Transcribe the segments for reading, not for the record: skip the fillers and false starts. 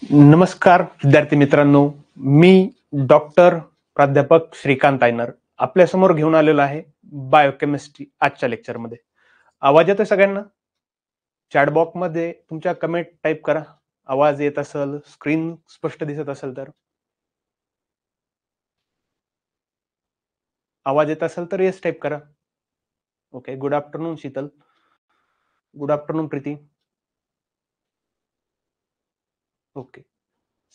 नमस्कार विद्यार्थी मित्रांनो, मी डॉक्टर प्राध्यापक श्रीकांत आयनर आपल्या समोर घेऊन आलेलो आहे बायोकेमिस्ट्री आजच्या लेक्चरमध्ये. आवाज येतोय सगळ्यांना? चॅट बॉक्स मध्ये तुमच्या कमेंट टाईप करा. आवाज येत असेल, स्क्रीन स्पष्ट दिसत असेल तर. आवाज येत असेल तर येस टाईप करा. Okay, good afternoon Sheetal. Good afternoon Preeti. Okay,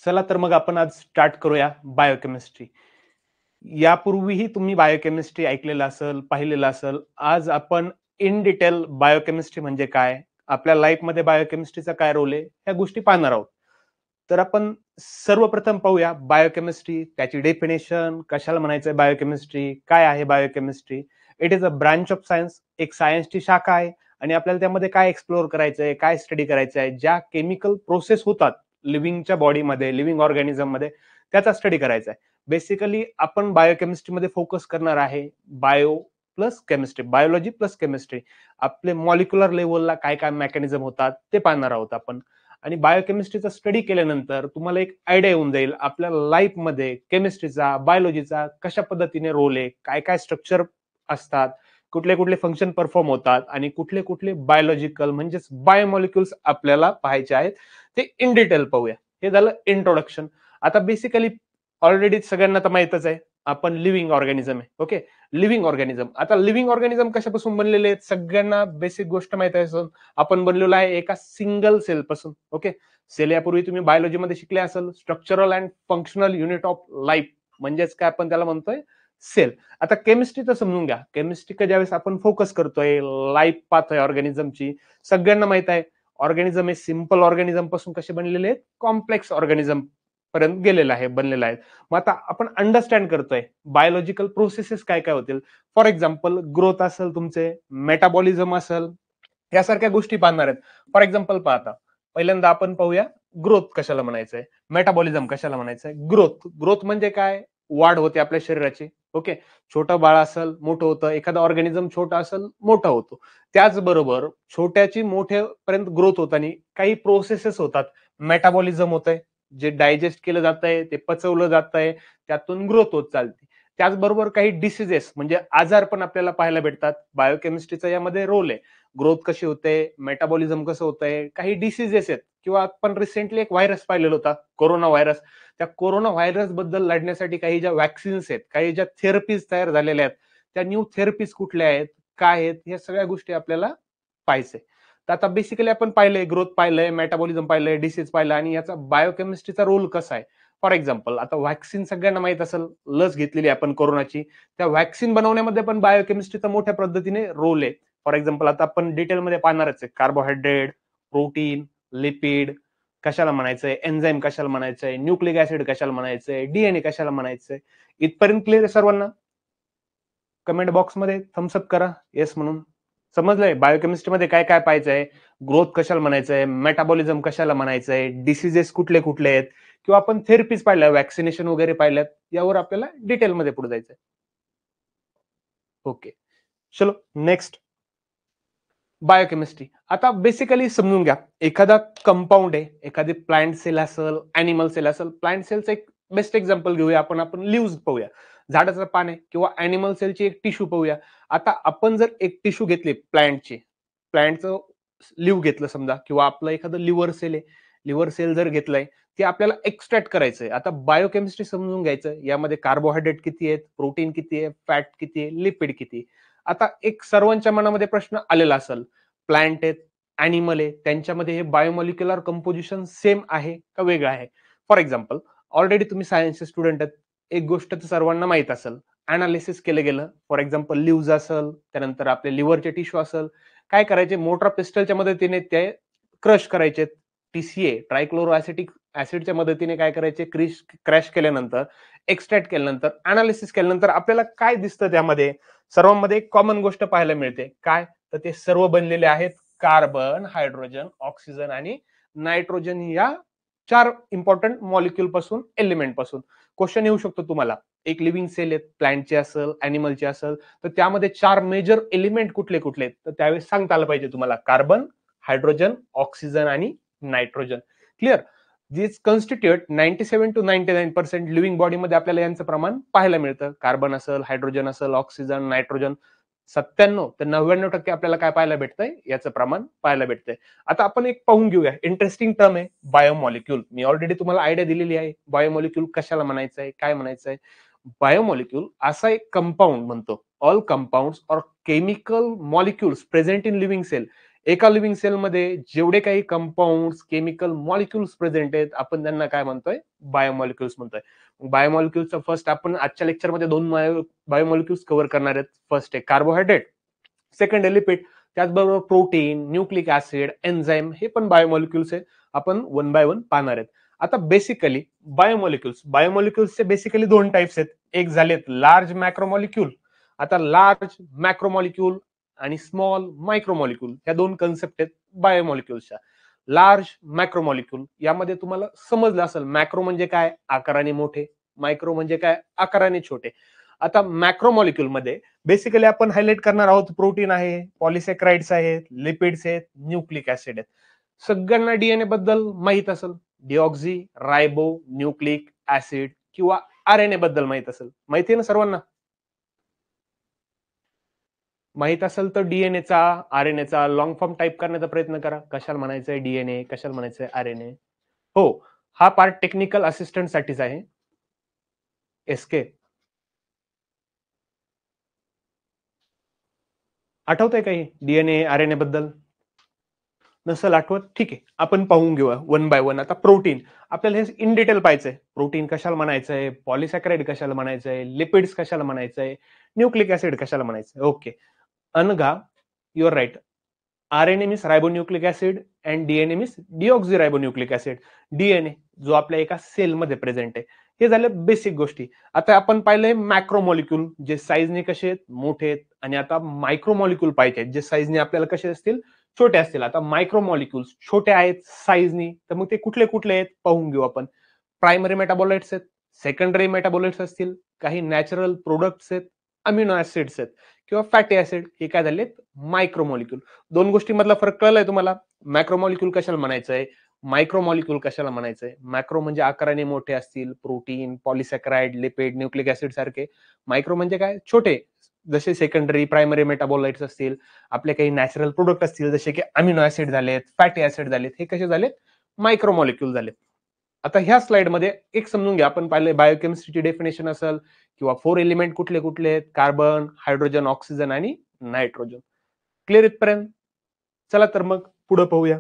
चला तर मग आपण आज स्टार्ट करूया बायोकेमिस्ट्री. यापूर्वीही तुम्ही बायोकेमिस्ट्री ऐकलेलं असेल, पाहिलेलं असेल. आज आपण इन डिटेल बायोकेमिस्ट्री म्हणजे काय, आपल्या लाईफमध्ये बायोकेमिस्ट्रीचा काय रोल आहे, ह्या गोष्टी पाहणार आहोत. तर आपण सर्वप्रथम पाहूया बायोकेमिस्ट्री, त्याची डेफिनेशन, कशाला म्हणायचं बायोकेमिस्ट्री, काय आहे biochemistry. It is a branch of science, एक सायन्सची शाखा आहे आणि आपल्याला त्यामध्ये काय एक्सप्लोअर करायचं आहे, काय स्टडी करायचं आहे, ज्या केमिकल प्रोसेस होतात लिव्हिंगच्या बॉडीमध्ये, लिव्हिंग ऑर्गॅनिझम मध्ये, त्याचा स्टडी करायचा आहे. बेसिकली आपण बायोकेमिस्ट्रीमध्ये फोकस करणार आहे bio plus chemistry, biology plus chemistry. आपले मॉलिक्युलर लेवलला काय काय मेकॅनिझम होतात ते पाहणार आहोत आपण. आणि बायोकेमिस्ट्रीचा स्टडी केल्यानंतर तुम्हाला एक आयडिया येऊन जाईल आपल्या लाईफमध्ये केमिस्ट्रीचा, बायोलॉजीचा कशा पद्धतीने रोल आहे, काय काय स्ट्रक्चर असतात, कुठले कुठले फंक्शन परफॉर्म होतात आणि कुठले कुठले बायोलॉजिकल म्हणजेच बायोमॉलिक्युल्स आपल्याला पाहायचे आहेत ते इन डिटेल पाहूया. हे झालं इंट्रोडक्शन. आता बेसिकली ऑलरेडी सगळ्यांना तर माहितच आहे आपण लिव्हिंग ऑर्गॅनिझम आहे. Okay, living organism. आता लिव्हिंग ऑर्गॅनिझम कशापासून बनलेले आहेत सगळ्यांना बेसिक गोष्ट माहित आहे. आपण बनलेलो आहे एका सिंगल सेल पासून. ओके, सेल यापूर्वी तुम्ही बायोलॉजीमध्ये शिकले असेल, structural and functional unit of life म्हणजेच काय आपण त्याला म्हणतोय सेल. आता केमिस्ट्रीचं समजून घ्या. केमिस्ट्री ज्यावेळेस आपण फोकस करतोय लाईफ पाथ आहे ऑर्गॅनिझमची, सगळ्यांना माहित आहे ऑर्गॅनिझम हे सिंपल ऑर्गॅनिझम पासून कसे बनलेले आहेत, कॉम्प्लेक्स ऑर्गॅनिझम पर्यंत गेलेला आहे, बनलेला आहे. मग आता आपण अंडरस्टँड करतोय बायोलॉजिकल प्रोसेसेस काय काय होतील. फॉर एक्झाम्पल ग्रोथ असेल, तुमचे मेटाबॉलिझम असेल, यासारख्या गोष्टी पाहणार आहेत. फॉर एक्झाम्पल पाहता पहिल्यांदा आपण पाहूया ग्रोथ कशाला म्हणायचंय, मेटाबॉलिझम कशाला म्हणायचंय. ग्रोथ, ग्रोथ म्हणजे काय, वाढ होते आपल्या शरीराची. ओके, छोटं बाळ असेल मोठं होतं, एखादा ऑर्गॅनिझम छोटा असेल मोठा होतो. त्याचबरोबर छोट्याची मोठ्यापर्यंत ग्रोथ होताना काही प्रोसेसेस होतात. मेटाबॉलिझम होतंय, जे डायजेस्ट केलं जात आहे, ते पचवलं जात आहे, त्यातून ग्रोथ होत चालते. त्याचबरोबर काही डिसिजेस म्हणजे आजार पण आपल्याला पाहायला भेटतात. बायोकेमिस्ट्रीचा यामध्ये रोल आहे. ग्रोथ कशी होते, मेटाबॉलिझम कसं होतंय, काही डिसिजेस आहेत किंवा आपण रिसेंटली एक व्हायरस पाहिलेला होता, कोरोना व्हायरस. त्या कोरोना व्हायरस बद्दल लढण्यासाठी काही ज्या वॅक्सिन्स आहेत, काही ज्या थेरपीज तयार झालेल्या आहेत, त्या न्यू थेरपीज कुठल्या आहेत, काय आहेत, या सगळ्या गोष्टी आपल्याला पाहायचंय. तर आता बेसिकली आपण पाहिलंय, ग्रोथ पाहिलंय, मेटाबॉलिझम पाहिलंय, डिसीज पाहिलं आणि याचा बायोकेमिस्ट्रीचा रोल कसा आहे. फॉर एक्झाम्पल आता व्हॅक्सिन सगळ्यांना माहित असेल, लस घेतलेली आपण कोरोनाची, त्या व्हॅक्सिन बनवण्यामध्ये पण बायोकेमिस्ट्रीचा मोठ्या पद्धतीने रोल आहे. फॉर एक्झाम्पल आता आपण डिटेलमध्ये पाहणारच आहे, कार्बोहायड्रेट, प्रोटीन, लिपिड कशाला म्हणायचंय, एन्झाईम कशाला म्हणायचंय, न्यूक्लिक ऍसिड कशाला म्हणायचंय, डीएनए कशाला म्हणायचंय. इथपर्यंत क्लिअर आहे सर्वांना? कमेंट बॉक्समध्ये थम्सअप करा येस म्हणून. समजलंय बायोकेमिस्ट्रीमध्ये काय काय पाहायचंय, ग्रोथ कशाला म्हणायचंय, मेटाबॉलिझम कशाला म्हणायचंय, डिसिजेस कुठले कुठले आहेत, किंवा आपण थेरपीज पाहिल्या, वॅक्सिनेशन वगैरे पाहिल्यात, यावर आपल्याला डिटेलमध्ये पुढे जायचंय. ओके, चलो नेक्स्ट बायोकेमिस्ट्री. आता बेसिकली समजून घ्या, एखादा कंपाऊंड आहे, एखादी प्लांट सेल असेल, अॅनिमल सेल असेल. प्लांट सेलचं एक बेस्ट एक्झाम्पल घेऊया आपण लिव्ह पाहूया, झाडाचं पान आहे, किंवा अॅनिमल सेलची एक टिश्यू पाहूया. आता आपण जर एक टिश्यू घेतली प्लांटचं लिव्ह घेतलं समजा, किंवा आपलं एखादं लिव्हर सेल आहे, लिव्हर सेल जर घेतलंय, ते आपल्याला एक्स्ट्रॅक्ट करायचंय. आता बायोकेमिस्ट्री समजून घ्यायचं, यामध्ये कार्बोहायड्रेट किती आहेत, प्रोटीन किती आहे, फॅट किती आहे, लिपिड किती. आता एक सर्वांच्या मनामध्ये प्रश्न आलेला असेल, प्लांट आहेत, अॅनिमल आहे, त्यांच्यामध्ये हे बायोमॉलिक्युलर कंपोजिशन सेम आहे का वेगळं आहे. फॉर एक्झाम्पल ऑलरेडी तुम्ही सायन्सचे स्टुडंट आहेत, एक गोष्ट तर सर्वांना माहित असेल, अनालिसिस केलं गेलं. फॉर एक्झाम्पल लिव्ह असेल, त्यानंतर आपले लिव्हरचे टिश्यू असेल, काय करायचे, मोटर पिस्टलच्या मदतीने ते क्रश करायचे. टीसीए, ट्रायक्लोरो ऍसिडच्या मदतीने काय करायचे, क्रॅश केल्यानंतर, एक्स्ट्रॅक्ट केल्यानंतर, अनालिसिस केल्यानंतर आपल्याला काय दिसतं, त्यामध्ये सर्वांमध्ये एक कॉमन गोष्ट पाहायला मिळते. काय, तर ते सर्व बनलेले आहेत कार्बन, हायड्रोजन, ऑक्सिजन आणि नायट्रोजन, या 4 इम्पॉर्टंट मॉलिक्युल पासून, एलिमेंट पासून. क्वेश्चन येऊ शकतो तुम्हाला, एक लिव्हिंग सेल आहेत, प्लांटचे असेल, अॅनिमलचे असेल, तर त्यामध्ये 4 मेजर एलिमेंट कुठले कुठले आहेत, तर त्यावेळेस सांगता आलं पाहिजे तुम्हाला कार्बन, हायड्रोजन, ऑक्सिजन आणि नायट्रोजन. क्लिअर. जीच कॉन्स्टिट्यूट 97 to 99% लिव्हिंग बॉडीमध्ये आपल्याला यांचं प्रमाण पाहायला मिळतं. कार्बन असेल, हायड्रोजन असेल, ऑक्सिजन, नायट्रोजन 97 ते 99% आपल्याला काय पाहायला भेटतंय, याचं प्रमाण पाहायला भेटतंय. आता आपण एक पाहून घेऊया, इंटरेस्टिंग टर्म आहे बायोमॉलिक्यूल. मी ऑलरेडी तुम्हाला आयडिया दिलेली आहे, बायोमॉलिक्यूल कशाला म्हणायचंय, काय म्हणायचंय. बायोमॉलिक्यूल असा एक कंपाऊंड म्हणतो, all compounds or chemical molecules present in living cell. एका लिव्हिंग सेलमध्ये जेवढे काही कंपाऊंड्स, केमिकल मॉलिक्युल्स प्रेझेंट आहेत, आपण त्यांना काय म्हणतोय, बायोमॉलिक्युल्स म्हणतोय. बायोमॉलिक्युल्सचा फर्स्ट आपण आजच्या लेक्चरमध्ये 2 बायोमॉलिक्युल्स कव्हर करणार आहेत. फर्स्ट आहे कार्बोहायड्रेट, सेकंड आहे लिपिड, त्याचबरोबर प्रोटीन, न्यूक्लिक ऍसिड, एन्झाईम, हे पण बायोमॉलिक्युल्स आहे. आपण 1 by 1 पाहणार आहेत. आता बेसिकली बायोमॉलिक्युल्सचे बेसिकली 2 टाइप्स आहेत. एक झालेत लार्ज मॅक्रोमॉलिक्यूल. आता लार्ज मॅक्रोमॉलिक्यूल आणि स्मॉल मायक्रोमॉलिक्यूल ह्या 2 कन्सेप्ट आहेत बायोमॉलिक्युल्सच्या. लार्ज मॅक्रोमॉलिक्यूल यामध्ये तुम्हाला समजलं असेल, मॅक्रो म्हणजे काय, आकाराने मोठे, मायक्रो म्हणजे काय, आकाराने छोटे. आता मॅक्रोमॉलिक्यूल मध्ये बेसिकली आपण हायलाइट करणार आहोत, प्रोटीन आहे, पॉलिसेक्राइड्स आहेत, लिपिड्स आहेत, न्यूक्लिक ऍसिड आहेत. सगळ्यांना डीएनए बद्दल माहित असेल, डिऑक्झी रायबो न्यूक्लिक ऍसिड किंवा आरएनए बद्दल माहित असेल, माहिती आहे ना सर्वांना. माहित असेल तर डीएनएचा, आरएनएचा लॉंग फॉर्म टाईप करण्याचा प्रयत्न करा. कशाला म्हणायचंय डीएनए, कशाला म्हणायचंय आरएनए. हो, हा पार्ट टेक्निकल असिस्टंट साठीच आहे. एसके आठवतंय काही डीएनए आरएनए बद्दल? नसेल आठवत, ठीक आहे, आपण पाहून घेऊया 1 by 1. आता प्रोटीन आपल्याला हे इन डिटेल पाहायचंय. प्रोटीन कशाला म्हणायचंय, पॉलिसॅकराइड कशाला म्हणायचंय, लिपिड्स कशाला म्हणायचंय, न्यूक्लिक ऍसिड कशाला म्हणायचंय. Okay, Anagha, your right. RNA means ribonucleic acid and DNA means deoxyribonucleic acid. DNA जो आपल्या एका सेलमध्ये प्रेझेंट आहे. हे झाले बेसिक गोष्टी. आता आपण पाहिलंय मॅक्रोमॉलिक्यूल, जे साईजने कसे आहेत, मोठे आहेत. आणि आता मायक्रोमॉलिक्यूल पाहिजे, जे साईजने आपल्याला कसे असतील, छोटे असतील. आता मायक्रोमॉलिक्युल्स छोटे आहेत साईजनी, तर मग ते कुठले कुठले आहेत पाहून घेऊ आपण. प्रायमरी मेटाबोलाइट्स आहेत, सेकंडरी मेटाबोलाइट्स असतील, काही नॅचरल प्रोडक्ट्स आहेत, अमिनो ऍसिड्स आहेत किंवा फॅटी ऍसिड, हे काय झालेत मायक्रोमॉलिक्यूल. 2 गोष्टींमधला फरक कळलाय तुम्हाला. मॅक्रोमॉलिक्यूल कशाला म्हणायचंय, मायक्रोमॉलिक्यूल कशाला म्हणायचंय. मॅक्रो म्हणजे आकाराने मोठे असतील, प्रोटीन, पॉलिसॅकराइड, लिपिड, न्यूक्लिक ऍसिड सारखे. मायक्रो म्हणजे काय, छोटे, जसे सेकंडरी प्रायमरी मेटाबोलाइट्स असतील, आपले काही नॅचरल प्रोडक्ट असतील, जसे की अमिनो ऍसिड झालेत, फॅटी ऍसिड झालेत, हे कसे झालेत, मायक्रोमॉलिक्यूल झालेत. आता ह्या स्लाइड मध्ये एक समजून घ्या, आपण पाहिले बायोकेमिस्ट्रीची डेफिनेशन असेल किंवा 4 एलिमेंट कुठले कुठले आहेत, कार्बन, हायड्रोजन, ऑक्सिजन आणि नायट्रोजन. क्लिअर इथपर्यंत? चला तर मग पुढे पाहूया.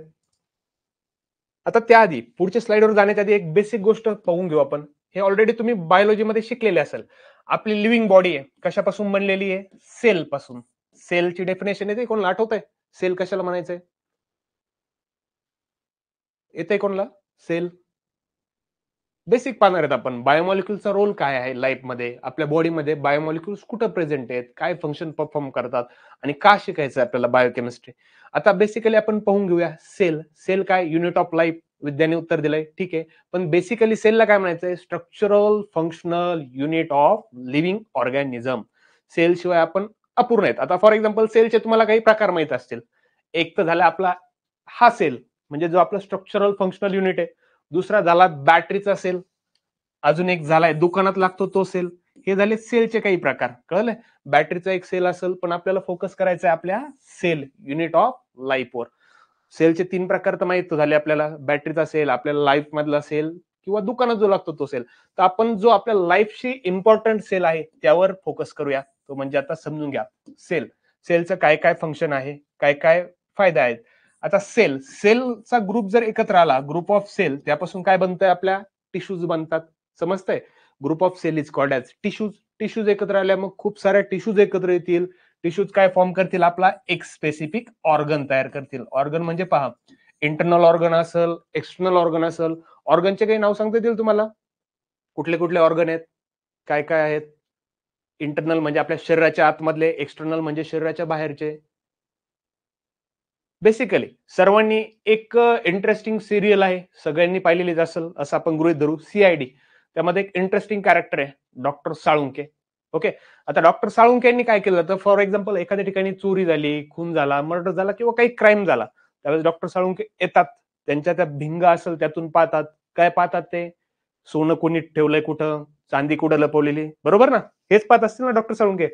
आता त्याआधी पुढच्या स्लाइडवर जाण्याच्या आधी एक बेसिक गोष्ट पाहून घेऊ आपण. हे ऑलरेडी तुम्ही बायोलॉजीमध्ये शिकलेले असेल. आपली लिव्हिंग बॉडी आहे कशापासून बनलेली आहे, सेल पासून. सेलची डेफिनेशन येते कोणाला, आठवत आहे सेल कशाला म्हणायचंय, येते कोणाला सेल? बेसिक पाहणार आहेत आपण. बायोमॉलिक्युलचा रोल काय आहे लाईफ मध्ये, आपल्या बॉडीमध्ये बायोमॉलिक्युल्स कुठं प्रेझेंट आहेत, काय फंक्शन परफॉर्म करतात आणि का शिकायचं आपल्याला बायोकेमिस्ट्री. आता बेसिकली आपण पाहून घेऊया सेल. सेल काय, युनिट ऑफ लाईफ, विद्याने उत्तर दिलंय, ठीक आहे. पण बेसिकली सेलला काय म्हणायचंय, structural functional unit of living organism. Cell शिवाय आपण अपूर्ण आहेत. आता फॉर एक्झाम्पल सेलचे तुम्हाला काही प्रकार माहित असतील. एक तर झाला आपला हा सेल, म्हणजे जो आपला स्ट्रक्चरल फंक्शनल युनिट आहे. दुसरा झाला बॅटरीचा सेल. अजून एक झालाय दुकानात लागतो तो सेल. हे झाले सेलचे काही प्रकार, कळलं. बॅटरीचा एक सेल असेल, पण आपल्याला फोकस करायचा आहे आपल्या सेल, युनिट ऑफ लाईफवर. सेलचे 3 प्रकार तर माहित झाले आपल्याला. बॅटरीचा सेल, आपल्याला लाईफ मधला सेल किंवा दुकानात जो लागतो तो सेल. तर आपण जो आपल्या लाईफशी इम्पॉर्टंट सेल आहे त्यावर फोकस करूया. तो म्हणजे आता समजून घ्या सेल. सेलचं काय काय फंक्शन आहे, काय काय फायदे आहेत. आता सेलचा ग्रुप जर एकत्र आला, ग्रुप ऑफ सेल, त्यापासून काय बनतंय, आपल्या टिश्यूज बनतात. समजतंय? Group of cell is called as tissues. Tissues एकत्र आल्या मग खूप साऱ्या टिश्यूज एकत्र येतील. टिश्यूज काय फॉर्म करतील, आपला एक स्पेसिफिक ऑर्गन तयार करतील. ऑर्गन म्हणजे पहा, इंटरनल ऑर्गन असेल, एक्सटर्नल ऑर्गन असेल. ऑर्गनचे काही नाव सांगता येतील तुम्हाला, कुठले कुठले ऑर्गन आहेत, काय काय आहेत. इंटरनल म्हणजे आपल्या शरीराच्या आतमधले, एक्सटर्नल म्हणजे शरीराच्या बाहेरचे. बेसिकली सर्वांनी एक इंटरेस्टिंग सिरियल आहे, सगळ्यांनी पाहिलेलीच असेल असं आपण गृहीत धरू, सीआयडी. त्यामध्ये एक इंटरेस्टिंग कॅरेक्टर आहे डॉक्टर साळुंके. ओके, आता डॉक्टर साळुंके यांनी काय केलं, तर फॉर एक्झाम्पल एखाद्या ठिकाणी चोरी झाली, खून झाला, मर्डर झाला किंवा काही क्राईम झाला, त्यावेळेस डॉक्टर साळुंके येतात. त्यांच्या त्या भिंगा असेल त्यातून पाहतात, काय पाहतात ते? सोनं कोणी ठेवलंय कुठं, चांदी कुठं लपवलेली, बरोबर ना? हेच पाहत असतील ना डॉक्टर साळुंके?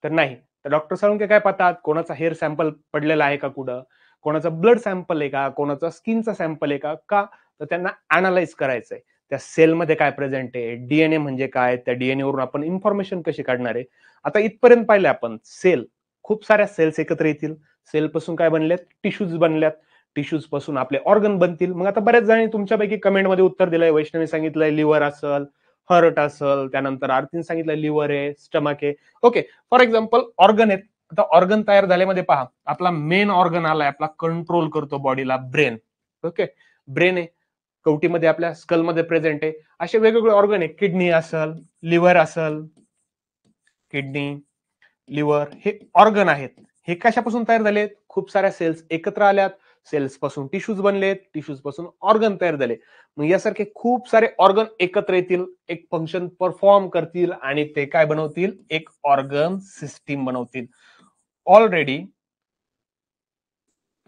तर नाही. तर डॉक्टर साळुंके काय पाहतात? कोणाचा हेअर सॅम्पल पडलेला आहे का कुठं? कोणाचा ब्लड सॅम्पल आहे का? कोणाचा स्किनचा सॅम्पल आहे का? का? तर त्यांना अनालाइज करायचंय. त्या सेलमध्ये काय प्रेझेंट आहे? डीएनए म्हणजे काय? त्या डीएनए वरून आपण इन्फॉर्मेशन कशी काढणार आहे? आता इथपर्यंत पाहिलं आपण सेल. खूप साऱ्या सेल्स एकत्र येतील. सेलपासून काय बनल्यात? टिश्यूज बनल्यात. टिश्यूज पासून आपले ऑर्गन बनतील. मग आता बऱ्याच जणांनी तुमच्यापैकी कमेंटमध्ये उत्तर दिलंय. वैष्णवी सांगितलंय लिव्हर असल, हर्ट असल, त्यानंतर आरतीने सांगितलं लिव्हर आहे, स्टमक आहे. ओके, फॉर एक्झाम्पल ऑर्गन आहेत. आता ऑर्गन तयार झाल्यामध्ये पहा, आपला मेन ऑर्गन आलाय, आपला कंट्रोल करतो बॉडीला, ब्रेन. ओके, ब्रेन आहे, कवटीमध्ये आपल्या स्कलमध्ये प्रेझेंट आहे. असे वेगवेगळे ऑर्गन आहे, किडनी असल, लिव्हर असल, किडनी, लिव्हर हे ऑर्गन आहेत. हे कशापासून तयार झालेत? खूप साऱ्या सेल्स एकत्र आल्यात, सेल्स पासून टिश्यूज बनलेत, टिश्यूज पासून ऑर्गन तयार झाले. मग यासारखे खूप सारे ऑर्गन एकत्र येतील, एक फंक्शन परफॉर्म करतील आणि ते काय बनवतील? एक ऑर्गन सिस्टीम बनवतील. ऑलरेडी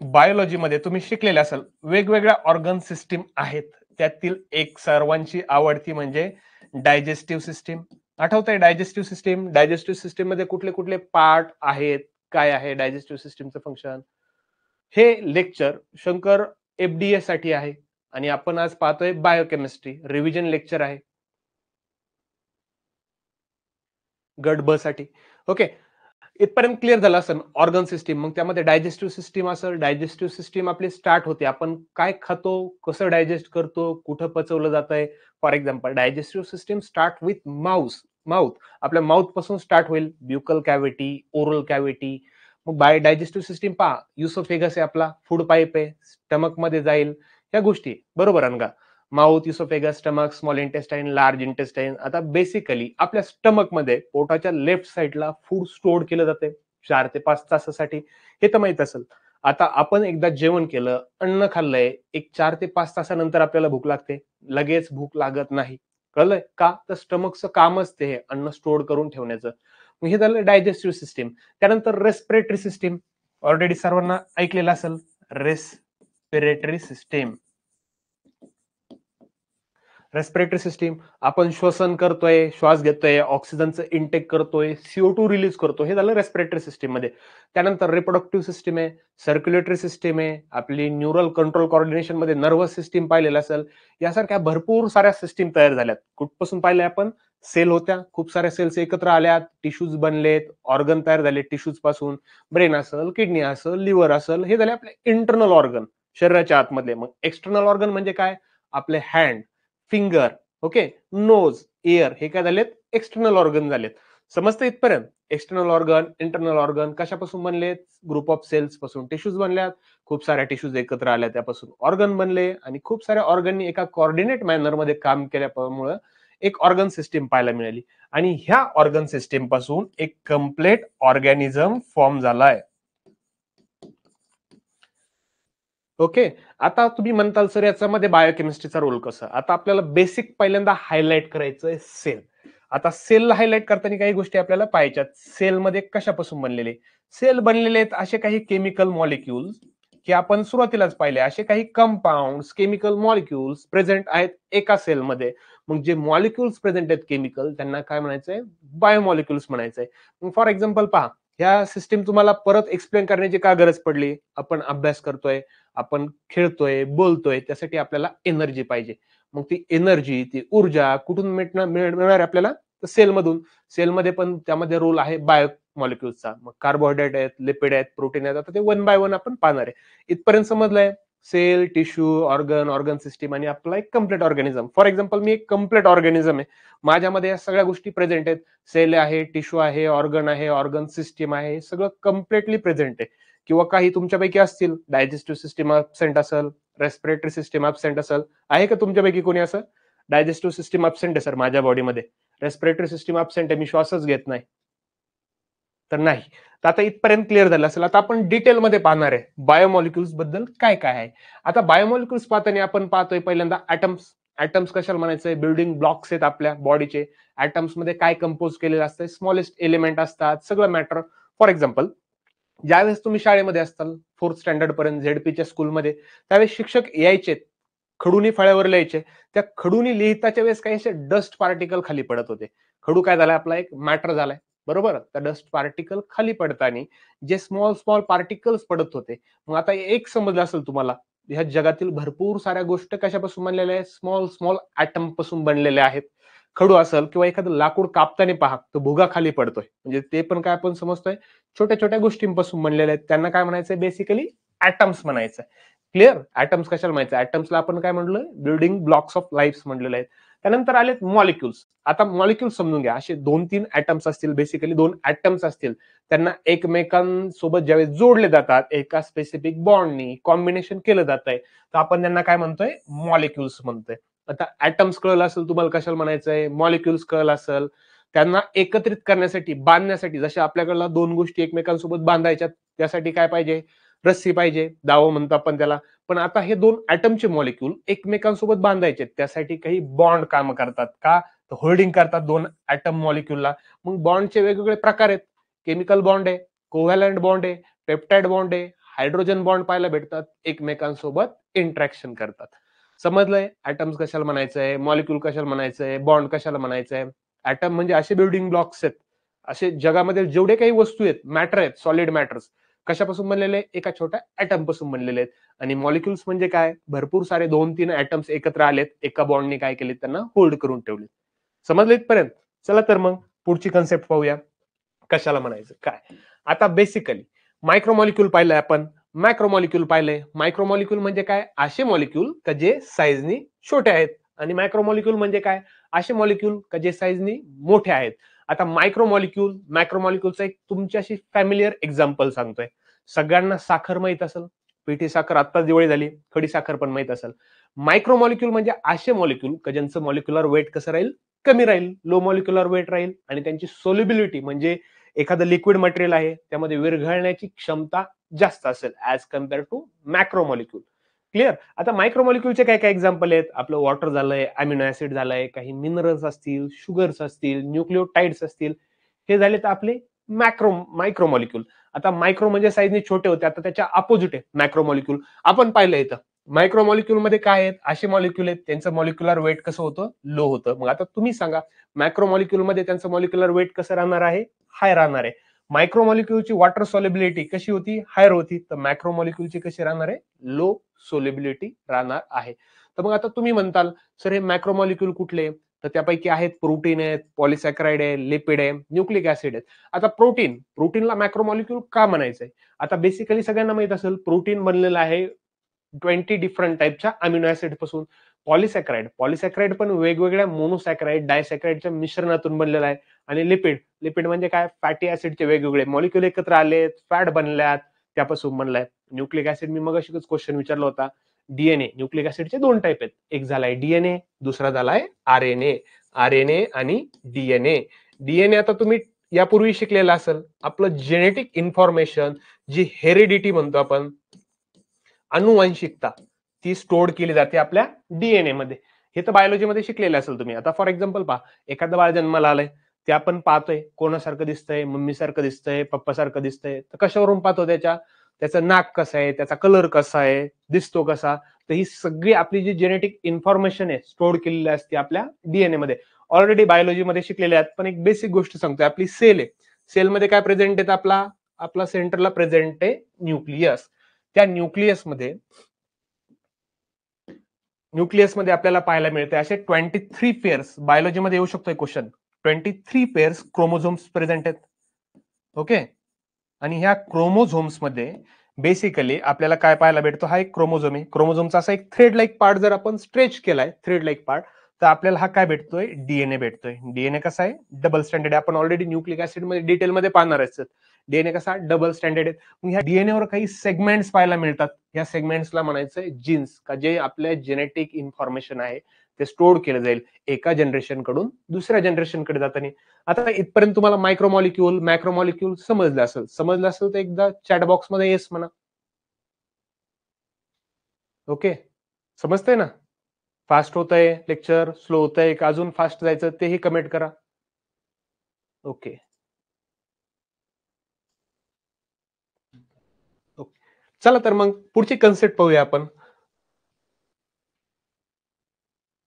बायोलॉजीमध्ये तुम्ही शिकलेले असाल, वेगवेगळ्या ऑर्गन सिस्टीम आहेत. त्यातील एक सर्वांची आवडती म्हणजे डायजेस्टिव्ह सिस्टीम. आठवतंय डायजेस्टिव्ह सिस्टीम? डायजेस्टिव्ह सिस्टीम मध्ये कुठले कुठले पार्ट आहेत? काय आहे डायजेस्टिव्ह सिस्टीमचं फंक्शन? हे लेक्चर शंकर एफडीए साठी आहे आणि आपण आज पाहतोय बायोकेमिस्ट्री रिव्हिजन लेक्चर आहे गट ब साठी. ओके, इथपर्यंत क्लिअर झालं असेल ऑर्गन सिस्टीम. मग त्यामध्ये डायजेस्टिव्ह सिस्टीम असेल. डायजेस्टिव्ह सिस्टीम आपली स्टार्ट होते, आपण काय खातो, कसं डायजेस्ट करतो, कुठं पचवलं जात आहे. For example digestive system start with mouth. आपल्या माउथ पासून स्टार्ट होईल, ब्युकल कॅव्हिटी, ओरल कॅव्हिटी. मग बाय डायजेस्टिव्ह सिस्टीम पहा, युसोफेगस आहे, आपला फूड पाईप आहे, स्टमक मध्ये जाईल. या गोष्टी बरोबर आहे का? Mouth, oesophagus, stomach, small intestine, large intestine. आता बेसिकली आपल्या स्टमक मध्ये पोटाच्या लेफ्ट साईडला फूड स्टोअर केलं जाते 4 ते 5 तासासाठी. हे तर माहित असेल. आता आपण एकदा जेवण केलं, अन्न खाल्लंय, एक 4 ते 5 तासानंतर आपल्याला भूक लागते. लगेच भूक लागत नाही. कळलंय का? तर स्टमकचं कामच ते अन्न स्टोअर करून ठेवण्याचं. हे झालं डायजेस्टिव्ह सिस्टीम. त्यानंतर रेस्पिरेटरी सिस्टीम. ऑलरेडी सर्वांना ऐकलेलं असेल रेस्पिरेटरी सिस्टीम. रेस्पिरेटरी सिस्टीम, आपण श्वसन करतोय, श्वास घेतोय, ऑक्सिजनचं इनटेक करतोय, CO2 रिलीज करतो. हे झालं रेस्पिरेटरी सिस्टीम मध्ये. त्यानंतर रिप्रोडक्टिव्ह सिस्टीम आहे, सर्क्युलेटरी सिस्टीम आहे, आपली न्यूरल कंट्रोल कॉर्डिनेशन मध्ये नर्वस सिस्टीम पाहिलेलं असेल. यासारख्या भरपूर साऱ्या सिस्टीम तयार झाल्यात. कुठपासून पाहिलंय आपण? सेल होत्या, खूप साऱ्या सेल्स एकत्र आल्यात, टिश्यूज बनलेत, ऑर्गन तयार झाले टिश्यूज पासून. ब्रेन असेल, किडनी असेल, लिव्हर असेल, हे झाले आपले इंटरनल ऑर्गन शरीराच्या आतमधले. मग एक्सटर्नल ऑर्गन म्हणजे काय? आपले hand, finger, okay, nose, ear, हे काय झालेत? एक्सटर्नल ऑर्गन झालेत. समजतं इथपर्यंत? एक्सटर्नल ऑर्गन, इंटरनल ऑर्गन कशापासून बनलेत? ग्रुप ऑफ सेल्स पासून टिश्यूज बनल्यात, खूप साऱ्या टिश्यूज एकत्र आल्या, त्यापासून ऑर्गन बनले आणि खूप साऱ्या ऑर्गननी एका कोऑर्डिनेट मॅनर मध्ये काम केल्यामुळे एक ऑर्गन सिस्टीम पाहायला मिळाली. आणि ह्या ऑर्गन सिस्टीम पासून एक कम्प्लीट ऑर्गॅनिझम फॉर्म झालाय. ओके, आता तुम्ही म्हणताल सर याच्यामध्ये बायोकेमिस्ट्रीचा रोल कसा? आता आपल्याला बेसिक पहिल्यांदा हायलाइट करायचंय सेल. आता सेलला हायलाइट करताना काही गोष्टी आपल्याला पाहायच्यात. सेलमध्ये कशापासून बनलेले? सेल बनलेले आहेत असे काही केमिकल मॉलिक्युल्स की आपण सुरुवातीलाच पाहिले. असे काही कंपाऊंड्स, केमिकल मॉलिक्युल्स प्रेझेंट आहेत एका सेलमध्ये. मग जे मॉलिक्युल्स प्रेझेंट आहेत केमिकल, त्यांना काय म्हणायचंय? बायोमॉलिक्युल्स म्हणायचंय. फॉर एक्झाम्पल पहा, ह्या सिस्टीम तुम्हाला परत एक्सप्लेन करण्याची का गरज पडली? आपण अभ्यास करतोय, आपण खेळतोय, बोलतोय, त्यासाठी आपल्याला एनर्जी पाहिजे. मग ती एनर्जी, ती ऊर्जा कुठून मिळणार आपल्याला? तर सेलमधून. सेलमध्ये पण त्यामध्ये रोल आहे बायो मॉलिक्युल्सचा. मग कार्बोहायड्रेट आहेत, लिपिड आहेत, प्रोटीन आहेत. आता ते वन बाय वन आपण पाहणार आहे. इथपर्यंत समजलंय? Cell, tissue, organ, organ system आणि आपला एक कम्प्लीट ऑर्गॅनिझम. फॉर एक्झाम्पल मी एक कम्प्लीट ऑर्गॅनिझम आहे, माझ्यामध्ये या सगळ्या गोष्टी प्रेझेंट आहेत. सेल आहे, टिश्यू आहे, ऑर्गन आहे, ऑर्गन सिस्टीम आहे, सगळं कम्प्लिटली प्रेझेंट आहे. किंवा काही तुमच्यापैकी असतील डायजेस्टिव्ह सिस्टीम अब्सेंट असेल, रेस्पिरेटरी सिस्टीम अब्सेंट असेल. आहे का तुमच्यापैकी कोणी असं? डायजेस्टिव्ह सिस्टीम अब्सेंट आहे सर माझ्या बॉडीमध्ये, रेस्पिरेटरी सिस्टीम अब्सेंट आहे, मी श्वासच घेत नाही. तर नाही. तर आता इथपर्यंत क्लिअर झालं असेल. आता आपण डिटेलमध्ये पाहणार आहे बायोमॉलिक्युल्स बद्दल काय काय आहे. आता बायोमॉलिक्युल्स पाहताना आपण पाहतोय पहिल्यांदा ऍटम्स. ऍटम्स कशाला म्हणायचंय? बिल्डिंग ब्लॉक्स आहेत आपल्या बॉडीचे. ऍटम्स मध्ये काय कंपोज केलेलं असतं? स्मॉलेस्ट एलिमेंट असतात, सगळं मॅटर. फॉर एक्झाम्पल, ज्यावेळेस तुम्ही शाळेमध्ये असताल 4th स्टँडर्ड पर्यंत झेडपीच्या स्कूलमध्ये, त्यावेळेस शिक्षक यायचे खडूनी फळ्यावर लिहायचे. त्या खडूनी लिहिताच्या वेळेस काही असे डस्ट पार्टिकल खाली पडत होते. खडू काय झालाय, आपला एक मॅटर झालाय, बरोबर. त्या डस्ट पार्टिकल खाली पडताना जे स्मॉल स्मॉल पार्टिकल्स पडत होते, मग आता एक समजलं असेल तुम्हाला, ह्या जगातील भरपूर साऱ्या गोष्टी कशापासून बनलेल्या आहेत, स्मॉल स्मॉल ऍटम पासून बनलेल्या आहेत. खडू असेल किंवा एखादं लाकूड कापताना पहा, तो भुगा खाली पडतोय, म्हणजे ते पण काय आपण समजतोय छोट्या छोट्या गोष्टींपासून बनलेले आहेत. त्यांना काय म्हणायचंय, बेसिकली ऍटम्स म्हणायचं. क्लिअर. ऍटम्स कशाला म्हणायचं, ऍटम्सला आपण काय म्हणलं, बिल्डिंग ब्लॉक्स ऑफ लाईफ म्हणलेले आहेत. त्यानंतर आलेत मॉलिक्युल्स. आता मॉलिक्युल्स समजून घ्या, असे 2-3 ऍटम्स असतील, बेसिकली 2 ऍटम्स असतील, त्यांना एकमेकांसोबत ज्यावेळेस जोडले जातात, एका स्पेसिफिक बॉन्डनी कॉम्बिनेशन केलं जात आहे, तर आपण त्यांना काय म्हणतोय, मॉलिक्युल्स म्हणतोय. आता ऍटम्स कळलं असेल तुम्हाला कशाला म्हणायचंय, मॉलिक्युल्स कळलं असेल, त्यांना एकत्रित करण्यासाठी, बांधण्यासाठी, जसे आपल्याकडला 2 गोष्टी एकमेकांसोबत बांधायच्या, त्यासाठी काय पाहिजे, रस्सी पाहिजे, दाव म्हणतो आपण त्याला. पण आता हे 2 ऍटमचे मॉलिक्यूल एकमेकांसोबत बांधायचे, त्यासाठी काही बॉन्ड काम करतात का, होल्डिंग करतात 2 ऍटम मॉलिक्यूलला. मग बॉन्डचे वेगवेगळे प्रकार आहेत. केमिकल बॉन्ड आहे, कोव्हॅलंट बॉन्ड आहे, पेप्टाइड बॉन्ड आहे, हायड्रोजन बॉन्ड पाहायला भेटतात, एकमेकांसोबत इंटरॅक्शन करतात. समजलंय ऍटम्स कशाला म्हणायचंय, मॉलिक्यूल कशाला म्हणायचंय, बॉन्ड कशाला म्हणायचंय. ऍटम म्हणजे असे बिल्डिंग ब्लॉक्स आहेत, असे जगामध्ये जेवढे काही वस्तू आहेत, मॅटर आहेत, सॉलिड मॅटर्स, कशापासून बनलेले, एका छोट्या ऍटम पासून बनलेले आहेत. आणि मॉलिक्युल्स म्हणजे काय, भरपूर सारे 2-3 ऍटम्स एकत्र आलेत, एका बॉन्डने काय केले, त्यांना होल्ड करून ठेवले. समजले इथपर्यंत. चला तर मग पुढची कन्सेप्ट पाहूया, कशाला म्हणायचं काय. आता बेसिकली मायक्रोमॉलिक्यूल पाहिलंय आपण, मॅक्रोमॉलिक्यूल पाहिलंय. मायक्रोमॉलिक्यूल म्हणजे काय, असे मॉलिक्यूल का जे साईजनी छोटे आहेत. आणि मायक्रोमॉलिक्यूल म्हणजे काय, असे मॉलिक्यूल का जे साईजनी मोठे आहेत. आता मायक्रोमॉलिक्यूल, मॅक्रोमॉलिक्यूलचं एक तुमच्याशी फॅमिलियर एक्झाम्पल सांगतोय. सगळ्यांना साखर माहित असेल, पिठी साखर आत्ताच दिवाळी झाली, खडी साखर पण माहित असेल. मायक्रोमॉलिक्यूल म्हणजे असे मॉलिक्यूल का ज्यांचं मॉलिक्युलर वेट कसं राहील, कमी राहील, लो मॉलिक्युलर वेट राहील, आणि त्यांची सोल्युबिलिटी म्हणजे एखादं लिक्विड मटेरियल आहे त्यामध्ये विरघळण्याची क्षमता जास्त असेल ऍज कम्पेअर टू मॅक्रोमॉलिक्यूल. क्लिअर. आता मायक्रोमॉलिक्यूलचे काय काय एक्झाम्पल आहेत, आपलं वॉटर झालंय, अमिनो ऍसिड झालंय, काही मिनरल्स असतील, शुगर्स असतील, न्यूक्लिओटाइड्स असतील, हे झाले तर आपले मायक्रोमॉलिक्यूल. आता मायक्रो म्हणजे साईजने छोटे होते, आता त्याच्या अपोजिट आहे मॅक्रोमॉलिक्यूल. आपण पाहिलं इथं मायक्रोमॉलिक्यूल मध्ये काय आहेत, असे मॉलिक्यूल आहेत त्यांचं मॉलिक्युलर वेट कसं होतं, लो होतं. मग आता तुम्ही सांगा, मॅक्रोमॉलिक्यूल मध्ये त्यांचं मॉलिक्युलर वेट कसं राहणार आहे, हाय राहणार आहे. मायक्रोमॉलिक्यूलची वॉटर सोलेबिलिटी कशी होती, हायर होती, तर मॅक्रोमॉलिक्यूलची कशी राहणार आहे, लो सोलेबिलिटी राहणार आहे. तर मग आता तुम्ही म्हणताल, सर हे मॅक्रोमॉलिक्यूल कुठले, तर त्यापैकी आहेत प्रोटीन आहेत, पॉलिसॅकराइड आहे, लिपिड आहे, न्यूक्लिक ऍसिड आहेत. आता प्रोटीनला मॅक्रोमॉलिक्यूल का म्हणायचंय, आता बेसिकली सगळ्यांना माहित असेल, प्रोटीन बनलेलं आहे 20 डिफरंट टाईपच्या अमिनो ऍसिड पासून. पॉलिसॅकराइड पण वेगवेगळ्या मोनोसॅकराइड, डायसॅकराइडच्या मिश्रणातून बनलेला आहे. आणि लिपिड म्हणजे काय, फॅटी ऍसिडचे वेगवेगळे मॉलिक्यूल एकत्र आलेत, फॅट बनल्यात, त्यापासून बनलाय. न्यूक्लिक ऍसिड मी मग अशीच क्वेश्चन विचारला होता, डीएनए. न्यूक्लिक ऍसिडचे 2 टाईप आहेत, एक झालाय डीएनए, दुसरा झालाय आरएनए. आरएनए आणि डीएनए. डीएनए आता तुम्ही यापूर्वी शिकलेला असेल, आपलं जेनेटिक इन्फॉर्मेशन, जी हेरिडिटी म्हणतो आपण, अनुवांशिकता, ती स्टोअर केली जाते आपल्या डीएनए मध्ये. हे तर बायोलॉजीमध्ये शिकलेले असेल तुम्ही. आता फॉर एक्झाम्पल पहा, एखादं बाळ जन्माला आलंय, ते आपण पाहतोय, कोणासारखं दिसतंय, मम्मी सारखं दिसतंय, पप्पा सारखं दिसतंय, तर कशावरून पाहतो, त्याचं नाक कसं आहे, त्याचा कलर कसा आहे, दिसतो कसा. तर ही सगळी आपली जी जेनेटिक इन्फॉर्मेशन आहे, स्टोअर केलेली असते आपल्या डीएनए मध्ये. ऑलरेडी बायोलॉजीमध्ये शिकलेले आहेत, पण एक बेसिक गोष्ट सांगतोय, आपली सेल आहे, सेलमध्ये काय प्रेझेंट आहे, आपला सेंटरला प्रेझेंट आहे न्यूक्लियस. त्या न्यूक्लियसमध्ये आपल्याला पाहायला मिळते असे 23 पेअर्स, बायोलॉजीमध्ये येऊ शकतोय क्वेश्चन, 23 पेअर्स क्रोमोझोम्स प्रेझेंट आहेत. ओके. आणि ह्या क्रोमोझोम्स मध्ये बेसिकली आपल्याला काय पाहायला भेटतो, हा एक क्रोमोझोम आहे. क्रोमोझोमचा असा एक थ्रेड लाईक पार्ट जर आपण स्ट्रेच केलाय, थ्रेड लाईक पार्ट, तर आपल्याला हा काय भेटतोय, डीएनए भेटतोय. डीएनए कसा आहे, डबल स्टँडर्ड आहे. आपण ऑलरेडी न्यूक्लिक ऍसिड मध्ये डिटेलमध्ये पाहणार आहे. डीएनए कसा डबल स्टँडर्ड आहे. मग ह्या डीएनए वर काही सेगमेंट्स पाहायला मिळतात. या सेगमेंट्सला म्हणायचं जीन्स, का जे आपल्या जेनेटिक इन्फॉर्मेशन आहे ते स्टोअर केलं जाईल एका जनरेशन कडून दुसऱ्या जनरेशन कडे जाताना. आता इथपर्यंत तुम्हाला मायक्रोमॉलिक्यूल, मॅक्रोमॉलिक्यूल समजलं असेल तर एकदा चॅट बॉक्स मध्ये येस म्हणा. ओके. समजतंय ना. फास्ट होतंय लेक्चर, स्लो होतंय का अजून फास्ट जायचं, तेही कमेंट करा. ओके. चला तर मग पुढची कन्सेप्ट पाहूया आपण.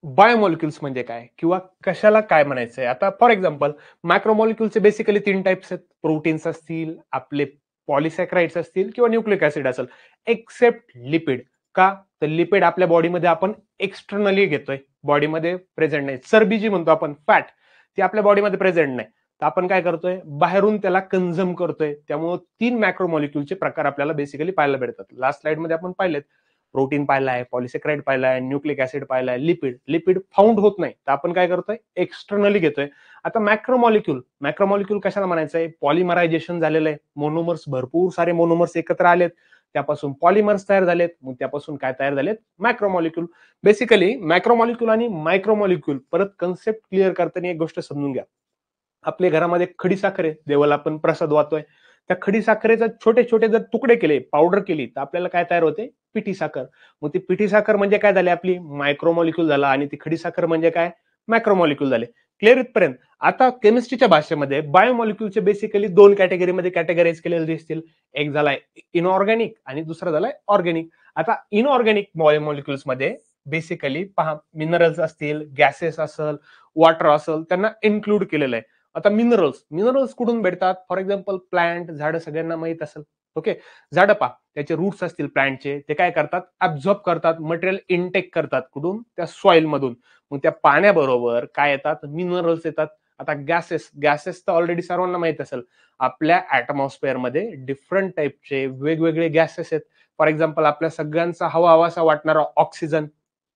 बायोमॉलिक्युल्स म्हणजे काय किंवा कशाला काय म्हणायचंय? आता फॉर एक्झाम्पल मॅक्रोमॉलिक्युलचे बेसिकली 3 टाइप्स आहेत. प्रोटीन्स असतील, आपले पॉलिसॅकराइड्स असतील किंवा न्यूक्लिक ऍसिड असेल, एक्सेप्ट लिपिड. का? तर लिपिड आपल्या बॉडीमध्ये आपण एक्सटर्नली घेतोय, बॉडीमध्ये प्रेझेंट नाही. चरबी जी म्हणतो आपण फॅट, ती आपल्या बॉडीमध्ये प्रेझेंट नाही. तर आपण काय करतोय? बाहेरून त्याला कन्झ्युम करतोय. त्यामुळे 3 मॅक्रोमॉलिक्युलचे प्रकार आपल्याला बेसिकली पाहायला भेटतात. लास्ट स्लाइडमध्ये आपण पाहिलेत. प्रोटीन पाहिलाय, पॉलिसेक्राइड पाहिलाय, न्यूक्लिक ऍसिड पाहिलाय, लिपिड फाउंड होत नाही, तर आपण काय करतोय? एक्सटर्नली घेतोय. आता मॅक्रोमॉलिक्युल कशाला म्हणायचंय? पॉलिमरायझेशन झालेलं आहे, मोनोमर्स, भरपूर सारे मोनोमर्स एकत्र आलेत, त्यापासून पॉलिमर्स तयार झालेत, मग त्यापासून काय तयार झालेत? मॅक्रोमॉलिक्युल. बेसिकली मॅक्रोमॉलिक्युल आणि मायक्रोमॉलिक्युल, परत कन्सेप्ट क्लिअर करताना एक गोष्ट समजून घ्या. आपल्या घरामध्ये खडी साखर आहे, देवाला आपण प्रसाद वाहतोय, त्या खडी साखरेचे छोटे छोटे जर तुकडे केले, पावडर केली, तर आपल्याला काय तयार होते? पिठी साखर. मग ती पिठी साखर म्हणजे काय झाली? आपली मायक्रोमॉलिक्युल झाला, आणि ती खडी साखर म्हणजे काय? मॅक्रोमॉलिक्युल झाले. क्लिअर इथपर्यंत? आता केमिस्ट्रीच्या भाषेमध्ये बायोमॉलिक्युलचे बेसिकली 2 कॅटेगरीमध्ये कॅटेगराईज केलेले दिसतील. एक झालाय इनऑर्गॅनिक आणि दुसरा झालाय ऑर्गॅनिक. आता इनऑर्गॅनिक बायोमॉलिक्युल्स मध्ये बेसिकली पहा, मिनरल्स असतील, गॅसेस असेल, वॉटर असेल, त्यांना इन्क्लूड केलेलं आहे. आता मिनरल्स कुठून भेटतात? फॉर एक्झाम्पल प्लांट, झाड सगळ्यांना माहित असेल. ओके, झाडं पहा, त्याचे रूट्स असतील प्लांटचे, ते काय करतात? ऍब्झॉर्ब करतात, मटेरियल इनटेक करतात. कुठून? त्या सॉइल मधून. मग त्या पाण्याबरोबर काय येतात? मिनरल्स येतात. आता गॅसेस तर ऑलरेडी सर्वांना माहित असेल. आपल्या ऍटमॉस्फिअर मध्ये डिफरंट टाईपचे वेगवेगळे गॅसेस आहेत. फॉर एक्झाम्पल आपल्या सगळ्यांचा हवा हवासा वाटणारा ऑक्सिजन.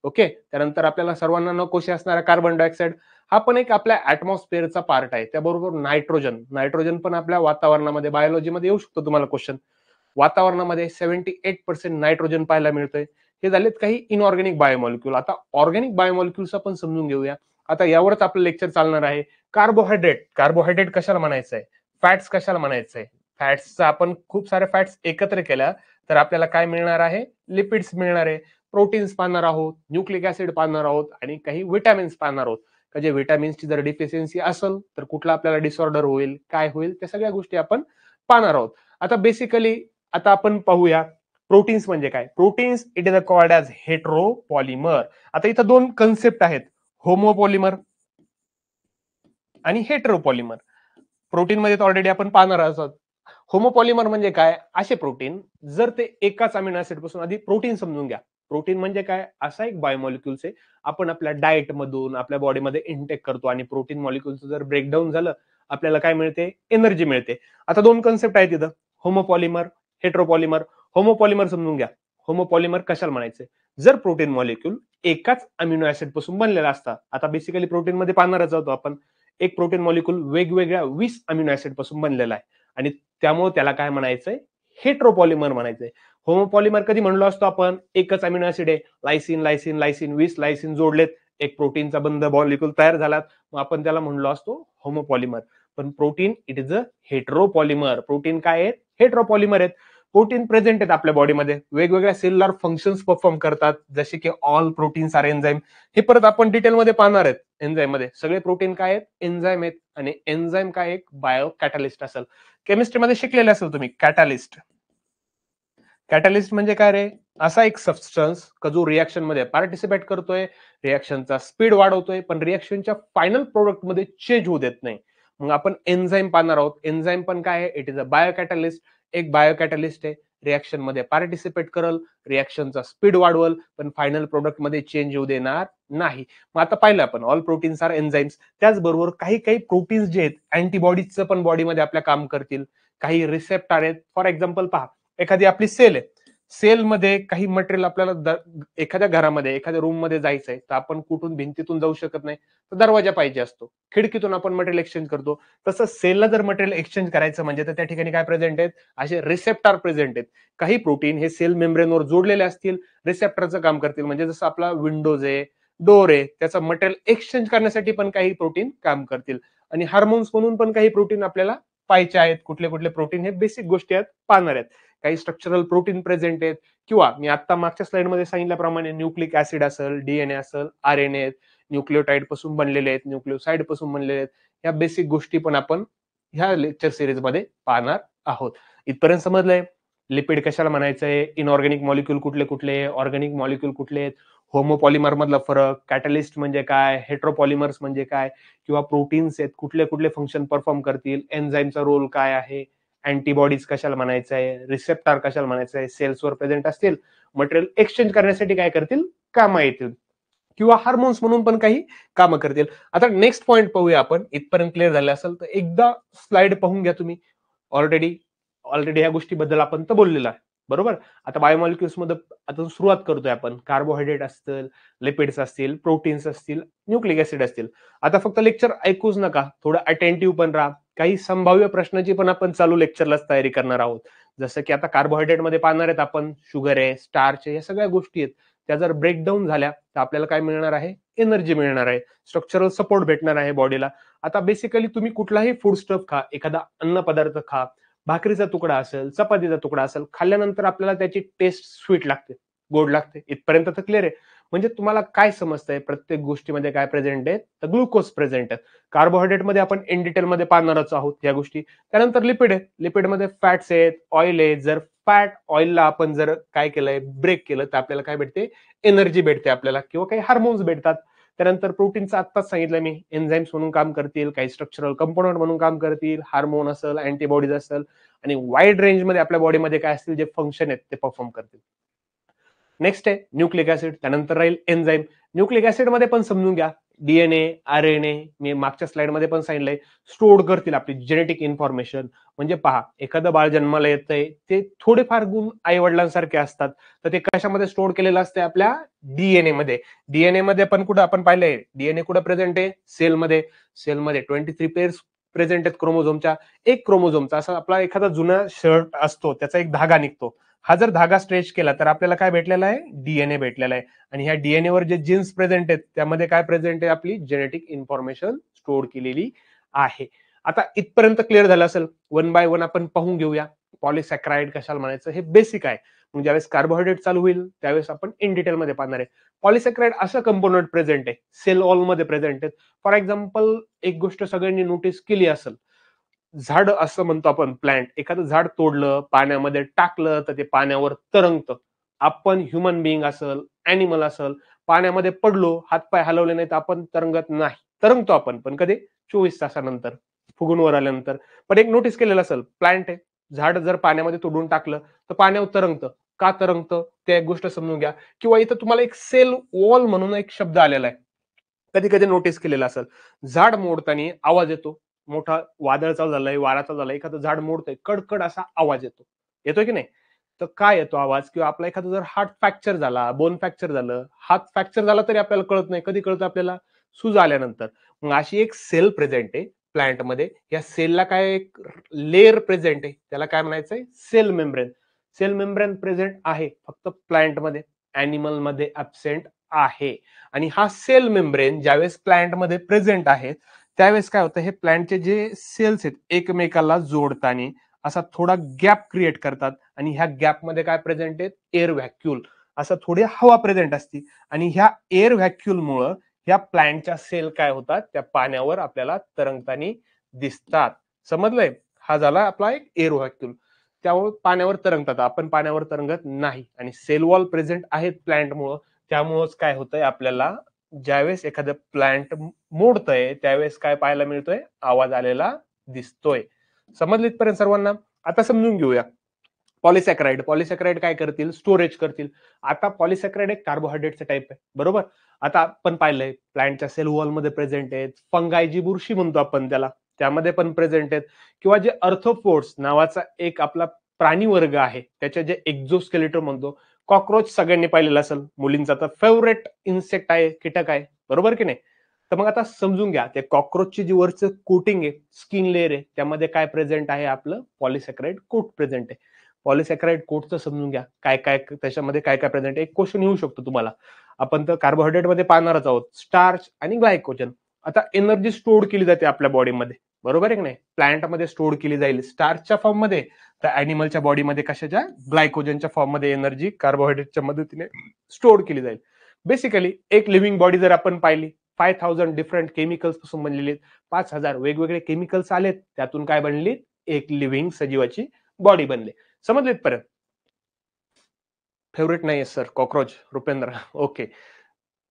ओके, त्यानंतर आपल्याला सर्वांना नकोशी असणारा कार्बन डायऑक्साईड, हा पण एक आपल्या ऍटमॉस्फिअरचा पार्ट आहे. त्याबरोबर नायट्रोजन पण आपल्या वातावरणामध्ये, बायोलॉजीमध्ये येऊ शकतो तुम्हाला क्वेश्चन. वातावरणामध्ये 78% नायट्रोजन पाहायला मिळतोय. हे झालेत काही इनऑर्गॅनिक बायोमॉलिक्युल. आता ऑर्गॅनिक बायोमॉलिक्युल्स आपण समजून घेऊया. आता यावरच आपलं लेक्चर चालणार आहे. कार्बोहायड्रेट कशाला म्हणायचंय? फॅट्स कशाला म्हणायचंय? फॅट्सचं आपण खूप सारे फॅट्स एकत्र केल्या तर आपल्याला काय मिळणार आहे? लिपिड्स मिळणार आहे. प्रोटीन्स पाहणार आहोत, न्यूक्लिक ऍसिड पाहणार आहोत, आणि काही विटॅमिन्स पाहणार आहोत. का जे विटॅमिन्सची जर डिफिशियन्सी असेल तर कुठला आपल्याला डिसऑर्डर होईल, काय होईल, त्या सगळ्या गोष्टी आपण पाहणार आहोत. आता बेसिकली आता आपण पाहूया प्रोटीन्स म्हणजे काय. Proteins it is a called as heteropolymer. आता इथं 2 कन्सेप्ट आहेत, होमोपॉलिमर आणि हेट्रोपॉलिमर. प्रोटीन मध्ये ऑलरेडी आपण पाहणार आहोत. होमोपॉलिमर म्हणजे काय? असे प्रोटीन जर ते एकाच अमिनो ऍसिड पासून, आधी प्रोटीन समजून घ्या. प्रोटीन म्हणजे काय? असा एक बायोमॉलिक्युल्स आहे, आपण आपल्या डाएट मधून आपल्या बॉडीमध्ये इनटेक करतो, आणि प्रोटीन मॉलिक्युल्स जर ब्रेकडाऊन झालं, आपल्याला काय मिळते? एनर्जी मिळते. आता 2 कन्सेप्ट आहेत तिथं, होमोपॉलिमर, हेट्रोपॉलिमर. होमोपॉलिमर समजून घ्या. होमोपॉलिमर कशाला म्हणायचे? जर प्रोटीन मॉलिक्युल एकाच अमिनो ऍसिड पासून बनलेला असता, आता बेसिकली प्रोटीन मध्ये पाहणारच आहोत आपण, एक प्रोटीन मॉलिक्युल वेगवेगळ्या 20 अमिनो ऍसिड पासून बनलेला आहे, आणि त्यामुळे त्याला काय म्हणायचंय? हेट्रोपॉलिमर म्हणायचंय. होमोपॉलिमर कधी म्हणलो असतो आपण? एकच अमिनो ऍसिड आहे, लायसिन लायसिन लायसिन, 20 लायसिन जोडलेत, एक प्रोटीनचा बंद मॉलिक्युल तयार झाला, मग आपण त्याला म्हणलो असतो होमोपॉलिमर. पण protein it is a heteropolymer. Protein काय आहेत? हेट्रोपॉलिमर आहेत. प्रोटीन प्रेझेंट आहेत आपल्या बॉडीमध्ये, वेगवेगळ्या सेल्युलर फंक्शन्स परफॉर्म करतात, जसे की ऑल प्रोटीन्स आर एन्झाईम. हे परत आपण डिटेलमध्ये पाहणार आहेत. एन्झाईम मध्ये सगळे प्रोटीन काय आहेत? एन्झाईम आहेत. आणि एन्झाईम काय? एक बायो कॅटलिस्ट असेल. केमिस्ट्रीमध्ये शिकलेले असेल तुम्ही कॅटलिस्ट. कॅटलिस्ट म्हणजे काय रे? असा एक सबस्टन्स का जो रिएक्शन मध्ये पार्टिसिपेट करतोय, रिएक्शनचा स्पीड वाढवतोय, पण रिएक्शनच्या फायनल प्रोडक्ट मध्ये चेंज होऊ देत नाही. मग आपण एन्झाईम पाहणार आहोत. एन्झाईम पण काय आहे? It is a biocatalyst. एक बायोकॅटलिस्ट आहे, रिएक्शन मध्ये पार्टिसिपेट करल, रिएक्शनचा स्पीड वाढवल, पण फायनल प्रोडक्ट मध्ये चेंज होऊ देणार नाही. मग आता पाहिलं आपण ऑल प्रोटीन्स आर एन्झाईम्स. त्याचबरोबर काही काही प्रोटीन्स जे आहेत अँटीबॉडीजचं पण बॉडीमध्ये आपल्या काम करतील. काही रिसेप्टर आहेत. फॉर एक्झाम्पल पहा, एखादी आपली सेल आहे, सेलमध्ये काही मटेरियल आपल्याला एखाद्या घरामध्ये, एखाद्या रूम मध्ये जायचंय, तर आपण कुठून भिंतीतून जाऊ शकत नाही, तर दरवाजा पाहिजे असतो, खिडकीतून आपण मटेरियल एक्सचेंज करतो. तसं सेलला जर मटेरियल एक्सचेंज करायचं म्हणजे तर त्या ठिकाणी काय प्रेझेंट आहेत? असे रिसेप्टर प्रेझेंट आहेत. काही प्रोटीन हे सेल मेम्ब्रेनवर जोडलेले असतील, रिसेप्टरचं काम करतील. म्हणजे जसं आपला विंडोज आहे, डोर आहे, त्याचं मटेरियल एक्सचेंज करण्यासाठी पण काही प्रोटीन काम करतील. आणि हार्मोन्स म्हणून पण काही प्रोटीन आपल्याला पाहायचे आहेत. कुठले कुठले प्रोटीन? हे बेसिक गोष्टी आहेत, पाहणार आहेत. काही स्ट्रक्चरल प्रोटीन प्रेझेंट आहेत, किंवा मी आता मागच्या स्लाइडमध्ये सांगितल्याप्रमाणे न्यूक्लिक ऍसिड असेल, डीएनए असेल, आरएनए आहेत, न्यूक्लिओटाइड पासून बनलेले आहेत, न्यूक्लिओसाइड पासून बनलेले आहेत. या बेसिक गोष्टी पण आपण ह्या लेक्चर सिरीज मध्ये पाहणार आहोत. इथपर्यंत समजलंय? लिपिड कशाला म्हणायचंय? इनऑर्गॅनिक मॉलिक्युल कुठले कुठले, ऑर्गॅनिक मॉलिक्युल कुठले आहेत, होमोपॉलिमर मधला फरक, कॅटलिस्ट म्हणजे काय, हेट्रोपॉलिमर्स म्हणजे काय, किंवा प्रोटीन्स आहेत कुठले कुठले फंक्शन परफॉर्म करतील, एन्झाईमचा रोल काय आहे, अँटीबॉडीज कशाला म्हणायचं आहे, रिसेप्टर कशाला म्हणायचं आहे, सेल्सवर प्रेझेंट असतील, मटेरियल एक्सचेंज करण्यासाठी काय करतील, कामं येतील, किंवा हार्मोन्स म्हणून पण काही कामं करतील. आता नेक्स्ट पॉईंट पाहूया आपण. इथपर्यंत क्लिअर झालं असेल तर एकदा स्लाइड पाहून घ्या तुम्ही. ऑलरेडी ऑलरेडी या गोष्टीबद्दल आपण तर बोललेलो आहे, बरोबर. आता बायोमॉलिक्युल्स मध्ये आता सुरुवात करतोय आपण. कार्बोहायड्रेट असतील, लिपिड्स असतील, प्रोटीन्स असतील, न्यूक्लिक ऍसिड असतील. आता फक्त लेक्चर ऐकूच नका, थोडं अटेंटिव्ह पण राहा. काही संभाव्य प्रश्नाची पण आपण चालू लेक्चरलाच तयारी करणार आहोत. जसं की आता कार्बोहायड्रेट मध्ये पाहणार आहेत आपण, शुगर आहे, स्टार्च आहे, या सगळ्या गोष्टी आहेत. त्या जर ब्रेकडाऊन झाल्या तर आपल्याला काय मिळणार आहे, एनर्जी मिळणार आहे, स्ट्रक्चरल सपोर्ट भेटणार आहे बॉडीला. आता बेसिकली तुम्ही कुठलाही फूड स्टफ खा, एखादा अन्न पदार्थ खा, भाकरीचा तुकडा असेल, चपातीचा तुकडा असेल, खाल्ल्यानंतर आपल्याला त्याची टेस्ट स्वीट लागते, गोड लागते. इथपर्यंत तर क्लिअर आहे. म्हणजे तुम्हाला काय समजतंय, प्रत्येक गोष्टीमध्ये काय प्रेझेंट आहे, तर ग्लुकोज प्रेझेंट आहे. कार्बोहायड्रेटमध्ये आपण इन डिटेलमध्ये पाहणारच आहोत या गोष्टी. त्यानंतर लिपिड आहे, लिपिडमध्ये फॅट्स आहेत, ऑइल आहे. जर फॅट ऑइलला आपण जर काय केलंय, ब्रेक केलं, तर आपल्याला काय भेटते, एनर्जी भेटते आपल्याला, किंवा काही हार्मोन्स भेटतात. त्यानंतर प्रोटीनचं आत्ताच सांगितलं मी, एन्झाईम्स म्हणून काम करतील, काही स्ट्रक्चरल कंपोनंट म्हणून काम करतील, हार्मोन असेल, अँटीबॉडीज असेल, आणि वाईड रेंजमध्ये आपल्या बॉडीमध्ये काय असतील जे फंक्शन आहेत ते परफॉर्म करतील. नेक्स्ट आहे न्यूक्लिक ऍसिड, त्यानंतर राहील एन्झाईम. न्यूक्लिक ऍसिड मध्ये पण समजून घ्या, डीएनए, आरएनए, मी मागच्या स्लाइड मध्ये पण सांगितलंय, स्टोअर करतील आपली जेनेटिक इन्फॉर्मेशन. म्हणजे पहा, एखादं बाळ जन्माला येतंय, ते थोडेफार गुण आई वडिलांसारखे असतात, तर ते कशामध्ये स्टोअर केलेलं असते, आपल्या डीएनए मध्ये. डीएनए मध्ये पण कुठं आपण पाहिलंय, डीएनए कुठं प्रेझेंट आहे, सेलमध्ये. सेलमध्ये 23 पेअर्स प्रेझेंट आहेत क्रोमोझोमच्या. एक क्रोमोझोमचा असा आपला एखादा जुना शर्ट असतो, त्याचा एक धागा निघतो. हा जर धागा स्ट्रेच केला तर आपल्याला काय भेटलेला आहे, डीएनए भेटलेला आहे. आणि ह्या डीएनए वर जे जीन्स प्रेझेंट आहेत त्यामध्ये काय प्रेझेंट आहे, आपली जेनेटिक इन्फॉर्मेशन स्टोअर केलेली आहे. आता इथपर्यंत क्लिअर झालं असेल. वन बाय वन आपण पाहून घेऊया. पॉलिसॅक्राइड कशाला म्हणायचं हे बेसिक आहे. म्हणजे ज्यावेळेस कार्बोहायड्रेट चालू होईल त्यावेळेस आपण इन डिटेलमध्ये पाहणार आहे. पॉलिसॅक्राइड असं कंपोनंट प्रेझेंट आहे, सेल वॉल मध्ये प्रेझेंट आहेत. फॉर एक्झाम्पल, एक गोष्ट सगळ्यांनी नोटीस केली असेल, झाड असं म्हणतो आपण, प्लांट, एखादं झाड तोडलं, पाण्यामध्ये टाकलं तर ते पाण्यावर तरंगतं. आपण ह्युमन बिईंग असेल, अॅनिमल असेल, पाण्यामध्ये पडलो, हातपाय हलवले नाही तर आपण तरंगत नाही. तरंगतो आपण, पण कधी, 24 तासानंतर, फुगून वर आल्यानंतर. पण एक नोटीस केलेलं असेल, प्लांट आहे, झाड जर पाण्यामध्ये तोडून टाकलं तर पाण्यावर तरंगतं. का तरंगतं ते एक गोष्ट समजून घ्या. किंवा इथं तुम्हाला एक सेल वॉल म्हणून एक शब्द आलेला आहे, कधी कधी नोटीस केलेला असेल. झाड मोडताना आवाज येतो, मोठा वादळ चालू झालंय, वारा चालू झालाय, एखादं झाड मोडतंय, कडकड असा आवाज येतो, येतोय की नाही. तर काय येतो आवाज, किंवा आपला एखादा जर हार्ट फ्रॅक्चर झाला, बोन फ्रॅक्चर झालं, हात फ्रॅक्चर झाला तरी आपल्याला कळत नाही, कधी कळतं आपल्याला, सूज आल्यानंतर. मग अशी एक सेल प्रेझेंट आहे प्लांटमध्ये. या सेलला काय, एक लेअर प्रेझेंट आहे, त्याला काय म्हणायचंय, cell membrane. Cell membrane present आहे फक्त प्लांटमध्ये, अॅनिमल मध्ये ऍबसेंट आहे. आणि हा सेल मेम्ब्रेन ज्यावेळेस प्लांटमध्ये प्रेझेंट आहे त्यावेळेस काय होतं, हे प्लांटचे जे सेल्स आहेत एकमेकाला जोडताना असा थोडा गॅप क्रिएट करतात. आणि ह्या गॅपमध्ये काय प्रेझेंट आहेत, एअर व्हॅक्यूल, असं थोडी हवा प्रेझेंट असते. आणि ह्या एअर व्हॅक्यूलमुळं ह्या प्लांटच्या सेल काय होतात, त्या पाण्यावर आपल्याला तरंगताना दिसतात. समजलंय, हा झाला आपला एक एअर व्हॅक्यूल. त्यामुळे पाण्यावर तरंगतात, आपण पाण्यावर तरंगत नाही. आणि सेल वॉल प्रेझेंट आहेत प्लांटमुळं, त्यामुळेच काय होतंय, आपल्याला ज्यावेळेस एखादं प्लांट मोडतंय त्यावेळेस काय पाहायला मिळतोय, आवाज आलेला दिसतोय. समजलं इथपर्यंत सर्वांना. आता समजून घेऊया पॉलिसॅक्राइड. पॉलिसॅक्राइड काय करतील, स्टोरेज करतील. आता पॉलिसॅक्राइड एक कार्बोहायड्रेटचं टाईप आहे, बरोबर. आता आपण पाहिलंय प्लांटच्या सेल वॉल मध्ये प्रेझेंट आहेत. फंगाई, जी बुरशी म्हणतो आपण त्याला, त्यामध्ये पण प्रेझेंट आहेत. किंवा जे अर्थोपोड्स नावाचा एक आपला प्राणी वर्ग आहे, त्याचे जे एक्झोस्केलेटन म्हणतो, कॉक्रोच सगळ्यांनी पाहिलेला असेल, मुलींचा तर फेवरेट इन्सेक्ट आहे, कीटक आहे, बरोबर की नाही. तर मग आता समजून घ्या, ते कॉक्रोचची जी वरचं कोटिंग आहे, स्किन लेअर आहे, त्यामध्ये काय प्रेझेंट आहे, आपलं पॉलिसॅक्राइड कोट प्रेझेंट आहे. पॉलिसॅक्राइड कोटचं समजून घ्या, काय काय त्याच्यामध्ये काय काय प्रेझेंट आहे. एक क्वेश्चन येऊ शकतो तुम्हाला, आपण तर कार्बोहायड्रेट मध्ये पाहणारच आहोत, स्टार्च आणि ग्लायकोजन. आता एनर्जी स्टोअर केली जाते आपल्या बॉडीमध्ये, बरोबर आहे की नाही. प्लांटमध्ये स्टोअर केली जाईल स्टार्चच्या फॉर्म मध्ये, तर अॅनिमलच्या बॉडीमध्ये कशाच्या, ग्लायकोजनच्या फॉर्म मध्ये एनर्जी कार्बोहायड्रेटच्या मदतीने स्टोअर केली जाईल. बेसिकली एक लिव्हिंग बॉडी जर आपण पाहिली, 5000 डिफरंट केमिकल्स पासून बनलेली, 5000 वेगवेगळे केमिकल्स आलेत, त्यातून काय बनली, एक लिव्हिंग सजीवाची बॉडी बनली. समजले इथपर्यंत. फेवरेट नाही सर कॉक्रोच, रुपेंद्र, ओके.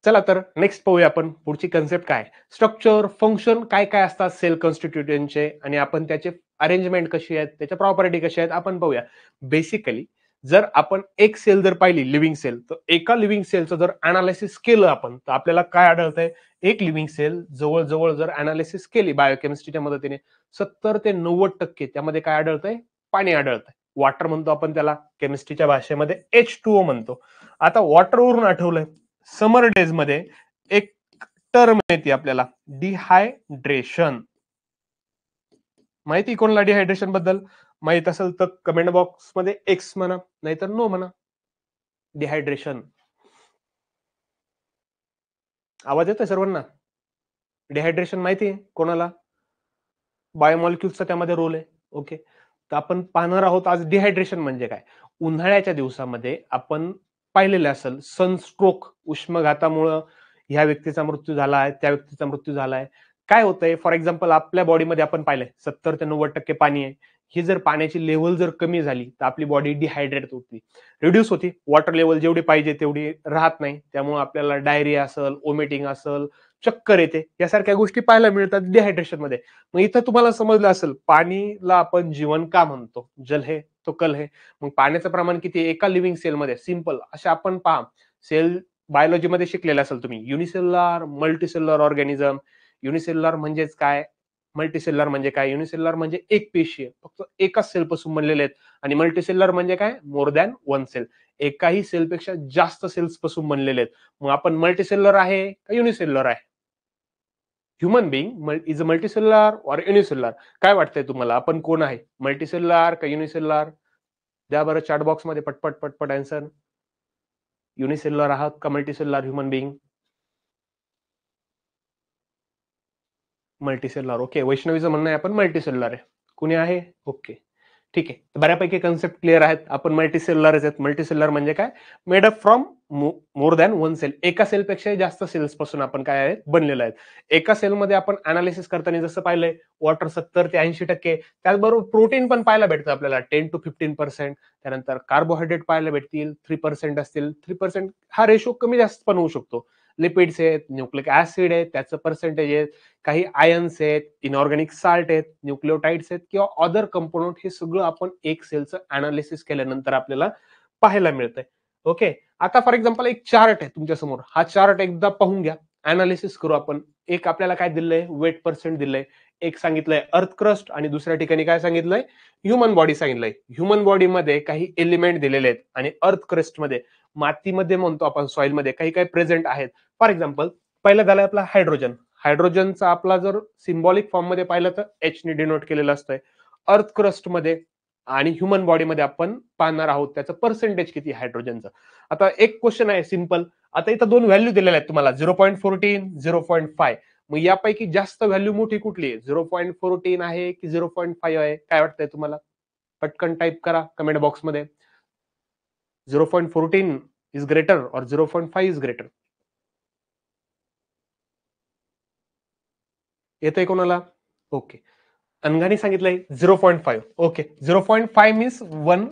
चला तर नेक्स्ट पाहूया आपण पुढची कन्सेप्ट काय. स्ट्रक्चर, फंक्शन काय काय असतात सेल कॉन्स्टिट्यूएंटचे आणि आपण त्याचे अरेंजमेंट कशी आहेत, त्याच्या प्रॉपर्टी कशा आहेत आपण पाहूया. बेसिकली जर आपण एक सेल जर पाहिली लिव्हिंग सेल, तर एका लिव्हिंग सेलचं जर अनालिसिस केलं आपण तर आपल्याला काय आढळतंय, एक लिव्हिंग सेल जवळजवळ जर अनालिसिस केली बायोकेमिस्ट्रीच्या मदतीने 70 ते 90% त्यामध्ये काय आढळतंय, पाणी आढळतंय. वॉटर म्हणतो आपण त्याला, केमिस्ट्रीच्या भाषेमध्ये H2O म्हणतो. आता वॉटरवरून आठवलंय, समर डेज मध्ये एक टर्म येते आपल्याला, डिहायड्रेशन. माहिती कोणाला डिहायड्रेशन बद्दल? माहित असेल तर कमेंट बॉक्स मध्ये एक्स म्हणा, नाहीतर नो म्हणा. डिहायड्रेशन आवाज येतोय सर्वांना? डिहायड्रेशन माहिती आहे कोणाला? बायोमॉलिक्युल्सचा त्यामध्ये रोल आहे. ओके, तर आपण पाहणार आहोत आज डिहायड्रेशन म्हणजे काय. उन्हाळ्याच्या दिवसामध्ये आपण पाहिलेलं असेल सनस्ट्रोक, उष्माघातामुळे ह्या व्यक्तीचा मृत्यू झाला आहे, त्या व्यक्तीचा मृत्यू झाला आहे. काय होतंय, फॉर एक्झाम्पल आपल्या बॉडीमध्ये आपण पाहिलंय 70 ते 90% पाणी आहे. ही जर पाण्याची लेवल जर कमी झाली तर आपली बॉडी डिहायड्रेट होती, रिड्यूस होती. वॉटर लेवल जेवढी पाहिजे तेवढी राहत नाही, त्यामुळे आपल्याला डायरिया असेल, ओमिटिंग असेल, चक्कर येते, यासारख्या गोष्टी पाहायला मिळतात डिहायड्रेशन मध्ये. मग इथं तुम्हाला समजलं असेल पाणीला आपण जीवन का म्हणतो, जल हे तो कल है. मग पाण्याचं प्रमाण किती एका लिव्हिंग सेलमध्ये? सिंपल अशा आपण पहा, सेल बायोलॉजी मध्ये शिकलेलं असेल तुम्ही, युनिसेल्युलर, मल्टीसेल्युलर ऑर्गॅनिझम. युनिसेल्युलर म्हणजेच काय, मल्टीसेल्युलर म्हणजे काय. युनिसेल्युलर म्हणजे एक पेशी फक्त एकाच सेल पासून बनलेले आहेत, आणि मल्टीसेल्युलर म्हणजे काय, मोर दॅन वन सेल, एकाही सेलपेक्षा जास्त सेल्स पासून बनलेले आहेत. मग आपण मल्टीसेल्युलर आहे का युनिसेल्युलर आहे? Human being is a multicellular और युनिसेल्युलर? काय वाटतंय तुम्हाला, आपण कोण आहे, मल्टीसेल्युलर का युनिसेल्युलर? द्या बरं चॅट बॉक्स मध्ये पटपट पटपट आन्सर. युनिसेल्युलर आहात का multicellular human being? Multicellular. Okay, वैष्णवीचं म्हणणं आहे आपण मल्टीसेल्युलर आहे. कुणी आहे? ओके, ठीक आहे. बऱ्यापैकी कन्सेप्ट क्लिअर आहेत. आपण मल्टीसेल्युलर आहेत. मल्टीसेल्युलर म्हणजे काय, made up from more than one cell, एका सेलपेक्षा जास्त सेल्स पासून आपण काय आहेत बनलेलं आहेत. एका सेलमध्ये आपण अनालिसिस करताना जसं पाहिलंय वॉटर 70 ते 80%, त्याचबरोबर प्रोटीन पण पाहायला भेटतं आपल्याला 10 to 15%. त्यानंतर कार्बोहायड्रेट पाहायला भेटतील 3% असतील. 3% हा रेशो कमी जास्त पण होऊ शकतो. लिपिड्स आहेत, न्यूक्लिक ऍसिड आहेत, त्याचं पर्सेंटेज आहे, काही आयन्स आहेत, इनऑर्गॅनिक साल्ट आहेत, न्यूक्लिओटाइड्स आहेत किंवा अदर कंपोनंट, हे सगळं आपण एक सेलचं अनालिसिस केल्यानंतर आपल्याला पाहायला मिळतंय. ओके, आता फॉर एक्झाम्पल एक चार्ट आहे तुमच्या समोर, हा चार्ट एकदा पाहून घ्या, अनालिसिस करू आपण. एक आपल्याला काय दिलंय, वेट पर्सेंट दिलंय, एक सांगितलंय अर्थ क्रस्ट, आणि दुसऱ्या ठिकाणी काय सांगितलंय, ह्युमन बॉडी सांगितलंय. ह्युमन बॉडीमध्ये काही एलिमेंट दिलेले आहेत, आणि अर्थ क्रस्ट मध्ये, मातीमध्ये म्हणतो आपण, सॉइल मध्ये काही काही प्रेझेंट आहेत. फॉर एक्झाम्पल पहिला झालाय आपला हायड्रोजन. हायड्रोजनचा आपला जर सिम्बॉलिक फॉर्म मध्ये पाहिलं तर एच ने डिनोट केलेलं असतंय. अर्थ क्रस्ट मध्ये आणि ह्युमन बॉडीमध्ये आपण पाहणार आहोत त्याचं पर्सेंटेज किती हायड्रोजनचं. आता एक क्वेश्चन आहे सिंपल, आता इथं दोन व्हॅल्यू दिलेल्या आहेत तुम्हाला, 0.14, 0.5. मग यापैकी जास्त व्हॅल्यू मोठी कुठली आहे, 0.14 आहे की 0.5 आहे? काय वाटतंय तुम्हाला? पटकन टाईप करा कमेंट बॉक्स मध्ये. 0.14 इज ग्रेटर और 0.5 इज ग्रेटर? येतंय कोणाला? ओके, अनघानी सांगितलंय 0.5. ओके, 0.5 मीन्स 1,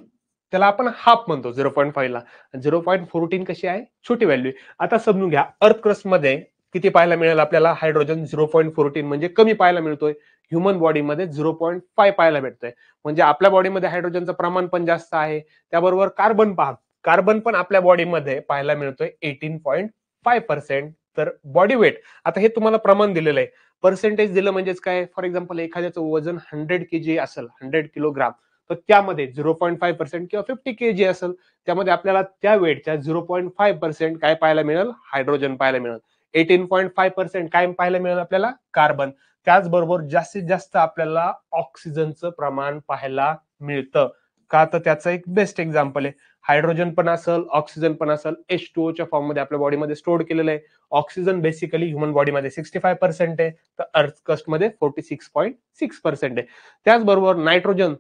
त्याला आपण हाफ म्हणतो 0.5 ला. 0.14 कशी आहे, छोटी व्हॅल्यू. आता समजून घ्या, अर्थ क्रस्ट मध्ये किती पाहायला मिळेल आपल्याला, हायड्रोजन 0.14 म्हणजे कमी पाहायला मिळतोय. ह्युमन बॉडीमध्ये 0.5 पाहायला भेटतोय, म्हणजे आपल्या बॉडीमध्ये हायड्रोजनचं प्रमाण पण जास्त आहे. त्याबरोबर कार्बन पहा, कार्बन पण आपल्या बॉडीमध्ये पाहायला मिळतोय 18.5%. तर बॉडी वेट, आता हे तुम्हाला प्रमाण दिलेलं आहे, पर्सेंटेज दिलं म्हणजेच काय, फॉर एक्झाम्पल एखाद्याचं वजन 100 kg असेल, 100 किलोग्राम, तर त्यामध्ये 0.5% किंवा 50 kg असेल, त्यामध्ये आपल्याला त्या वेटच्या 0.5% काय पाहायला मिळेल, हायड्रोजन पाहायला मिळेल. 18.5% काय पाहायला मिळेल आपल्याला, कार्बन. त्याचबरोबर जास्तीत जास्त आपल्याला ऑक्सिजनचं प्रमाण पाहायला मिळतं. का, तर त्याचं एक बेस्ट एक्झाम्पल आहे, हायड्रोजन पण असेल, ऑक्सिजन पण असेल, H2O च्या फॉर्म मध्ये आपल्या बॉडीमध्ये स्टोअर केलेलं आहे. ऑक्सिजन बेसिकली ह्युमन बॉडीमध्ये 65% आहे, तर अर्थ क्रस्ट मध्ये 46.6% आहे. त्याचबरोबर नायट्रोजन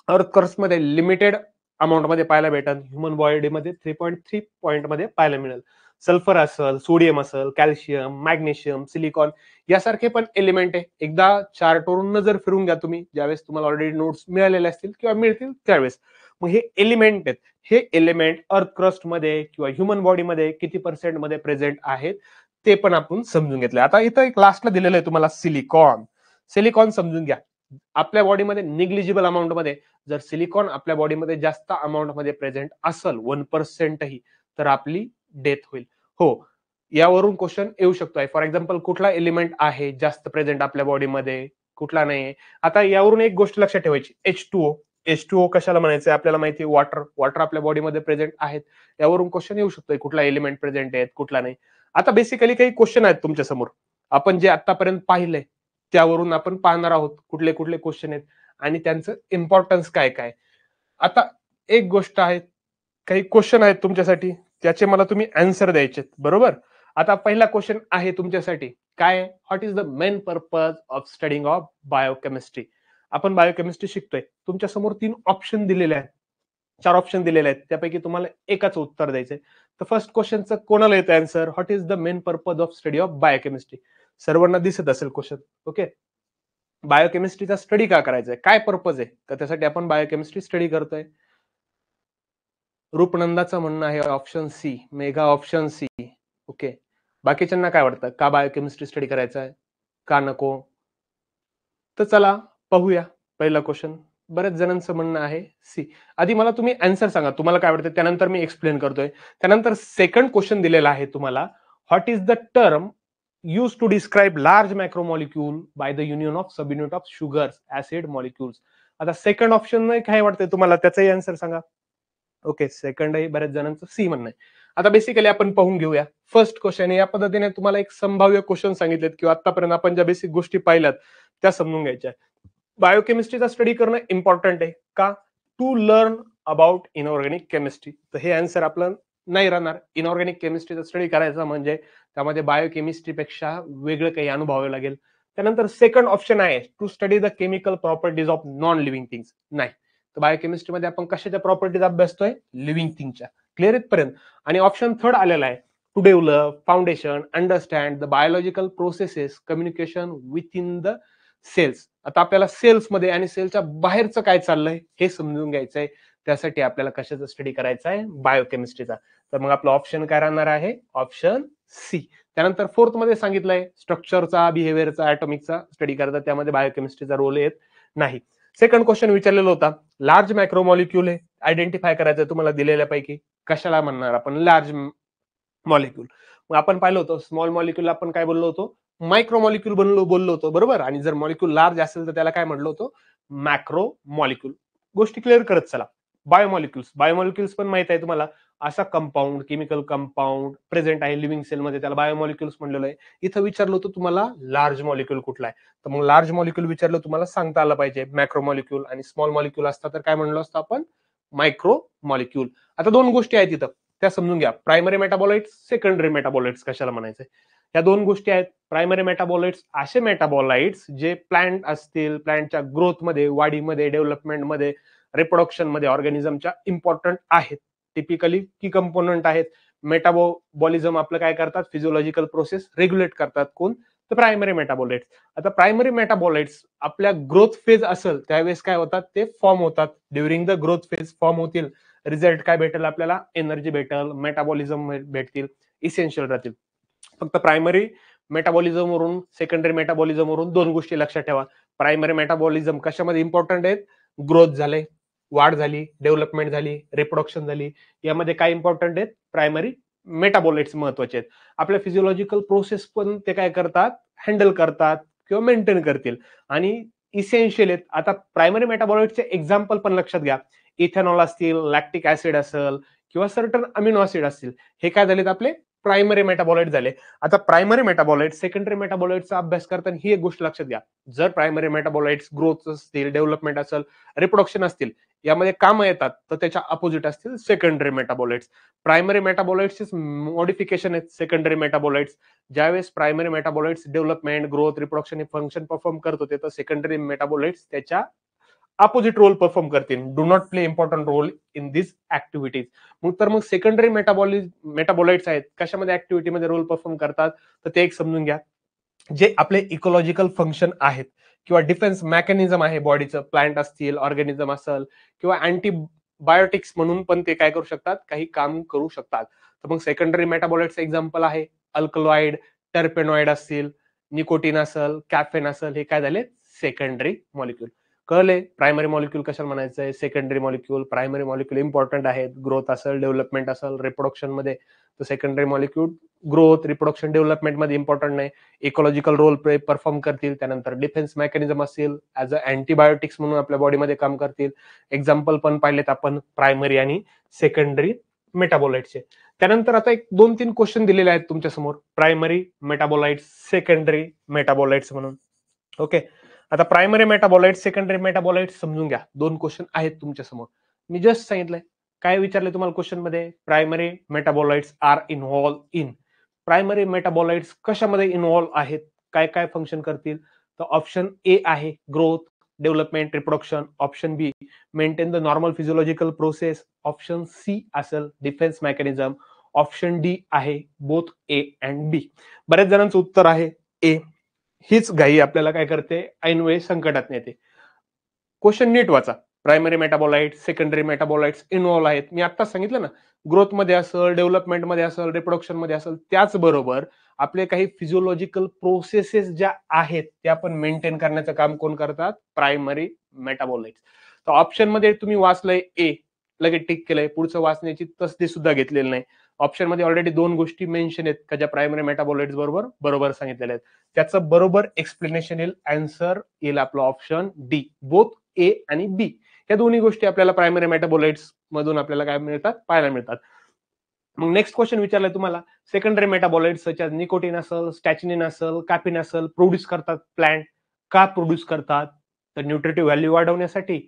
अर्थ क्रस्ट मध्ये लिमिटेड अमाऊंट मध्ये पाहायला भेटेल, ह्युमन बॉडीमध्ये 3.3 पॉईंट मध्ये पाहायला मिळेल. सल्फर असेल, सोडियम असेल, कॅल्शियम, मॅग्नेशियम, सिलिकॉन यासारखे पण एलिमेंट आहे. एकदा चार्टवरून नजर फिरून घ्या तुम्ही, ज्यावेळेस तुम्हाला ऑलरेडी नोट्स मिळालेले असतील किंवा मिळतील त्यावेळेस. मग हे एलिमेंट आहेत, हे एलिमेंट अर्थ क्रस्ट मध्ये किंवा ह्युमन बॉडीमध्ये किती % मध्ये प्रेझेंट आहेत ते पण आपण समजून घेतलं. आता इथं एक लास्टला दिलेलं आहे तुम्हाला सिलिकॉन. सिलिकॉन समजून घ्या. आपल्या बॉडीमध्ये निग्लिजिबल अमाऊंट मध्ये जर सिलिकॉन आपल्या बॉडीमध्ये जास्त अमाऊंट मध्ये प्रेझेंट असेल 1% ही, तर आपली डेथ होईल. हो, यावरून क्वेश्चन येऊ शकतो. फॉर एक्झाम्पल कुठला एलिमेंट आहे जास्त प्रेझेंट आपल्या बॉडीमध्ये, कुठला नाही. आता यावरून एक गोष्ट लक्षात ठेवायची, H2O. H2O कशाला म्हणायचं आपल्याला माहिती आहे, वॉटर. वॉटर आपल्या बॉडीमध्ये प्रेझेंट आहेत. यावरून क्वेश्चन येऊ शकतोय कुठला एलिमेंट प्रेझेंट आहेत, कुठला नाही. आता बेसिकली काही क्वेश्चन आहेत तुमच्या समोर. आपण जे आतापर्यंत पाहिलंय त्यावरून आपण पाहणार आहोत कुठले कुठले क्वेश्चन आहेत आणि त्यांचं इम्पॉर्टन्स काय काय. आता एक गोष्ट आहे, काही क्वेश्चन आहेत तुमच्यासाठी, त्याचे मला तुम्ही आन्सर द्यायचे, बरोबर. आता पहिला क्वेश्चन आहे तुमच्यासाठी, काय, what is the main purpose of studying of biochemistry. आपण बायोकेमिस्ट्री शिकतोय. तुमच्या समोर 3 ऑप्शन दिलेले आहेत, 4 ऑप्शन दिलेले आहेत, त्यापैकी तुम्हाला एकाच उत्तर द्यायचंय. तर फर्स्ट क्वेश्चनचं कोणाला येतं answer, what is the main purpose of study of biochemistry. सर्वांना दिसत असेल क्वेश्चन. ओके, बायोकेमिस्ट्रीचा स्टडी का करायचा आहे, काय पर्पज आहे, तर त्यासाठी आपण बायोकेमिस्ट्री स्टडी करतोय. रूपनंदाचं म्हणणं आहे option C, Megha option C. Okay, बाकीच्यांना काय वाटतं, का बायोकेमिस्ट्री स्टडी करायचा आहे, का नको. तर चला पाहूया पहिला क्वेश्चन. बऱ्याच जणांचं म्हणणं आहे सी. आधी मला तुम्ही आन्सर सांगा, तुम्हाला काय वाटतं, त्यानंतर मी एक्सप्लेन करतोय. त्यानंतर सेकंड क्वेश्चन दिलेला आहे तुम्हाला, what is the term use to describe large macromolecule by the union of sub unit of sugars acid molecules. आता सेकंड ऑप्शन काय वाटतंय तुम्हाला, त्याचाही आन्सर सांगा. ओके, सेकंड आहे बऱ्याच जणांचं सी म्हणणं आहे. आता बेसिकली आपण पाहून घेऊया फर्स्ट क्वेश्चन. या पद्धतीने तुम्हाला एक संभाव्य क्वेश्चन सांगितलेत किंवा आतापर्यंत आपण ज्या बेसिक गोष्टी पाहिल्यात त्या समजून घ्यायच्या. बायोकेमिस्ट्रीचा स्टडी करणं इम्पॉर्टंट आहे का, to learn about inorganic chemistry. तर हे आन्सर आपलं नाही राहणार. इनऑर्गॅनिक केमिस्ट्रीचा स्टडी करायचा म्हणजे त्यामध्ये बायोकेमिस्ट्रीपेक्षा वेगळं काही अनुभवावं लागेल. त्यानंतर सेकंड ऑप्शन आहे to study the chemical properties of non living things. नाही, तर बायोकेमिस्ट्रीमध्ये आपण कशाच्या प्रॉपर्टीज अभ्यासतोय, लिव्हिंग थिंगच्या. क्लिअर इथपर्यंत. आणि ऑप्शन थर्ड आलेला आहे to develop foundation understand the biological processes communication within the cells. आता आपल्याला सेल्स मध्ये आणि सेलच्या बाहेरचं काय चाललंय हे समजून घ्यायचंय. त्यासाठी आपल्याला कशाचा स्टडी करायचा आहे, बायोकेमिस्ट्रीचा. तर मग आपलं ऑप्शन काय राहणार आहे, ऑप्शन सी. त्यानंतर फोर्थ मध्ये सांगितलंय स्ट्रक्चरचा, बिहेवियरचा, ऍटॉमिकचा स्टडी करायचा, त्यामध्ये बायोकेमिस्ट्रीचा रोल येत नाही. सेकंड क्वेश्चन विचारलेला होता, लार्ज मायक्रोमॉलिक्यूल आहे, आयडेंटिफाय करायचं तुम्हाला दिलेल्यापैकी. कशाला म्हणणार आपण लार्ज मॉलिक्यूल. मग आपण पाहिलं होतं स्मॉल मॉलिक्यूल आपण काय बोललो होतो, मायक्रो मॉलिक्यूल बोललो होतो, बरोबर. आणि जर मॉलिक्यूल लार्ज असेल तर त्याला काय म्हटलं होतं, मॅक्रो मॉलिक्यूल. गोष्टी क्लिअर करत चला. बायोमॉलिक्युल्स, बायोमॉलिक्युल्स पण माहित आहे तुम्हाला, असा कंपाऊंड, केमिकल कंपाऊंड प्रेझेंट आहे लिव्हिंग सेल मध्ये, त्याला बायोमॉलिक्युल्स म्हणलेलं आहे. इथं विचारलं होतं तुम्हाला लार्ज मॉलिक्यूल कुठला आहे, तर मग लार्ज मॉलिक्यूल विचारलं तुम्हाला सांगता आलं पाहिजे मॅक्रो मॉलिक्यूल. आणि स्मॉल मॉलिक्यूल असतात तर काय म्हणलो असतं आपण, मायक्रो मॉलिक्यूल. आता दोन गोष्टी आहेत इथं, त्या समजून घ्या. प्रायमरी मेटाबॉलाइट्स, सेकंडरी मेटाबॉलाइट्स कशाला म्हणायचे, या दोन गोष्टी आहेत. प्रायमरी मेटाबॉलाइट्स असे मेटाबॉलाइट्स जे प्लांट असतील, प्लांटच्या ग्रोथमध्ये, वाढीमध्ये, डेव्हलपमेंटमध्ये, रिप्रोडक्शन मध्ये ऑर्गॅनिझमच्या इम्पॉर्टंट आहेत. टिपिकली की कंपोनंट आहेत. मेटाबॉलिझम आपलं काय करतात, फिजिओलॉजिकल प्रोसेस रेग्युलेट करतात. कोण, तर प्रायमरी मेटाबॉलाइट्स. आता प्रायमरी मेटाबॉलाइट्स आपल्या ग्रोथ फेज असेल त्यावेळेस काय होतात, ते फॉर्म होतात. During the growth phase form होतील. रिझल्ट काय भेटेल आपल्याला, एनर्जी भेटेल, मेटाबॉलिझम भेटतील, इसेन्शियल राहतील. फक्त प्रायमरी मेटाबॉलिझम वरून, सेकंडरी मेटाबॉलिझम वरून दोन गोष्टी लक्षात ठेवा. प्रायमरी मेटाबॉलिझम कशामध्ये इम्पॉर्टंट आहेत, ग्रोथ झाले, वाढ झाली, डेव्हलपमेंट झाली, रिप्रोडक्शन झाली, यामध्ये काय इम्पॉर्टंट आहेत, प्रायमरी मेटाबॉलाइट्स महत्वाचे आहेत. आपल्या फिजिओलॉजिकल प्रोसेस पण ते काय करतात, हँडल करतात किंवा मेंटेन करतील आणि इसेन्शियल आहेत. आता प्रायमरी मेटाबॉलाइट्सचे एक्झाम्पल पण लक्षात घ्या. इथेनॉल असतील, लॅक्टिक ऍसिड असेल किंवा सर्टन अमिनो ऍसिड असतील, हे काय झालेत आपले प्रायमरी मेटाबॉलाइट झाले. आता प्रायमरी मेटाबॉलाइट, सेकंडरी मेटाबॉलाइटचा अभ्यास करताना ही एक गोष्ट लक्षात घ्या. जर प्रायमरी मेटाबॉलाइट्स ग्रोथ असतील, डेव्हलपमेंट असेल, रिप्रोडक्शन असतील, यामध्ये काम येतात, तर त्याच्या अपोजिट असतील secondary metabolites. Primary metabolites modification आहेत सेकंडरी मेटाबॉलाइट्स. ज्यावेळेस primary metabolites development, growth, reproduction हे फंक्शन परफॉर्म करत होते, तर सेकंडरी मेटाबॉलाइट्स त्याच्या अपोजिट रोल परफॉर्म करतील. Do not play important role in this activities. मग सेकंडरी मेटाबॉलाइट्स आहेत, कशामध्ये ऍक्टिव्हिटीमध्ये रोल परफॉर्म करतात, तर ते एक समजून घ्या. जे आपले इकोलॉजिकल फंक्शन आहेत किंवा डिफेन्स मेकॅनिझम आहे बॉडीचं, प्लांट असतील, ऑर्गॅनिझम असेल किंवा अँटी बायोटिक्स म्हणून पण ते काय करू शकतात, काही काम करू शकतात. तर मग सेकंडरी मेटाबॉलाइट्स एक्झाम्पल आहे अल्कलॉइड, टर्पेनॉइड असतील, निकोटीन असेल, कॅफेन असेल, हे काय झाले सेकंडरी मॉलिक्यूल. कळले प्रायमरी मॉलिक्यूल कशाला म्हणायचंय, secondary molecule. Primary molecule important आहेत, ग्रोथ असेल, डेव्हलपमेंट असेल, रिप्रोडक्शन मध्ये. तर secondary molecule growth, reproduction, development मध्ये इम्पॉर्टंट नाही, इकॉलॉजिकल रोल परफॉर्म करतील. त्यानंतर डिफेन्स मेकॅनिझम असेल, ऍज अ अँटीबायोटिक्स म्हणून आपल्या बॉडीमध्ये काम करतील. एक्झाम्पल पण पाहिलेत आपण प्रायमरी आणि सेकंडरी मेटाबोलाइट्सचे. त्यानंतर आता एक 2-3 क्वेश्चन दिलेले आहेत तुमच्या समोर, प्रायमरी मेटाबोलाइट्स, सेकंडरी मेटाबोलाइट्स म्हणून. ओके, आता प्रायमरी मेटाबोलाइट्स, सेकंडरी मेटाबोलाइट्स समजून घ्या. 2 क्वेश्चन आहेत तुमच्या समोर. मी जस्ट सांगितलंय. काय विचारले तुम्हाला क्वेश्चन मध्ये, primary metabolites are involve in. Primary metabolites कशामध्ये इन्व्हॉल्व आहेत, काय काय फंक्शन करतील. तर ऑप्शन ए आहे growth, development, reproduction. Option B maintain the normal physiological process. Option C असेल डिफेन्स मेकॅनिझम. ऑप्शन डी आहे बोथ ए अँड बी. बऱ्याच जणांचं उत्तर आहे ए. हीच घाई आपल्याला काय करते, ऐनवेळी संकटात नेते. क्वेश्चन नीट वाचा. Primary metabolites, secondary metabolites involve आहेत. मी आत्ताच सांगितलं ना, ग्रोथ मध्ये असेल, डेव्हलपमेंट मध्ये असेल, रिप्रोडक्शन मध्ये असेल. त्याचबरोबर आपले काही फिजिओलॉजिकल प्रोसेसेस ज्या आहेत त्या पण मेंटेन करण्याचं काम कोण करतात, प्रायमरी मेटाबोलाइट्स. तर ऑप्शन मध्ये तुम्ही वाचलंय ए, लगेच टिक केलंय, पुढचं वाचण्याची तसदी सुद्धा घेतलेली नाही. ऑप्शन मध्ये ऑलरेडी 2 गोष्टी मेन्शन आहेत का ज्या प्रायमरी मेटाबोलाइट्स बरोबर सांगितलेल्या आहेत. त्याचं बरोबर एक्सप्लेनेशन येईल, आन्सर येईल आपलं ऑप्शन डी, बोथ ए आणि बी. या दोन्ही गोष्टी आपल्याला प्रायमरी मेटाबोलाइट्स मधून आपल्याला काय मिळतात, पाहायला मिळतात. मग नेक्स्ट क्वेश्चन विचारलाय तुम्हाला, secondary metabolites such as nicotine असेल, स्टॅचिनिन असेल, कॅफीन असेल, प्रोड्यूस करतात प्लांट. का प्रोड्यूस करतात, तर न्यूट्रिटिव्ह व्हॅल्यू वाढवण्यासाठी,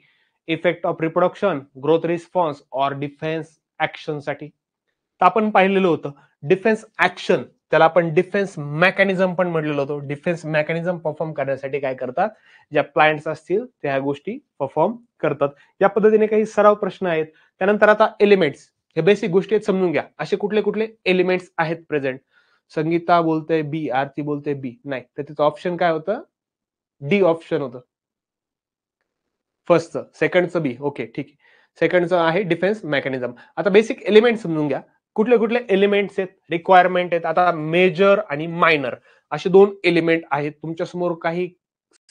effect of reproduction, growth response और डिफेन्स ऍक्शन साठी. तर आपण पाहिलेलं होतं डिफेन्स ऍक्शन, त्याला आपण डिफेन्स मेकॅनिझम पण म्हटलेलं होतं. डिफेन्स मेकॅनिझम परफॉर्म करण्यासाठी काय करतात, ज्या प्लांट्स असतील त्या गोष्टी परफॉर्म करतात. या पद्धतीने काही सराव प्रश्न आहेत. त्यानंतर आता एलिमेंट्स, हे बेसिक गोष्टी आहेत, समजून घ्या. असे कुठले कुठले एलिमेंट्स आहेत प्रेझेंट. संगीता बोलते बी, आरती बोलते बी, नाही तर त्याचं ऑप्शन काय होतं, डी ऑप्शन होतं फर्स्टचं. सेकंडचं बी, ओके ठीक आहे. सेकंडचं आहे डिफेन्स मेकॅनिझम. आता बेसिक एलिमेंट समजून घ्या, कुठले कुठले एलिमेंट्स आहेत, रिक्वायरमेंट आहेत. आता मेजर आणि मायनर असे 2 एलिमेंट आहेत तुमच्या समोर. काही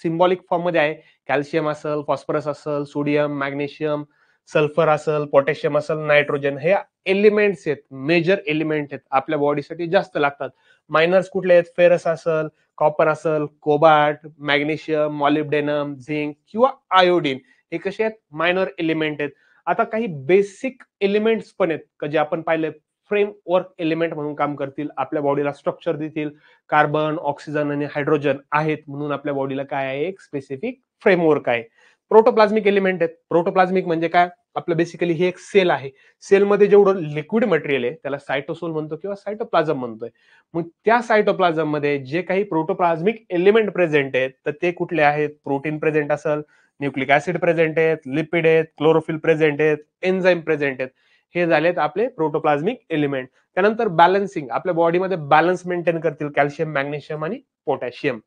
सिम्बॉलिक फॉर्म मध्ये आहे, कॅल्शियम असेल, फॉस्फरस असेल, सोडियम, मॅग्नेशियम, सल्फर असेल, पोटॅशियम असेल, नायट्रोजन. हे एलिमेंट्स आहेत, मेजर एलिमेंट आहेत, आपल्या बॉडीसाठी जास्त लागतात. मायनर्स कुठले आहेत, फेरस असेल, कॉपर असेल, कोबाल्ट, मॅग्नेशियम, मॉलिब्डेनम, झिंक किंवा आयोडीन. हे कसे आहेत, मायनर एलिमेंट आहेत. आता काही बेसिक एलिमेंट्स पण आहेत का जे आपण पाहिले फ्रेमवर्क एलिमेंट म्हणून काम करतील, आपल्या बॉडीला स्ट्रक्चर देतील. कार्बन, ऑक्सिजन आणि हायड्रोजन आहेत म्हणून आपल्या बॉडीला काय आहे, एक स्पेसिफिक फ्रेमवर्क आहे. प्रोटोप्लाझ्मिक एलिमेंट आहेत. प्रोटोप्लाझ्मिक म्हणजे काय, आपलं बेसिकली हे एक सेल आहे. सेलमध्ये जेवढं लिक्विड मटेरियल आहे त्याला सायटोसोल म्हणतो किंवा सायटोप्लाझम म्हणतोय. मग त्या सायटोप्लाझम मध्ये जे काही प्रोटोप्लाझमिक एलिमेंट प्रेझेंट आहेत तर ते कुठले आहेत, प्रोटीन प्रेझेंट असेल, न्यूक्लिक ऍसिड प्रेझेंट आहेत, लिपिड आहेत, क्लोरोफिल प्रेझेंट आहेत, एन्झाईम प्रेझेंट आहेत. हे झालेत आपले प्रोटोप्लाझमिक एलिमेंट. त्यानंतर बॅलन्सिंग, आपल्या बॉडीमध्ये बॅलन्स मेंटेन करतील, कॅल्शियम, मॅग्नेशियम आणि potassium.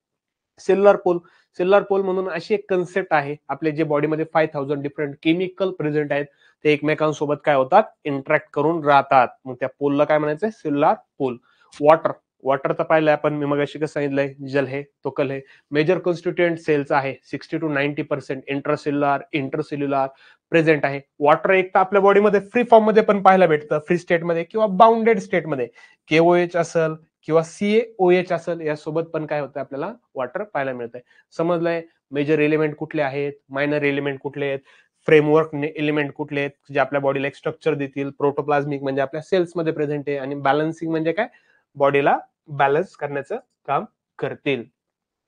Cellular pole, cellular pole म्हणून अशी एक कन्सेप्ट आहे, आपले जे बॉडीमध्ये 5000 डिफरंट केमिकल प्रेझेंट आहेत ते एकमेकांसोबत काय होतात, इंटरॅक्ट करून राहतात. मग त्या पोलला काय म्हणायचंय, सेल्युलर पोल. वॉटर, वॉटर तर पाहिलंय आपण, मी मगाशी कसं सांगितलंय, जल है तो कल है. मेजर कॉन्स्टिट्युएंट सेल्स आहे 60 to 90% इंट्रासेल्युलर, इंटरसेल्युलर प्रेझेंट आहे. वॉटर एक तर आपल्या बॉडीमध्ये फ्री फॉर्म मध्ये पण पाहायला भेटतं, फ्री स्टेटमध्ये किंवा बाउंडेड स्टेटमध्ये, केओएच असेल किंवा सीएओएच असेल, यासोबत पण काय होतं, आपल्याला वॉटर पाहायला मिळतंय. समजलंय मेजर एलिमेंट कुठले आहेत, मायनर एलिमेंट कुठले आहेत, फ्रेमवर्क एलिमेंट कुठले आहेत जे आपल्या बॉडीला एक स्ट्रक्चर देतील. प्रोटोप्लाझमिक म्हणजे आपल्या सेल्स मध्ये प्रेझेंट आहे, आणि बॅलन्सिंग म्हणजे काय, बॉडीला बॅलन्स करण्याचं काम करतील.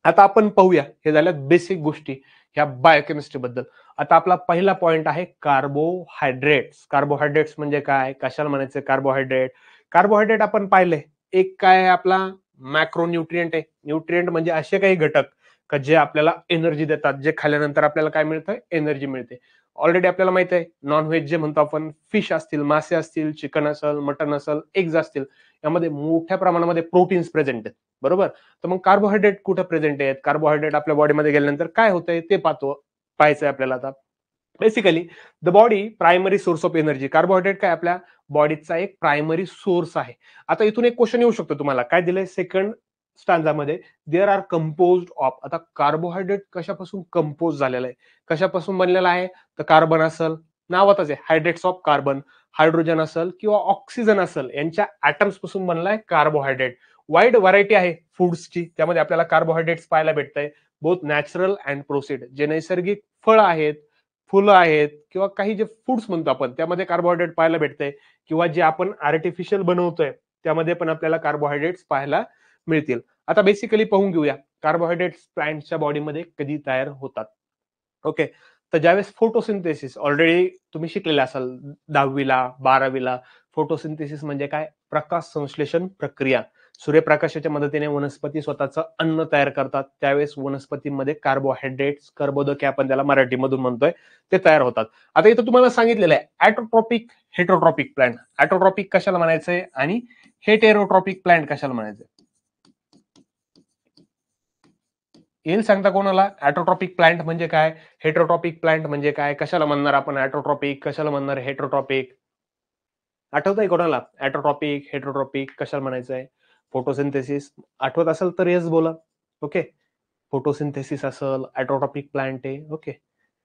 आता आपण पाहूया, हे झाल्या बेसिक गोष्टी ह्या बायोकेमिस्ट्री बद्दल. आता आपला पहिला पॉइंट आहे कार्बोहायड्रेट्स. कार्बोहायड्रेट्स म्हणजे काय, कशाला म्हणायचं कार्बोहायड्रेट. कार्बोहायड्रेट आपण पाहिले, एक काय आहे आपला मॅक्रोन्यूट्रिएंट आहे. न्यूट्रिएंट म्हणजे असे काही घटक का जे आपल्याला एनर्जी देतात, जे खाल्यानंतर आपल्याला काय मिळतं, एनर्जी मिळते. ऑलरेडी आपल्याला माहित आहे, नॉनव्हेज जे म्हणतो आपण, फिश असतील, मासे असतील, चिकन असेल, मटन असेल, एग्ज असतील, यामध्ये मोठ्या प्रमाणामध्ये प्रोटीन्स प्रेझेंट आहेत, बरोबर. तर मग कार्बोहायड्रेट कुठे प्रेझेंट आहेत, कार्बोहायड्रेट आपल्या बॉडीमध्ये गेल्यानंतर काय होतंय ते पाहायचंय आपल्याला. आता basically the body primary source of energy. Carbohydrate काय आपल्या बॉडीचा एक प्रायमरी सोर्स आहे. आता इथून एक क्वेश्चन येऊ शकतो तुम्हाला, काय दिलंय सेकंड स्टांजामध्ये, देअर आर कंपोज्ड ऑफ. आता कार्बोहायड्रेट कशापासून कंपोज झालेला आहे, कशापासून बनलेला आहे, तर कार्बन असेल, नावातच आहे हायड्रेट्स ऑफ कार्बन, हायड्रोजन असेल किंवा ऑक्सिजन असेल, यांच्या ऍटम्स पासून बनलाय कार्बोहायड्रेट. वाईड व्हरायटी आहे फूड्सची, त्यामध्ये आपल्याला कार्बोहायड्रेट्स पाहायला भेटतंय, बोथ नॅचरल अँड प्रोसेस्ड. जे नैसर्गिक फळं आहेत, फुलं आहेत किंवा काही जे फूड्स म्हणतो आपण, त्यामध्ये कार्बोहायड्रेट पाहायला भेटतंय, किंवा जे आपण आर्टिफिशियल बनवतोय त्यामध्ये पण आपल्याला कार्बोहायड्रेट्स पाहायला मिळतील. आता बेसिकली पाहून घेऊया कार्बोहायड्रेट्स प्लांटच्या बॉडीमध्ये कधी तयार होतात. ओके, तर ज्यावेळेस फोटोसिंथेसिस, ऑलरेडी तुम्ही शिकलेला असाल 10वीला 12वीला, फोटोसिंथेसिस म्हणजे काय, प्रकाश संश्लेषण प्रक्रिया. सूर्यप्रकाशाच्या मदतीने वनस्पती स्वतःचं अन्न तयार करतात, त्यावेळेस वनस्पतीमध्ये कार्बोहायड्रेट्स, कर्बोदके आपण त्याला मराठीमधून म्हणतोय, ते तयार होतात. आता इथं तुम्हाला सांगितलेलं आहे ऍटोट्रॉपिक, हेटरोट्रॉपिक प्लांट. ऍटोट्रॉपिक कशाला म्हणायचंय आणि हेटेरोट्रॉपिक प्लांट कशाला म्हणायचंय, येईल सांगता कोणाला? ऍटोट्रॉपिक प्लांट म्हणजे काय, हेटरोट्रॉपिक प्लांट म्हणजे काय, कशाला म्हणणार आपण ऍटोट्रॉपिक, कशाला म्हणणार हेटरोट्रॉपिक? आठवतंय कोणाला ऍटोट्रॉपिक, हेटरोट्रॉपिक कशाला म्हणायचंय? फोटोसिंथेसिस आठवत असेल तर येस बोला. ओके, फोटोसिंथेसिस असेल, ऍटोट्रॉपिक प्लांट आहे. Okay,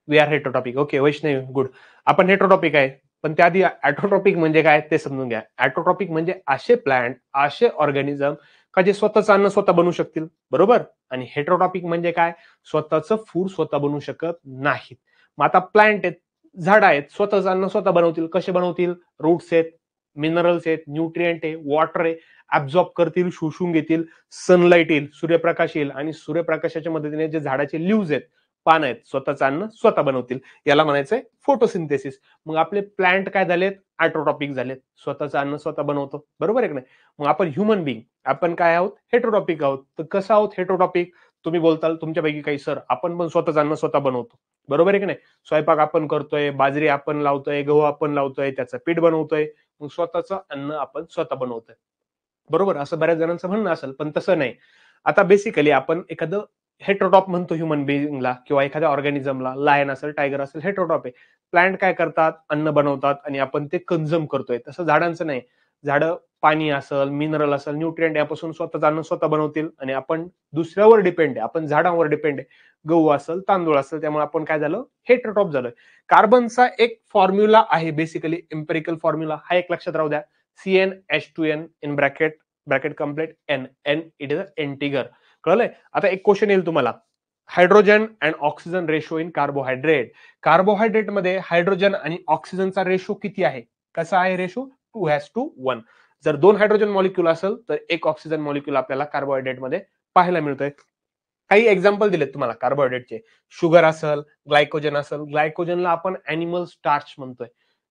we are heterotrophic. Okay Vaishnavi, good. आपण हेटरोटॉपिक आहे, पण त्याआधी ऍटोट्रॉपिक म्हणजे काय ते समजून घ्या. ऍटोट्रॉपिक म्हणजे असे प्लांट, असे ऑर्गॅनिझम का जे स्वतःचं अन्न स्वतः बनवू शकतील, बरोबर. आणि हेटरोटॉपिक म्हणजे काय, स्वतःचं फूड स्वतः बनवू शकत नाहीत. मग आता प्लांट आहेत, झाड आहेत, स्वतःचं अन्न स्वतः बनवतील. कसे बनवतील? रूट्स आहेत, मिनरल्स आहेत, न्यूट्रिएंट आहे, वॉटर आहे, ऍब्झॉर्ब करतील, शोषून घेतील, सनलाईट येईल, सूर्यप्रकाश येईल, आणि सूर्यप्रकाशाच्या मदतीने जे झाडाचे लिव्ज आहेत, पान आहेत, स्वतःचं अन्न स्वतः बनवतील. याला म्हणायचंय फोटोसिंथेसिस. मग आपले प्लांट काय झालेत, ऍटोट्रॉपिक झालेत, स्वतःचं अन्न स्वतः बनवतो, बरोबर आहे की नाही. मग आपण ह्युमन बिंग, आपण काय आहोत, हेटरोटॉपिक आहोत. तर कसं आहोत हेटरोटॉपिक? तुम्ही बोलताल तुमच्यापैकी काही, सर आपण पण स्वतःचं अन्न स्वतः बनवतो, बरोबर आहे की नाही. स्वयंपाक आपण करतोय, बाजरी आपण लावतोय, गहू आपण लावतोय, त्याचं पीठ बनवतोय, मग स्वतःचं अन्न आपण स्वतः बनवतोय, बरोबर. असं बऱ्याच जणांचं म्हणणं असेल, पण तसं नाही. आता बेसिकली आपण एखादं हेटरोटॉप म्हणतो ह्युमन बिईंगला किंवा एखाद्या ऑर्गॅनिझमला, लायन असेल, टायगर असेल, हेटरोटॉप आहे. प्लांट काय करतात, अन्न बनवतात आणि आपण ते कन्झ्युम करतोय. तसं झाडांचं नाही. झाडं पाणी असेल, मिनरल असेल, न्यूट्रिएंट यापासून स्वतःचं अन्न स्वतः बनवतील, आणि आपण दुसऱ्यावर डिपेंड आहे, आपण झाडांवर डिपेंड आहे. गहू असेल, तांदूळ असेल, त्यामुळे आपण काय झालं, हेटरोटॉप झालोय. कार्बनचा एक फॉर्म्युला आहे, बेसिकली एम्पेरिकल फॉर्म्युला, हा एक लक्षात राहू द्या. CnH2n in bracket, bracket complete n, n it is a integer. कळलंय. आता एक क्वेश्चन येईल तुम्हाला, hydrogen and oxygen ratio in carbohydrate. Carbohydrate मध्ये हायड्रोजन आणि ऑक्सिजनचा रेशो किती आहे? कसा आहे रेशो? 2:1. जर 2 हायड्रोजन मॉलिक्यूल असेल तर 1 ऑक्सिजन मॉलिक्यूल आपल्याला कार्बोहायड्रेट मध्ये पाहायला मिळतोय. काही एक्झाम्पल दिलेत तुम्हाला कार्बोहायड्रेटचे. शुगर असेल, ग्लायकोजन असेल, ग्लायकोजनला आपण अॅनिमल स्टार्च म्हणतोय.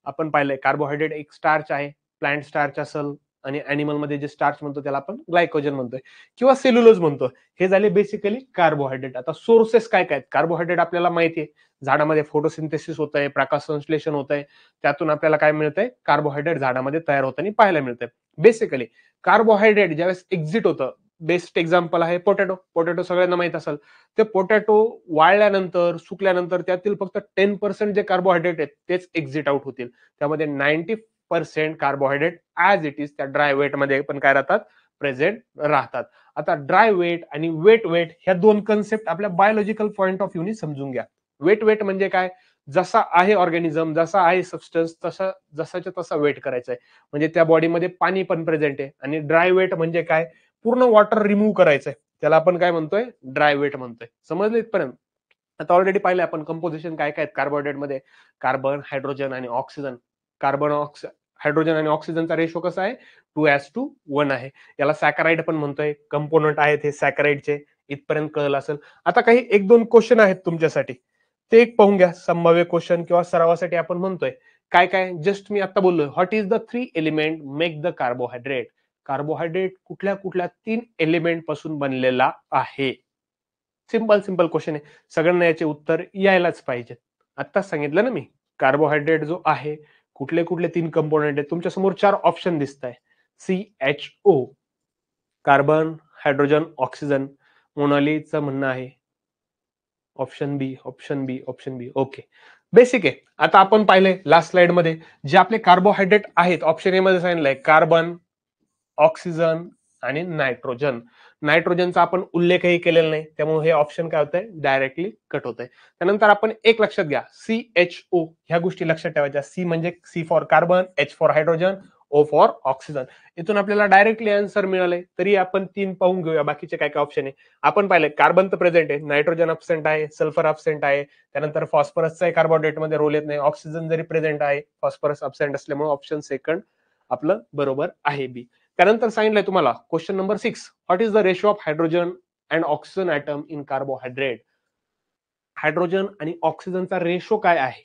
आपण पाहिलंय कार्बोहायड्रेट एक स्टार्च आहे, प्लांट स्टार्च असेल, आणि अॅनिमल मध्ये जे स्टार्च म्हणतो त्याला आपण ग्लायकोजन म्हणतोय किंवा सेल्युलोज म्हणतो. हे झाले बेसिकली कार्बोहायड्रेट. आता सोर्सेस काय काय आहेत कार्बोहायड्रेट आपल्याला माहिती आहे. झाडामध्ये फोटोसिंथेसिस होत आहे, प्रकाश संश्लेषण होत आहे, त्यातून आपल्याला काय मिळतंय, कार्बोहायड्रेट झाडामध्ये तयार होताना पाहायला मिळतंय. बेसिकली कार्बोहायड्रेट ज्यावेळेस एक्झिट होतं, बेस्ट एक्झाम्पल आहे पोटॅटो. पोटॅटो सगळ्यांना माहित असेल. ते पोटॅटो वाळल्यानंतर, सुकल्यानंतर त्यातील फक्त 10% जे कार्बोहायड्रेट आहेत तेच एक्झिट आउट होतील. त्यामध्ये 90% कार्बोहायड्रेट ऍज इट इज त्या ड्राय वेट मध्ये पण काय राहतात, प्रेझेंट राहतात. आता ड्राय वेट आणि वेट वेट ह्या दोन कन्सेप्ट आपल्या बायोलॉजिकल पॉइंट ऑफ व्ह्यूनी समजून घ्या. वेट वेट म्हणजे काय, जसा आहे ऑर्गॅनिझम, जसा आहे सबस्टन्स, तसा जसाच्या तसा वेट करायचा आहे. म्हणजे त्या बॉडीमध्ये पाणी पण प्रेझेंट आहे. आणि ड्राय वेट म्हणजे काय, पूर्ण वॉटर रिमूव्ह करायचंय, त्याला आपण काय म्हणतोय, ड्राय वेट म्हणतोय. समजलं इथपर्यंत? आता ऑलरेडी पाहिलंय आपण कंपोजिशन काय काय आहेत कार्बोहायड्रेट मध्ये, कार्बन, हायड्रोजन आणि ऑक्सिजन. कार्बन, हायड्रोजन आणि ऑक्सिजनचा रेशो कसा आहे, 2:1 आहे. याला सॅकराइड पण म्हणतोय, कंपोनंट आहेत हे सॅकराइडचे. इथपर्यंत कळलं असेल. आता काही 1-2 क्वेश्चन आहेत तुमच्यासाठी, ते एक पाहून घ्या. संभाव्य क्वेश्चन किंवा सरावासाठी आपण म्हणतोय काय काय, जस्ट मी आता बोललोय, what is the 3 element make the carbohydrate. Carbohydrate कुठल्या कुठल्या 3 एलिमेंट पासून बनलेला आहे. सिंपल सिंपल क्वेश्चन आहे, सगळ्यांना याचे उत्तर यायलाच पाहिजे. आत्ताच सांगितलं ना मी, कार्बोहायड्रेट जो आहे कुठले कुठले 3 कंपोनेंट आहेत. तुमच्या समोर 4 ऑप्शन दिसत आहे. CHO, carbon, hydrogen, oxygen. मोनालीचं म्हणणं आहे option B, option B, option B. Okay, basic आहे. आता आपण पाहिले लास्ट स्लाइड मध्ये जे आपले कार्बोहायड्रेट आहेत, ऑप्शन ए मध्ये सांगितलंय कार्बन, ऑक्सिजन आणि नायट्रोजन. नायट्रोजनचा आपण उल्लेखही केलेला नाही, त्यामुळे हे ऑप्शन काय होतंय, डायरेक्टली कट होतंय. त्यानंतर आपण एक लक्षात घ्या, CHO ह्या गोष्टी लक्षात ठेवायच्या. सी म्हणजे C for carbon, H for hydrogen, O for oxygen. इथून आपल्याला डायरेक्टली आन्सर मिळालंय. तरी आपण 3 पाहून घेऊया बाकीचे काय काय ऑप्शन आहे. आपण पाहिलंय कार्बन तर प्रेझेंट आहे, नायट्रोजन अब्सेंट आहे, सल्फर अब्सेंट आहे, त्यानंतर फॉस्फरसचा कार्बोहायड्रेट मध्ये रोल येत नाही, ऑक्सिजन जरी प्रेझेंट आहे, फॉस्फरस अब्सेंट असल्यामुळे ऑप्शन सेकंड आपलं बरोबर आहे बी. त्यानंतर सांगितलंय तुम्हाला question number 6, what is the ratio of hydrogen and oxygen atom in carbohydrate. Hydrogen आणि ऑक्सिजनचा रेशो काय आहे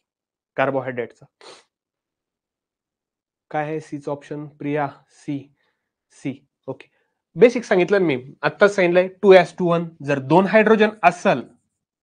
कार्बोहायड्रेटचा. काय आहे सीचं option, Priya? C, C. Okay, basic सांगितलं मी आत्ताच सांगितलंय 2:1. जर 2 हायड्रोजन असेल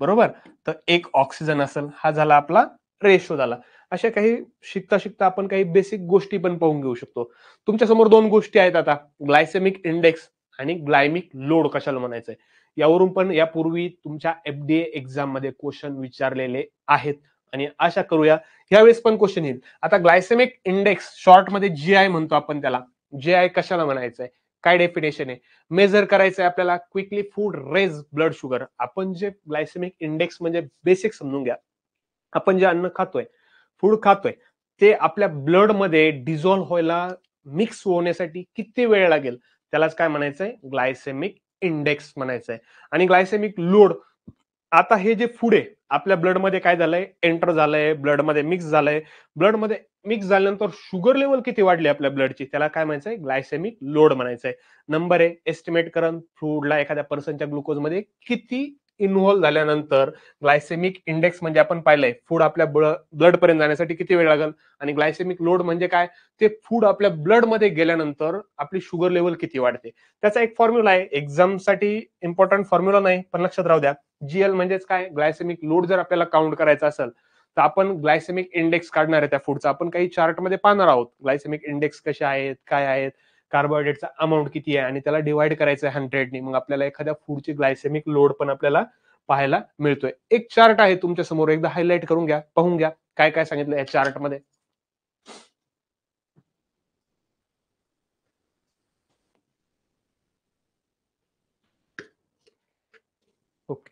बरोबर तर 1 ऑक्सिजन असेल, हा झाला आपला रेशो झाला. अशा काही शिकता शिकता आपण काही बेसिक गोष्टी पण पाहून घेऊ शकतो. तुमच्या समोर 2 गोष्टी आहेत आता, ग्लायसेमिक इंडेक्स आणि ग्लायमिक लोड कशाला म्हणायचंय. यावरून पण यापूर्वी तुमच्या FDA एक्झाम मध्ये क्वेश्चन विचारलेले आहेत आणि आशा करूया यावेळेस पण क्वेश्चन येईल. आता ग्लायसेमिक इंडेक्स शॉर्ट मध्ये GI म्हणतो आपण त्याला. GI कशाला म्हणायचंय, काय डेफिनेशन आहे, मेजर करायचंय आपल्याला quickly food raise blood sugar. आपण जे ग्लायसेमिक इंडेक्स म्हणजे बेसिक समजून घ्या, आपण जे अन्न खातोय, फूड खातोय, ते आपल्या ब्लड मध्ये डिझॉल्व्ह व्हायला, मिक्स होण्यासाठी किती वेळ लागेल, त्यालाच काय म्हणायचंय, ग्लायसेमिक इंडेक्स म्हणायचंय. आणि ग्लायसेमिक लोड, आता हे जे फूड आहे आपल्या ब्लडमध्ये काय झालंय, एंटर झालंय, ब्लडमध्ये मिक्स झालंय, ब्लडमध्ये मिक्स झाल्यानंतर शुगर लेवल किती वाढली आपल्या ब्लडची, त्याला काय म्हणायचंय, ग्लायसेमिक लोड म्हणायचंय. नंबर आहे एस्टिमेट करून फूडला एखाद्या पर्सनच्या ग्लुकोजमध्ये किती इन्व्हॉल्व झाल्यानंतर ग्लायसेमिक इंडेक्स म्हणजे आपण पाहिलंय फूड आपल्या ब्लड पर्यंत जाण्यासाठी किती वेळ लागेल, आणि ग्लायसेमिक लोड म्हणजे काय, ते फूड आपल्या ब्लड मध्ये गेल्यानंतर आपली शुगर लेवल किती वाढते. त्याचा एक फॉर्म्युला आहे, एक्झामसाठी इम्पॉर्टंट फॉर्म्युला नाही पण लक्षात राहू द्या. GL म्हणजेच काय, ग्लायसेमिक लोड जर आपल्याला काउंट करायचा असेल तर आपण ग्लायसेमिक इंडेक्स काढणार आहे त्या फूडचा. आपण काही चार्ट मध्ये पाहणार आहोत ग्लायसेमिक इंडेक्स कसे आहेत, काय आहेत, कार्बोहायड्रेटचा अमाऊंट किती आहे आणि त्याला डिवाइड करायचं आहे 100 मग आपल्याला एखाद्या फूडची ग्लायसेमिक लोड पण आपल्याला पाहायला मिळतोय. एक चार्ट आहे तुमच्या समोर, एकदा हायलाइट करून घ्या, पाहून घ्या काय काय सांगितलं या चार्ट मध्ये. ओके,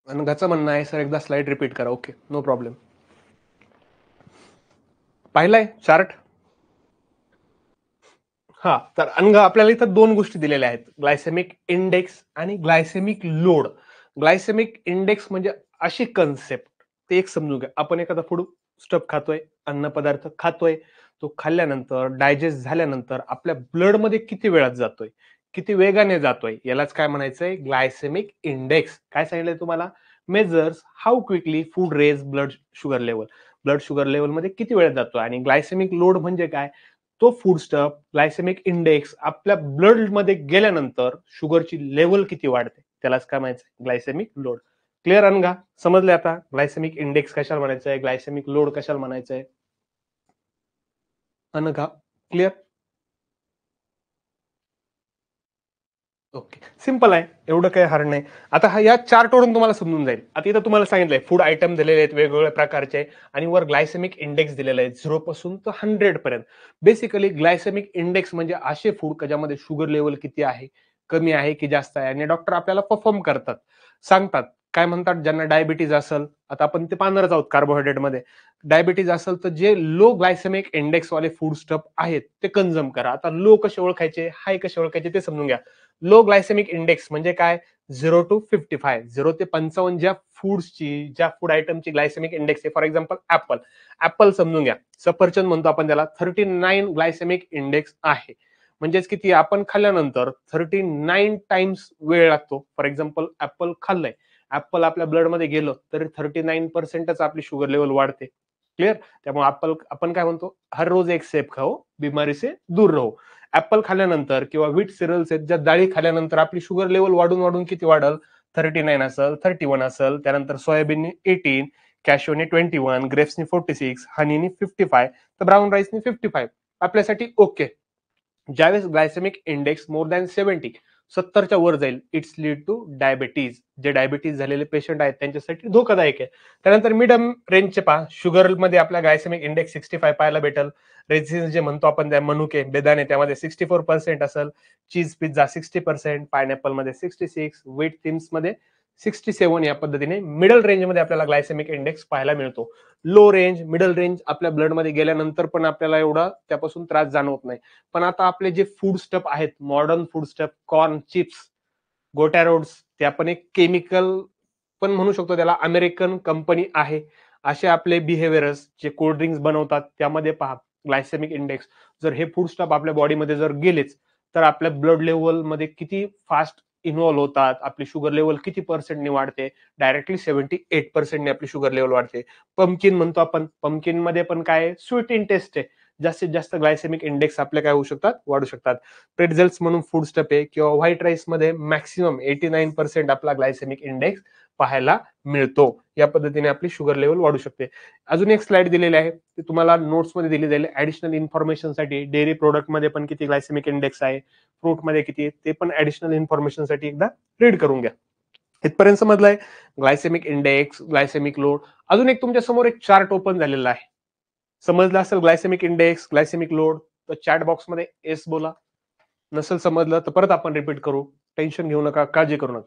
अनघाचं म्हणणं आहे सर एकदा स्लाइड रिपीट करा. Okay, no problem. पाहिलाय चार्ट? हा, तर अनघा आपल्याला इथं 2 गोष्टी दिलेल्या आहेत, ग्लायसेमिक इंडेक्स आणि ग्लायसेमिक लोड. ग्लायसेमिक इंडेक्स म्हणजे अशी कन्सेप्ट, ते एक समजून घ्या. आपण एखादा फूड स्टफ खातोय, अन्न पदार्थ खातोय, तो खाल्ल्यानंतर डायजेस्ट झाल्यानंतर आपल्या ब्लड मध्ये किती वेळात जातोय, किती वेगाने जातोय, यालाच काय म्हणायचंय, ग्लायसेमिक इंडेक्स. काय सांगितलंय तुम्हाला, measures how quickly food raise blood sugar level, blood sugar level मध्ये किती वेळात जातोय. आणि ग्लायसेमिक लोड म्हणजे काय, तो फूड स्टफ, ग्लायसेमिक इंडेक्स आपल्या ब्लड मध्ये गेल्यानंतर शुगरची लेवल किती वाढते, त्यालाच काय म्हणायचं, ग्लायसेमिक लोड. क्लिअर अनघा, समजले आता ग्लायसेमिक इंडेक्स कशाला म्हणायचंय, ग्लायसेमिक लोड कशाला म्हणायचंय. अनघा क्लिअर? ओके, सिंपल आहे, एवढं काही हार्ड नाही. आता हा या चार्ट वरून तुम्हाला समजून जाईल. आता इथं तुम्हाला सांगितलंय फूड आयटम दिलेले आहेत वेगवेगळ्या प्रकारचे आणि वर ग्लायसेमिक इंडेक्स दिलेला आहे 0 पासून तर 100 पर्यंत. बेसिकली ग्लायसेमिक इंडेक्स म्हणजे असे फूड ज्यामध्ये शुगर लेवल किती आहे, कमी आहे की जास्त आहे, आणि डॉक्टर आपल्याला परफॉर्म करतात, सांगतात काय म्हणतात, ज्यांना डायबिटीज असेल, आता आपण ते पाहणारच आहोत कार्बोहायड्रेटमध्ये, डायबिटीज असेल तर जे लो ग्लायसेमिक इंडेक्स वाले फूड स्टफ आहेत ते कन्झ्युम करा. आता लो कसे ओळखायचे, हाय कसे ओळखायचे ते समजून घ्या. लो ग्लायसेमिक इंडेक्स म्हणजे काय, 0 to 55, 0 ते 55 ज्या फूड्सची, ज्या फूड आयटमची ग्लायसेमिक इंडेक्स आहे, फॉर एक्झाम्पल ऍपल समजून घ्या, सफरचंद म्हणतो आपण त्याला, 39 ग्लायसेमिक इंडेक्स आहे. म्हणजेच किती, आपण खाल्ल्यानंतर 39 टाइम्स वेळ लागतो. फॉर एक्झाम्पल ऍपल खाल्लंय, ऍपल आपल्या ब्लडमध्ये गेलं तरी 39%च आपली शुगर लेवल वाढते. क्लिअर? त्यामुळे आपण काय म्हणतो, हर रोज एक सेब खाओ, बिमारी से दूर रहो. ऍपल खाल्ल्यानंतर किंवा व्हीट सिरियल्स आहेत ज्या डाळी खाल्ल्यानंतर आपली शुगर लेवल वाढून वाढून किती वाढल, 39 असेल, 31 असेल, त्यानंतर सोयाबीन 18, कॅशोने 21, ग्रेप्सनी 46, हनीनी 55, तर ब्राऊन राईसनी 55. आपल्यासाठी ओके. ज्यावेळेस ग्लायसेमिक इंडेक्स मोर दॅन 70च्या वर जाईल, इट्स लीड टू डायबिटीज. जे डायबिटीज झालेले पेशंट आहेत त्यांच्यासाठी धोकादायक आहे. त्यानंतर मिडम रेंजचे पहा, शुगर मध्ये आपला ग्लायसेमिक इंडेक्स 65 पाहायला भेटेल. रेझिन्स जे म्हणतो आपण त्या मनुके बेदाणे त्यामध्ये 64% असेल, चीज पिझ्झा 60%, पायनॅपल मध्ये 66, व्हीट थिन्स मध्ये 67. या पद्धतीने मिडल रेंज मध्ये आपल्याला ग्लायसेमिक इंडेक्स पाहायला मिळतो. लो रेंज, मिडल रेंज आपल्या ब्लड मध्ये गेल्यानंतर पण आपल्याला एवढा त्यापासून त्रास जाणवत नाही. पण आता आपले जे फूड स्टफ आहेत, modern food stuff, corn chips, गोट्या रोड्स, ते आपण एक केमिकल पण म्हणू शकतो त्याला, अमेरिकन कंपनी आहे. असे आपले बिहेवियर्स जे कोल्ड ड्रिंक्स बनवतात त्यामध्ये पहा ग्लायसेमिक इंडेक्स, जर हे फूड स्टफ आपल्या बॉडीमध्ये जर गेलेच तर आपल्या ब्लड लेवल मध्ये किती फास्ट इन्व्हॉल्व होतात, आपली शुगर लेवल किती पर्सेंटने वाढते, डायरेक्टली 78% आपली शुगर लेवल वाढते. पंपकिन म्हणतो आपण, पंपकिन मध्ये पण काय स्वीट इन टेस्ट आहे, जास्तीत जास्त ग्लायसेमिक इंडेक्स आपले काय होऊ शकतात, वाढू शकतात. प्रेटझेल्स म्हणून फूड स्टफ आहे किंवा व्हाईट राईस मध्ये मॅक्सिमम 89% आपला ग्लायसेमिक इंडेक्स पाहायला मिळतो. या पद्धतीने आपली शुगर लेवल वाढू शकते. अजून एक स्लाइड दिलेली आहे, ती तुम्हाला नोट्स मध्ये दिली जाईल ऍडिशनल इन्फॉर्मेशन साठी. डेअरी प्रोडक्ट मध्ये पण किती ग्लायसेमिक इंडेक्स आहे, फ्रूट मध्ये किती, ते पण ऍडिशनल इन्फॉर्मेशन साठी एकदा रीड करून घ्या. इथपर्यंत समजलंय ग्लायसेमिक इंडेक्स, ग्लायसेमिक लोड. अजून एक तुमच्या समोर एक चार्ट ओपन झालेला आहे, समजलं असेल ग्लायसेमिक इंडेक्स, ग्लायसेमिक लोड, तर चॅट बॉक्स मध्ये एस बोला. नसेल समजलं तर परत आपण रिपीट करू, टेन्शन घेऊ नका, काळजी करू नका.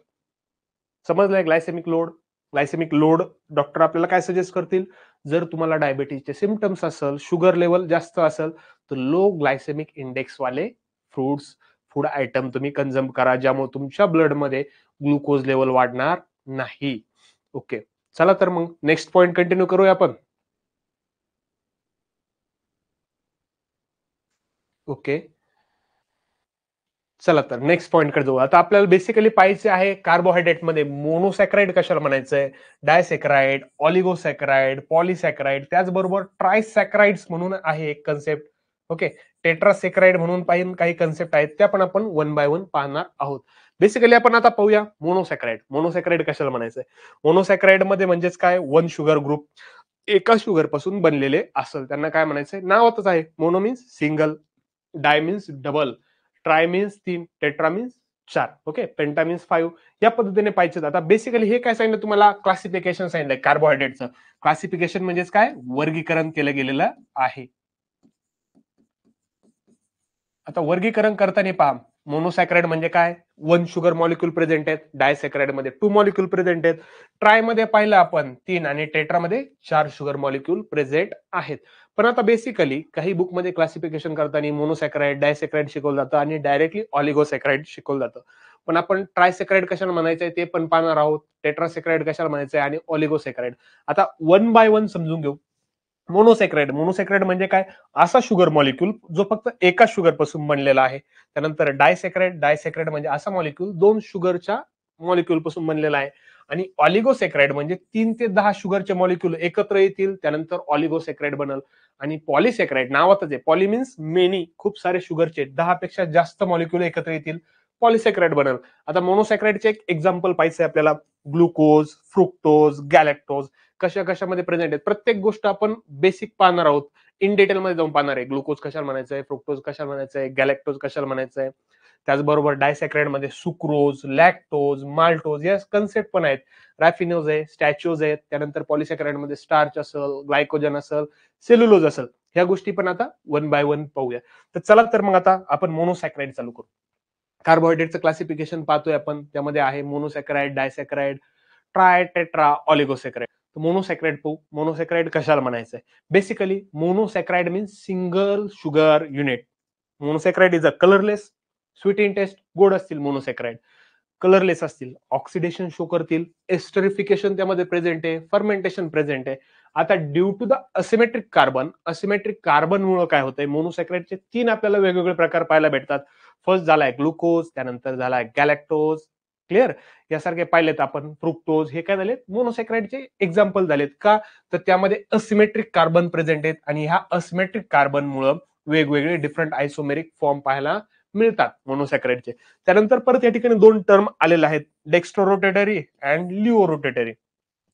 समजलंय glycemic load. Glycemic load doctor आपल्याला काय सजेस्ट करतील, जर तुम्हाला डायबिटीजचे सिम्पटम्स असेल, शुगर लेवल जास्त असेल, तर लो ग्लायसेमिक इंडेक्स वाले फ्रुट्स, फूड आयटम तुम्ही कंझ्युम करा, ज्यामुळे तुमच्या ब्लड मध्ये ग्लुकोज लेवल वाढणार नाही. ओके, चला तर मग नेक्स्ट पॉइंट कंटिन्यू करूया आपण. ओके, चला तर नेक्स्ट पॉइंट कडे जाऊ. आता आपल्याला बेसिकली पाहायचे आहे कार्बोहायड्रेट मध्ये मोनोसॅक्राइड कशाला म्हणायचंय, डायसॅक्राइड, ऑलिगोसॅक्राइड, पॉलिसॅक्राइड, त्याचबरोबर ट्रायसॅक्राइड्स म्हणून आहे एक कन्सेप्ट. ओके, टेट्रासॅक्राइड म्हणून काही कन्सेप्ट आहेत, त्या पण आपण वन बाय वन पाहणार आहोत. बेसिकली आपण आता पाहूया मोनोसॅक्राइड. मोनोसॅक्राइड कशाला म्हणायचंय, मोनोसॅक्राइड मध्ये म्हणजेच काय, वन शुगर ग्रुप एका शुगर पासून बनलेले असेल त्यांना काय म्हणायचंय, नावातच आहे. Mono means single, di means double, tri means 3, tetra means 4, okay, penta means 5. या पद्धतीने पाहिजे. आता बेसिकली हे काय सांगितलं तुम्हाला, क्लासिफिकेशन सांगितलंय कार्बोहायड्रेटचं. क्लासिफिकेशन म्हणजेच काय, वर्गीकरण केलं गेलेलं आहे. आता वर्गीकरण करताना पहा, मोनोसॅक्राइड म्हणजे काय, वन शुगर मॉलिक्यूल प्रेझेंट आहेत, डायसॅक्राइड मध्ये 2 मॉलिक्यूल प्रेझेंट आहेत, ट्राय मध्ये पाहिलं आपण 3 आणि टेट्रा मध्ये 4 शुगर मॉलिक्यूल प्रेझेंट आहेत. पण आता बेसिकली काही बुक मध्ये क्लासिफिकेशन करताना मोनोसॅक्राइड, डायसॅक्राइड शिकवलं जातं आणि डायरेक्टली ऑलिगोसॅक्राइड शिकवलं जातं. पण आपण ट्रायसॅक्राइड कशाला म्हणायचंय ते पण पाहणार आहोत, टेट्रासॅक्राइड कशाला म्हणायचंय आणि ऑलिगोसॅक्राइड. आता वन बाय वन समजून घेऊ. मोनोसॅक्राइड, मोनोसॅक्राइड म्हणजे काय, असा शुगर मॉलिक्यूल जो फक्त एका शुगर पासून बनलेला आहे. त्यानंतर डायसॅक्राइड, डायसॅक्राइड म्हणजे असा मॉलिक्यूल 2 शुगरच्या मॉलिक्यूल पासून बनलेला आहे. आणि ऑलिगोसॅक्राइड म्हणजे 3 ते 10 शुगरचे मॉलिक्यूल एकत्र येतील, त्यानंतर ऑलिगोसॅक्राइड बनल. आणि पॉलिसॅक्राइड नावातच आहे, पॉली मीन्स मेनी, खूप सारे शुगरचे 10 पेक्षा जास्त मॉलिक्यूल एकत्र येतील, पॉलिसॅक्राइड बनल. आता मोनोसॅक्राइडचे एक एक्झाम्पल पाहिजे आपल्याला, ग्लुकोज, फ्रुक्टोज, गॅलॅक्टोज कशा कशामध्ये प्रेझेंट आहेत, प्रत्येक गोष्ट आपण बेसिक पाहणार आहोत, इन डिटेल मध्ये जाऊन पाहणार आहे. ग्लुकोज कशाला म्हणायचंय, फ्रुक्टोज कशाला म्हणायचंय, गॅलॅक्टोज कशाला म्हणायचंय. त्याचबरोबर डायसॅक्राइड मध्ये सुक्रोज, लॅक्टोज, माल्टोज या कन्सेप्ट पण आहेत. रॅफिनोज आहे, स्टॅच्यूज आहेत. त्यानंतर पॉलिसॅक्राइड मध्ये स्टार्च असेल, ग्लायकोजन असेल, सेल्युलोज असेल. ह्या गोष्टी पण आता वन बाय वन पाहूया. तर चला तर मग आता आपण मोनोसॅक्राइड चालू करू. कार्बोहायड्रेटचं क्लासिफिकेशन पाहतोय आपण, त्यामध्ये आहे मोनोसॅक्राइड, डायसॅक्राइड, ट्राय, टेट्रा, ऑलिगोसॅक्राइड. मोनोसॅक्राइड पाहू. मोनोसॅक्राइड कशाला म्हणायचंय, basically monosaccharide means single sugar unit. Monosaccharide is a colourless, sweet in taste, गोड असतील मोनोसॅक्राइड, कलरलेस असतील, ऑक्सिडेशन शो करतील, एस्टरिफिकेशन त्यामध्ये प्रेझेंट आहे, फर्मेंटेशन प्रेझेंट आहे. आता due to the asymmetric carbon, asymmetric carbon मुळे काय होतंय, मोनोसॅक्राइडचे 3 आपल्याला वेगवेगळे प्रकार पाहायला भेटतात. फर्स्ट झालाय ग्लुकोज, त्यानंतर झालाय गॅलॅक्टोज, क्लिअर, यासारखे पाहिलेत आपण. फ्रुक्टोज हे काय झालेत, मोनोसॅक्राइडचे एक्झाम्पल झालेत. का तर त्यामध्ये असिमेट्रिक कार्बन प्रेझेंट आहेत आणि ह्या असिमेट्रिक कार्बन मुळे वेगवेगळे डिफरंट आयसोमेरिक फॉर्म पाहायला मिळतात मोनोसॅक्राइडचे. त्यानंतर परत या ठिकाणी 2 टर्म आलेले आहेत, dextro rotatory and laevo rotatory.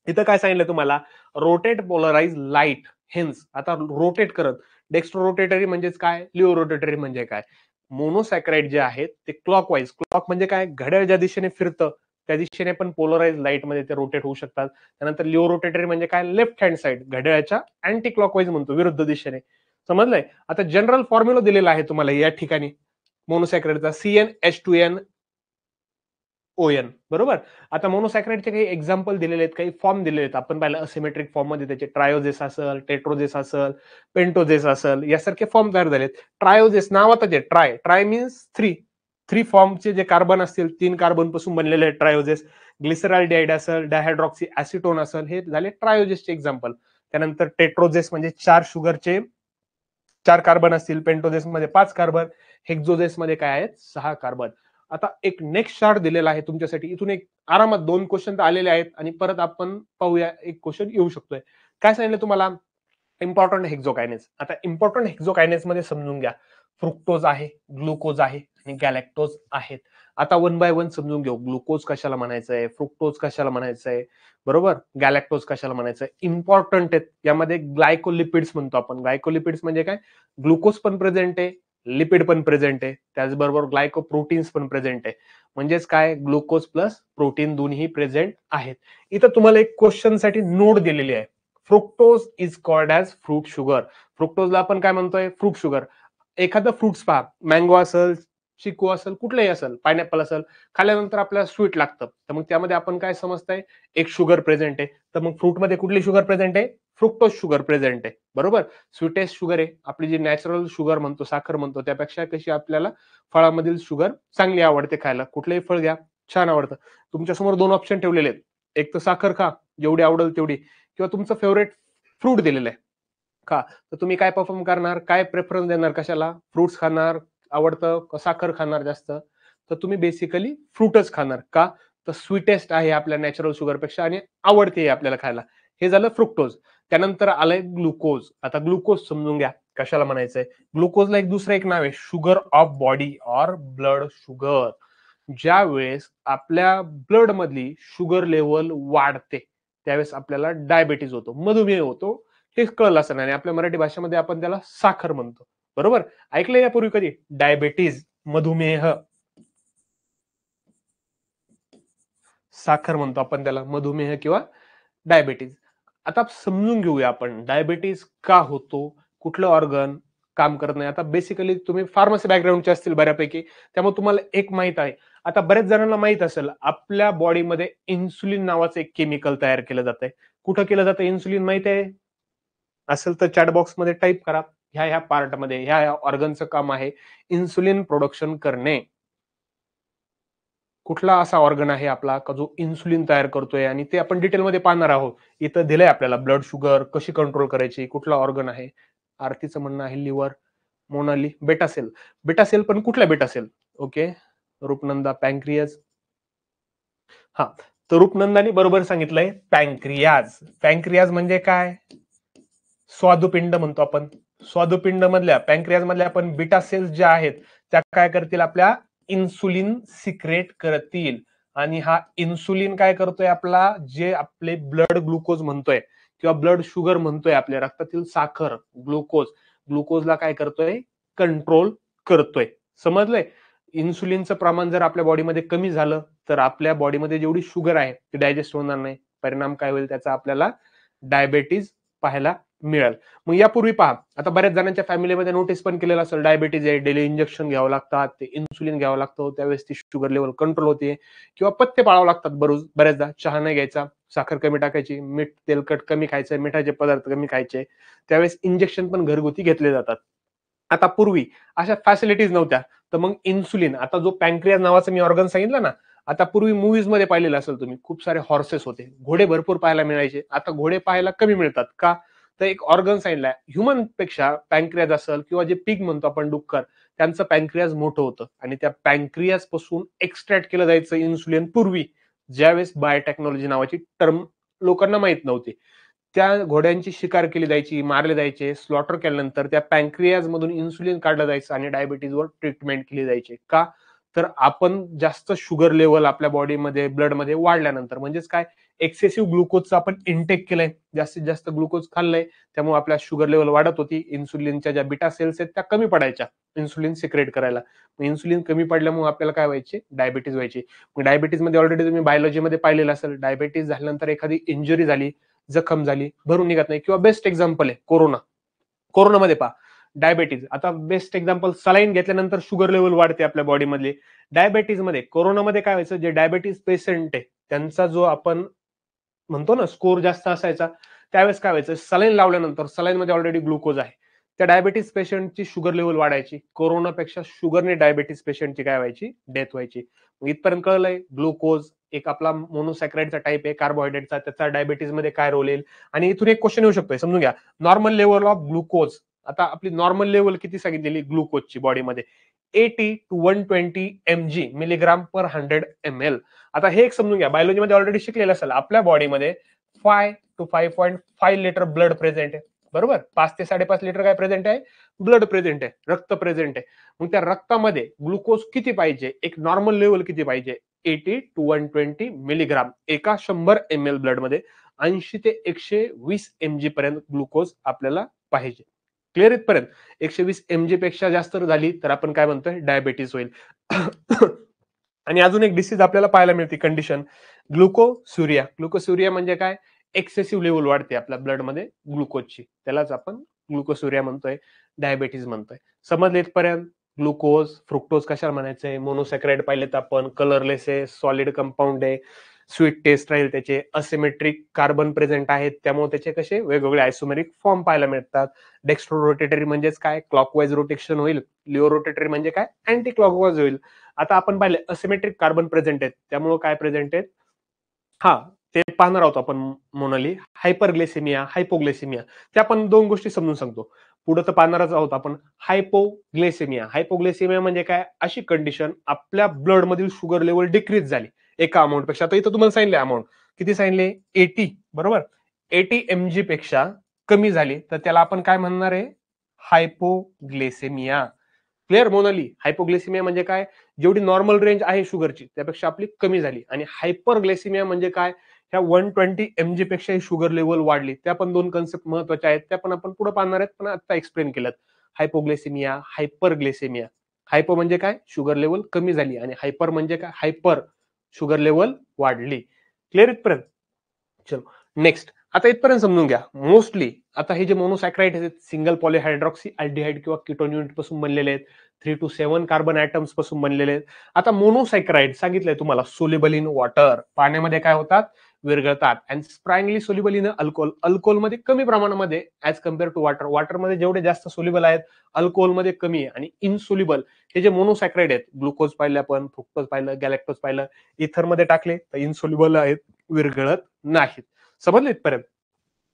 इथं काय सांगितलं तुम्हाला, रोटेट पोलराइज लाईट हेन्स. आता रोटेट करत, डेक्स्ट्रो रोटेटरी म्हणजेच काय, लिओ रोटेटरी म्हणजे काय. मोनोसॅकराइड जे आहेत ते क्लॉकवाईज, क्लॉक म्हणजे काय, घड्याळ ज्या दिशेने फिरतं त्या दिशेने पण पोलराइज लाईट मध्ये ते रोटेट होऊ शकतात. त्यानंतर लिओ रोटेटरी म्हणजे काय, लेफ्ट हँड साइड, घड्याळाच्या अँटी क्लॉकवाईज म्हणतो, विरुद्ध दिशेने. समजलंय. आता जनरल फॉर्म्युला दिलेला आहे तुम्हाला या ठिकाणी मोनोसॅकराइडचा, CnH2n ON, बरोबर. आता मोनोसॅकराइडचे काही एक्झाम्पल दिलेले आहेत, काही फॉर्म दिलेले आहेत. आपण पाहिलं असिमेट्रिक फॉर्म मध्ये त्याचे ट्रायोजेस असेल, टेट्रोजेस असेल, पेंटोजेस असेल, यासारखे फॉर्म तयार झालेत. ट्रायोजेस नावातच आहे, ट्राय, ट्राय मीन्स थ्री फॉर्मचे जे कार्बन असतील, 3 कार्बन पासून बनलेले आहेत ट्रायोजेस. ग्लिसरॉल्डिहाइड असेल, डायहायड्रॉक्सी ऍसिटोन असेल, हे झाले ट्रायोजेसचे एक्झाम्पल. त्यानंतर टेट्रोजेस म्हणजे 4 शुगरचे 4 कार्बन असतील, पेंटोजेस मध्ये 5 कार्बन, हेक्झोजेस मध्ये काय आहेत, 6 कार्बन. आता एक नेक्स्ट चार्ट दिलेला आहे तुमच्यासाठी. इथून एक आरामात 2 क्वेश्चन आलेले आहेत आणि परत आपण पाहूया एक क्वेश्चन येऊ शकतोय. काय सांगितलं तुम्हाला, इम्पॉर्टंट हेक्झोकायनेस. आता इम्पॉर्टंट हेक्झोकायनेस मध्ये समजून घ्या, फ्रुक्टोज आहे, ग्लुकोज आहे आणि गॅलॅक्टोज आहेत. आता वन बाय वन समजून घेऊ. ग्लुकोज कशाला म्हणायचंय, फ्रुक्टोज कशाला म्हणायचंय, बरोबर, गॅलॅक्टोज कशाला म्हणायचंय. इम्पॉर्टंट आहेत. यामध्ये ग्लायकोलिपिड्स म्हणतो आपण. ग्लायकोलिपिड्स म्हणजे काय, ग्लुकोज पण प्रेझेंट आहे, लिपिड पण प्रेझेंट आहे, त्याचबरोबर ग्लायकोप्रोटीन्स पण प्रेझेंट आहे. म्हणजेच काय, ग्लुकोज प्लस प्रोटीन दोन्ही प्रेझेंट आहेत. इथं तुम्हाला एक क्वेश्चन साठी नोट दिलेली आहे. Fructose is called as fruit sugar. फ्रुक्टोजला आपण काय म्हणतोय, फ्रूट शुगर. एखादं फ्रुट्स पहा, मँगो असेल, चिकू असेल, कुठलंही असेल, पायनॅपल असेल, खाल्ल्यानंतर आपल्याला स्वीट लागतं. तर मग त्यामध्ये आपण काय समजतंय, एक शुगर प्रेझेंट आहे. तर मग फ्रूटमध्ये कुठली शुगर प्रेझेंट आहे, फ्रुक्टोज शुगर प्रेझेंट आहे, बरोबर. स्वीटेस्ट शुगर आहे, आपली जी नॅचरल शुगर म्हणतो, साखर म्हणतो, त्यापेक्षा कशी आपल्याला फळामधील शुगर चांगली आवडते खायला. कुठलंही फळ घ्या, छान आवडतं. तुमच्यासमोर 2 ऑप्शन ठेवलेले आहेत, एक तर साखर खा, जेवढी आवडेल तेवढी, किंवा तुमचं फेवरेट फ्रूट दिलेलं आहे का. तर तुम्ही काय परफॉर्म करणार, काय प्रेफरन्स देणार, कशाला, फ्रुट्स खाणार आवडतं, साखर खाणार जास्त, तर तुम्ही बेसिकली फ्रूटच खाणार का, तर स्वीटेस्ट आहे आपल्या नॅचरल शुगर पेक्षा आणि आवडते आपल्याला खायला. हे झालं फ्रुक्टोज. त्यानंतर आलंय ग्लुकोज. आता ग्लुकोज समजून घ्या कशाला म्हणायचंय. ग्लुकोजला एक दुसरं एक नाव आहे, sugar of body or blood sugar. ज्या वेळेस आपल्या ब्लड मधली शुगर लेवल वाढते त्यावेळेस आपल्याला डायबिटीज होतो, मधुमेह होतो. हे कळलं असं नाही, आपल्या मराठी भाषेमध्ये आपण त्याला साखर म्हणतो, बरोबर. ऐकलंय यापूर्वी कधी, डायबिटीज, मधुमेह, साखर म्हणतो आपण त्याला, मधुमेह किंवा डायबिटीज. आता समजून घेऊया आपण डायबिटीज का होतो, कुठलं ऑर्गन काम करत नाही. आता बेसिकली तुम्ही फार्मसी बॅकग्राऊंडचे असतील बऱ्यापैकी, त्यामुळे तुम्हाला एक माहित आहे. आता बऱ्याच जणांना माहित असेल, आपल्या बॉडीमध्ये इन्सुलिन नावाचं एक केमिकल तयार केलं जातंय. कुठं केलं जातं इन्सुलिन, माहित आहे असेल तर चॅट बॉक्स मध्ये टाईप करा. ह्या पार्टमध्ये, ह्या ऑर्गनचं काम आहे इन्सुलिन प्रोडक्शन करणे. कुठला असा ऑर्गन आहे आपला का जो इन्सुलिन तयार करतोय, आणि ते आपण डिटेलमध्ये पाहणार आहोत. इथं दिलंय आपल्याला ब्लड शुगर कशी कंट्रोल करायची, कुठला ऑर्गन आहे. आरतीचं म्हणणं आहे लिव्हर, मोनाली बेटा सेल. बेटा सेल पण कुठला बेटा सेल, ओके. रूपनंदा पॅन्क्रियाज, हा. तर रूपनंदानी बरोबर सांगितलंय, पॅन्क्रियाज. पॅन्क्रियाज म्हणजे काय, स्वादुपिंड म्हणतो आपण. स्वादुपिंड मधल्या, पॅन्क्रियाज मधल्या आपण बीटा सेल्स ज्या आहेत त्या काय करतील, आपल्या इन्सुलिन सिक्रेट करतील. आणि हा इन्सुलिन काय करतोय, आपला जे आपले ब्लड ग्लुकोज म्हणतोय किंवा ब्लड शुगर म्हणतोय, आपल्या रक्तातील साखर, ग्लुकोज, ग्लुकोजला काय करतोय, कंट्रोल करतोय. समजलंय. इन्सुलिनचं प्रमाण जर आपल्या बॉडीमध्ये कमी झालं तर आपल्या बॉडीमध्ये जेवढी शुगर आहे ती डायजेस्ट होणार नाही. परिणाम काय होईल त्याचा, आपल्याला डायबिटीज पाहायला मिळेल. मग यापूर्वी पहा, आता बऱ्याच जणांच्या फॅमिलीमध्ये नोटीस पण केलेलं असेल, डायबिटीज आहे, डेली इंजेक्शन घ्यावं लागतात, ते इन्सुलिन घ्यावं लागतं, त्यावेळेस ती शुगर लेवल कंट्रोल होते. किंवा पथ्य पाळावं लागतात बऱ्याचदा, चहा नाही घ्यायचा, साखर कमी टाकायची, मीठ तेलकट कमी खायचं, मिठाचे पदार्थ कमी खायचे. त्यावेळेस इंजेक्शन पण घरगुती घेतले जातात. आता पूर्वी अशा फॅसिलिटीज नव्हत्या, तर मग इन्सुलिन, आता जो पॅन्क्रियाज नावाचं मी ऑर्गन सांगितलं ना, आता पूर्वी मूवीज मध्ये पाहिलेलं असेल तुम्ही, खूप सारे हॉर्सेस होते, घोडे भरपूर पाहायला मिळायचे. आता घोडे पाहायला कमी मिळतात का, तर एक ऑर्गन सांगितलंय, ह्युमन पेक्षा पॅन्क्रियाज असेल किंवा जे पिग म्हणतो आपण, डुक्कर, त्यांचं पॅन्क्रियाज मोठं होतं आणि त्या पॅन्क्रियाज पासून एक्स्ट्रॅक्ट केलं जायचं इन्सुलिन पूर्वी, ज्यावेळेस बायोटेक्नॉलॉजी नावाची टर्म लोकांना माहित नव्हती. त्या घोड्यांची शिकार केली जायची, मारले जायचे, स्लॉटर केल्यानंतर त्या पॅन्क्रियाज मधून इन्सुलिन काढलं जायचं आणि डायबिटीजवर ट्रीटमेंट केली जायची. का, तर आपण जास्त शुगर लेवल आपल्या बॉडीमध्ये, ब्लडमध्ये वाढल्यानंतर, म्हणजेच काय, एक्सेसिव्ह ग्लुकोजचा आपण इनटेक केलंय, जास्तीत जास्त ग्लुकोज खाल्लंय, त्यामुळे आपल्या शुगर लेवल वाढत होती. इन्सुलिनच्या ज्या बीटा सेल्स आहेत त्या कमी पडायच्या इन्सुलिन सिक्रेट करायला. इन्सुलिन कमी पडल्यामुळे आपल्याला काय व्हायचे, डायबिटीज व्हायची. मग डायबिटीज मध्ये ऑलरेडी तुम्ही बायोलॉजीमध्ये पाहिलेलं असेल, डायबिटीज झाल्यानंतर एखादी इंजुरी झाली, जखम झाली, भरून निघत नाही. किंवा बेस्ट एक्झाम्पल आहे कोरोना. कोरोनामध्ये पहा डायबिटीज, आता बेस्ट एक्झाम्पल, सलाईन घेतल्यानंतर शुगर लेवल वाढते आपल्या बॉडीमधली. डायबिटीज मध्ये, कोरोनामध्ये काय व्हायचं, जे डायबिटीज पेशंट आहे त्यांचा जो आपण म्हणतो ना स्कोर जास्त असायचा, त्यावेळेस काय व्हायचं, सलाईन लावल्यानंतर, सलाईन मध्ये ऑलरेडी ग्लुकोज आहे, त्या डायबिटीज पेशंटची शुगर लेवल वाढायची. कोरोनापेक्षा शुगरने डायबिटीज पेशंटची काय व्हायची, डेथ व्हायची. इथपर्यंत कळलंय ग्लुकोज एक आपला मोनोसॅक्राइडचा टाईप आहे कार्बोहायड्रेटचा, त्याचा डायबिटीज मध्ये काय रोल येईल. आणि इथून एक क्वेश्चन येऊ शकतोय, समजून घ्या, नॉर्मल लेवल ऑफ ग्लुकोज. आता आपली नॉर्मल लेवल किती सांगितलेली ग्लुकोजची बॉडीमध्ये, 80 to 120 mg milligram per 100 ml. आता हे एक समजून घ्या, बायोलॉजीमध्ये ऑलरेडी शिकलेलं असेल, आपल्या बॉडीमध्ये 5 to 5.5 लिटर ब्लड प्रेझेंट आहे, बरोबर. 5 ते 5.5 लिटर काय प्रेझेंट आहे, ब्लड प्रेझेंट आहे, रक्त प्रेझेंट आहे. मग त्या रक्तामध्ये ग्लुकोज किती पाहिजे, एक नॉर्मल लेवल किती पाहिजे, 80 to 120 मिलीग्राम एका 100 ml ब्लड मध्ये. 80 ते 120 mg पर्यंत ग्लुकोज आपल्याला पाहिजे. क्लिअर इथपर्यंत. 120 mg पेक्षा जास्त झाली तर आपण काय म्हणतोय, डायबिटीज होईल. आणि अजून एक डिसीज आपल्याला पाहायला मिळते कंडिशन, ग्लुकोसुरिया. ग्लुकोसुरिया म्हणजे काय, एक्सेसिव्ह लेवल वाढते आपल्या ब्लडमध्ये ग्लुकोजची, त्यालाच आपण ग्लुकोसुरिया म्हणतोय, डायबिटीज म्हणतोय. समजले इथपर्यंत. ग्लुकोज, फ्रुक्टोज कशाला म्हणायचंय, मोनोसॅक्राइड पाहिलेत आपण, कलरलेस आहे, सॉलिड कंपाऊंड आहे, स्वीट टेस्ट राहील त्याचे, असिमेट्रिक कार्बन प्रेझेंट आहेत, त्यामुळे त्याचे कसे वेगवेगळे आयसोमेरिक फॉर्म पाहायला मिळतात. डेक्स्ट्रो रोटेटरी म्हणजेच काय, क्लॉकवाईज रोटेशन होईल. लिओ रोटेटरी म्हणजे काय, अँटी क्लॉकवाईज होईल. आता आपण पाहिले असिमेट्रिक कार्बन प्रेझेंट आहेत, त्यामुळे काय प्रेझेंट आहेत, हा ते पाहणार आहोत आपण मोनाली. हायपरग्लेसेमिया, हायपोग्लेसेमिया, त्या आपण दोन गोष्टी समजून सांगतो. पुढे तर पाहणारच आहोत आपण. हायपोग्लेसेमिया, हायपोग्लेसेमिया म्हणजे काय, अशी कंडिशन आपल्या ब्लड मधील शुगर लेवल डिक्रीज झाली एका अमाऊंट पेक्षा. आता इथं तुम्हाला सांगितले अमाऊंट किती सांगितले, 80, बरोबर. 80 mg पेक्षा कमी झाली तर त्याला आपण काय म्हणणार आहे, हायपोग्लेसेमिया. क्लिअर मोनाली. हायपोग्लेसिमिया म्हणजे काय, जेवढी नॉर्मल रेंज आहे शुगरची त्यापेक्षा आपली कमी झाली. आणि हायपरग्लेसिमिया म्हणजे काय, ह्या 120 mg पेक्षा शुगर लेवल वाढली. त्या पण दोन कन्सेप्ट महत्वाच्या आहेत, त्या पण आपण पुढे पाहणार आहेत, पण आता एक्सप्लेन केलं. हायपोग्लेसिमिया, हायपरग्लेसिमिया. हायपो म्हणजे काय, शुगर लेवल कमी झाली, आणि हायपर म्हणजे काय, हायपर, शुगर लेवल वाढली. क्लिअर इथपर्यंत. चलो नेक्स्ट. आता इथपर्यंत समजून घ्या. मोस्टली आता हे जे मोनोसॅक्राइड आहेत, सिंगल पॉलिहायड्रॉक्सी अल्डिहाइड किंवा कीटोन युनिट पासून बनलेले आहेत, 3 to 7 कार्बन ऍटम्स पासून बनलेले आहेत. आता मोनोसॅक्राइड सांगितलंय तुम्हाला, सोल्युबल इन वॉटर, पाण्यामध्ये काय होतात, विरघळतात. अँड स्प्रँगली सोल्युबल इन अल्कोहोल, अल्कोहोलमध्ये कमी प्रमाणामध्ये ऍज कम्पेअर टू वॉटर. वॉटरमध्ये जेवढे जास्त सोल्युबल आहेत, अल्कोहोलमध्ये कमी आहे. आणि इनसोल्युबल हे जे मोनोसॅक्राइड आहेत, ग्लुकोज पाहिलं आपण, फ्रुक्टोज पाहिलं, गॅलेक्टोज पाहिलं, इथरमध्ये टाकले तर इनसोल्युबल आहेत, विरघळत नाहीत. समजले इथपर्यंत.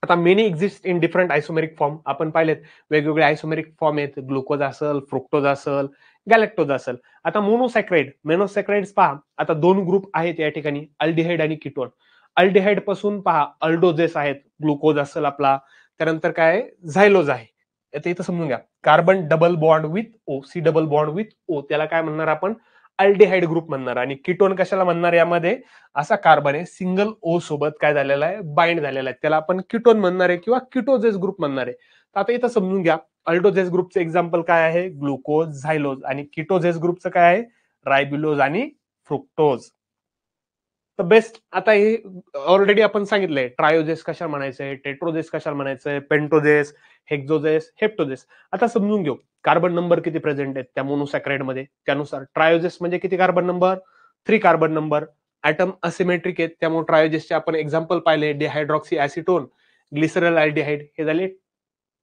आता many exist in different isomeric form, आपण पाहिलेत वेगवेगळे आयसोमेरिक फॉर्म आहेत, ग्लुकोज असेल, फ्रुक्टोज असेल, गॅलेक्टोज असेल. आता मोनोसॅक्राइड पहा, आता दोन ग्रुप आहेत या ठिकाणी, अल्डिहाइड आणि कीटोन. अल्डिहाइड पासून पहा अल्डोजेस आहेत, ग्लुकोज असेल आपला, त्यानंतर काय झायलोज आहे. आता इथं समजून घ्या, carbon double bond with O, C double bond with O, त्याला काय म्हणणार आपण, अल्डिहाइड ग्रुप म्हणणार. आणि कीटोन कशाला म्हणणार, यामध्ये असा कार्बन आहे सिंगल ओ सोबत काय झालेला आहे, बाइंड झालेला आहे, त्याला आपण कीटोन म्हणणार आहे किंवा कीटोजेस ग्रुप म्हणणार आहे. तर आता इथं समजून घ्या, अल्डोजेस ग्रुपचं एक्झाम्पल काय आहे, ग्लुकोज, झायलोज. आणि कीटोजेस ग्रुपचं काय आहे, रायबिलोज आणि फ्रुक्टोज. तर बेस्ट. आता हे ऑलरेडी आपण सांगितलंय, ट्रायोजेस कशाला म्हणायचंय, टेट्रोजेस कशाला म्हणायचंय, पेंटोजेस, हेक्झोजेस, हेप्टोजेस. आता समजून घेऊ कार्बन नंबर किती प्रेझेंट आहेत त्या मोनोसॅक्राइड मध्ये. त्यानुसार ट्रायोजेस म्हणजे किती carbon number, 3 carbon number. Atom asymmetric आहेत, त्यामुळे ट्रायोजेसचे आपण एक्झाम्पल पाहिले, डिहायड्रॉक्सी ऍसिटोन, ग्लिसरल अल्डिहाइड, हे झाले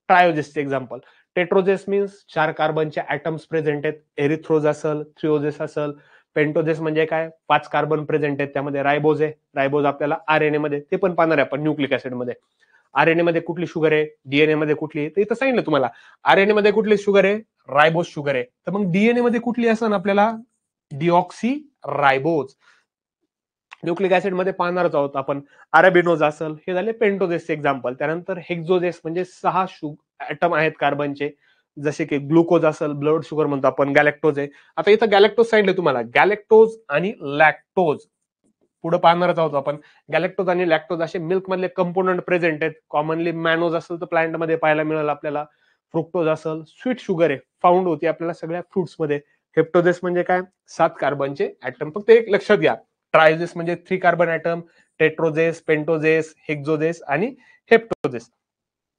ट्रायोजेसचे एक्झाम्पल. टेट्रोजेस मीन्स 4 कार्बनचे ऍटम्स प्रेझेंट आहेत, एरिथ्रोज असेल, थ्रिओजेस असेल. पेंटोजेस म्हणजे काय, 5 कार्बन प्रेझेंट आहेत, त्यामध्ये रायबोज आहे. रायबोज आपल्याला आरएनए मध्ये, ते पण पाहणार आहे आपण न्यूक्लिक ऍसिड मध्ये. आरएनए मध्ये कुठली शुगर आहे, डीएनए मध्ये कुठली, तर इथं सांगितलं तुम्हाला. आरएनए मध्ये कुठली शुगर आहे, रायबोज शुगर आहे. तर मग डीएनए मध्ये कुठली असेल आपल्याला, डिऑक्सी रायबोज. न्यूक्लिक ऍसिड मध्ये पाहणारच आहोत आपण, अरेबिनोज असेल. हे झाले पेंटोजेसचे एक्झाम्पल. त्यानंतर हेक्झोजेस म्हणजे 6 ऍटम आहेत कार्बनचे, जसे की ग्लुकोज असेल, ब्लड शुगर म्हणतो आपण, गॅलेक्टोज आहे. आता इथं गॅलेक्टोज सांगितलं तुम्हाला, गॅलेक्टोज आणि लॅक्टोज पुढे पाहणारच आहोत आपण. गॅलेक्टोज आणि लॅक्टोज असे मिल्क मधले कंपोनंट प्रेझेंट आहेत. कॉमनली मॅनोज असेल तर प्लांट मध्ये पाहायला मिळेल आपल्याला. फ्रुक्टोज असेल, स्वीट शुगर आहे, फाउंड होती आपल्याला सगळ्या फ्रुट्स मध्ये. हेप्टोजेस म्हणजे काय, 7 कार्बनचे ऍटम. फक्त एक लक्षात घ्या, ट्रायोजेस म्हणजे 3 कार्बन ऍटम, टेट्रोजेस, पेंटोजेस, हेक्झोजेस आणि हेप्टोजेस.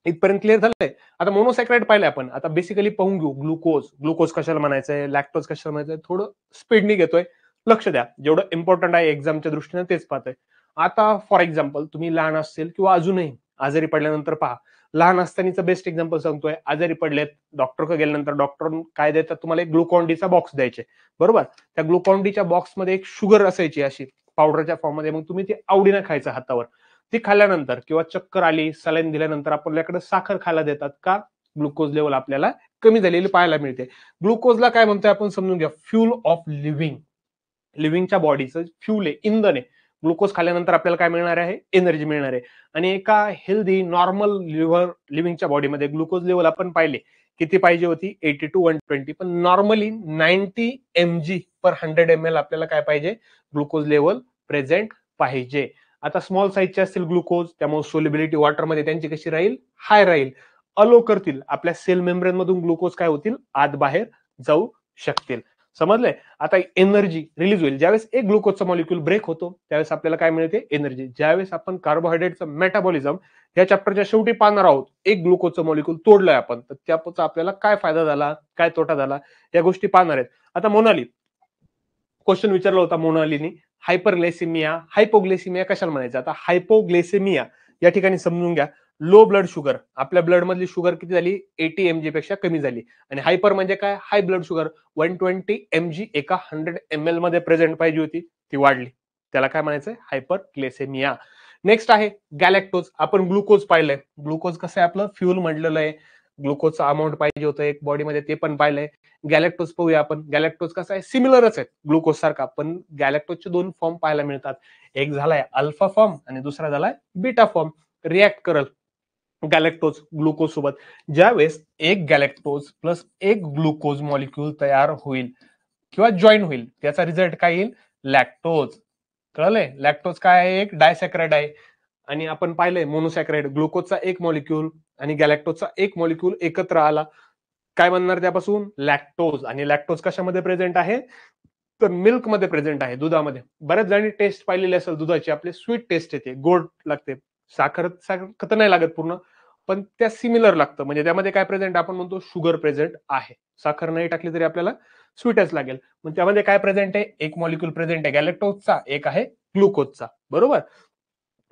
इथपर्यंत क्लिअर झालंय. आता मोनोसॅक्राइड पाहिले आपण. आता बेसिकली पाहून घेऊ ग्लुकोज. ग्लुकोज कशाला म्हणायचंय, लॅक्टोज कशाला म्हणायचंय, थोडं स्पीडनी घेतोय. लक्ष द्या, जेवढं इम्पॉर्टंट आहे एक्झामच्या दृष्टीने तेच पाहतोय. आता फॉर एक्झाम्पल तुम्ही लहान असेल किंवा अजूनही आजारी पडल्यानंतर पहा. लहान असतानाचं बेस्ट एक्झाम्पल सांगतोय. आजारी पडलेत, डॉक्टरकडे गेल्यानंतर डॉक्टर काय देतात तुम्हाला, एक ग्लुकॉन डीचा बॉक्स द्यायचे, बरोबर. त्या ग्लुकॉन डीच्या बॉक्समध्ये एक शुगर असायची अशी पावडरच्या फॉर्म मध्ये. मग तुम्ही ती आवडीनं खायचं हातावर. ती खाल्ल्यानंतर किंवा चक्कर आली, सलाईन दिल्यानंतर आपल्याकडे साखर खायला देतात का, ग्लुकोज लेवल आपल्याला कमी झालेली पाहायला मिळते. ग्लुकोजला काय म्हणतोय आपण समजून घ्या, फ्यूल ऑफ लिव्हिंग. लिव्हिंगच्या बॉडीचं फ्यूल आहे, इंधन आहे. ग्लुकोज खाल्ल्यानंतर आपल्याला काय मिळणार आहे, एनर्जी मिळणार आहे. आणि एका हेल्दी नॉर्मल लिव्हिंगच्या बॉडीमध्ये ग्लुकोज लेवल आपण पाहिले किती पाहिजे होती, 80 to 120. पण नॉर्मली 90 mg पर 100 ml आपल्याला काय पाहिजे, ग्लुकोज लेवल प्रेझेंट पाहिजे. आता स्मॉल साईजचे असतील ग्लुकोज, त्यामुळे सोल्युबिलिटी वॉटरमध्ये त्यांची कशी राहील, हाय राहील. अलो करतील, आपल्या सेल मेम्ब्रेन मधून ग्लुकोज काय होतील, आत बाहेर जाऊ शकतील. समजलंय. आता एनर्जी रिलीज होईल ज्यावेळेस एक ग्लुकोजचा मॉलिक्यूल ब्रेक होतो, त्यावेळेस आपल्याला काय मिळते, एनर्जी. ज्यावेळेस आपण कार्बोहायड्रेटचं मेटाबॉलिझम या चॅप्टरच्या शेवटी पाहणार आहोत, एक ग्लुकोजचं मॉलिक्यूल तोडलंय आपण, तर त्याचा आपल्याला काय फायदा झाला, काय तोटा झाला, या गोष्टी पाहणार आहेत. आता मोनाली क्वेश्चन विचारला होता मोनालीनी, हायपरग्लायसेमिया, हायपोग्लायसेमिया कशाला म्हणायचं. आता हायपोग्लायसेमिया या ठिकाणी समजून घ्या, लो ब्लड शुगर, आपल्या ब्लड मधली शुगर किती झाली, 80 mg पेक्षा कमी झाली. आणि हायपर म्हणजे काय, हाय ब्लड शुगर 120 mg एका 100 ml मध्ये प्रेझेंट पाहिजे होती, ती वाढली. त्याला काय म्हणायचंय, हायपरग्लायसेमिया. नेक्स्ट आहे गॅलेक्टोज. आपण ग्लुकोज पाहिलंय. ग्लुकोज कसं आहे, आपलं फ्युल म्हटलेलं आहे. ग्लुकोजचा अमाऊंट पाहिजे होतं एक बॉडीमध्ये, ते पण पाहिलंय. गॅलेक्टोज पाहूया आपण. गॅलेक्टोज कसं आहे, सिमिलरच आहे ग्लुकोज सारखा, पण गॅलेक्टोजचे 2 फॉर्म पाहायला मिळतात. एक झालाय अल्फा फॉर्म आणि दुसरा झालाय बीटा फॉर्म. रिॲक्ट करल गॅलेक्टोज ग्लुकोज सोबत. ज्यावेळेस एक गॅलेक्टोज प्लस एक ग्लुकोज मॉलिक्यूल तयार होईल किंवा जॉईन होईल, त्याचा रिझल्ट काय येईल, लॅक्टोज. कळलंय. लॅक्टोज काय आहे, एक डायसॅक्राइड आहे. आणि आपण पाहिलंय मोनोसॅक्राइड, ग्लुकोजचा एक मॉलिक्यूल आणि गॅलेक्टोजचा एक मॉलिक्यूल एकत्र आला, काय बनणार त्यापासून, लॅक्टोज. आणि लॅक्टोज कशामध्ये प्रेझेंट आहे, तर मिल्क मध्ये प्रेझेंट आहे, दुधामध्ये. बऱ्याच जणांनी टेस्ट पाहिलेली असेल दुधाची, आपली स्वीट टेस्ट येते, गोड लागते. साखर साखर नाही लागत पूर्ण, पण त्या सिमिलर लागतं. म्हणजे त्यामध्ये काय प्रेझेंट, आपण म्हणतो शुगर प्रेझेंट आहे. साखर नाही टाकली तरी आपल्याला स्वीटच लागेल. मग त्यामध्ये काय प्रेझेंट आहे, एक मॉलिक्यूल प्रेझेंट आहे गॅलेक्टोजचा, एक आहे ग्लुकोजचा, बरोबर.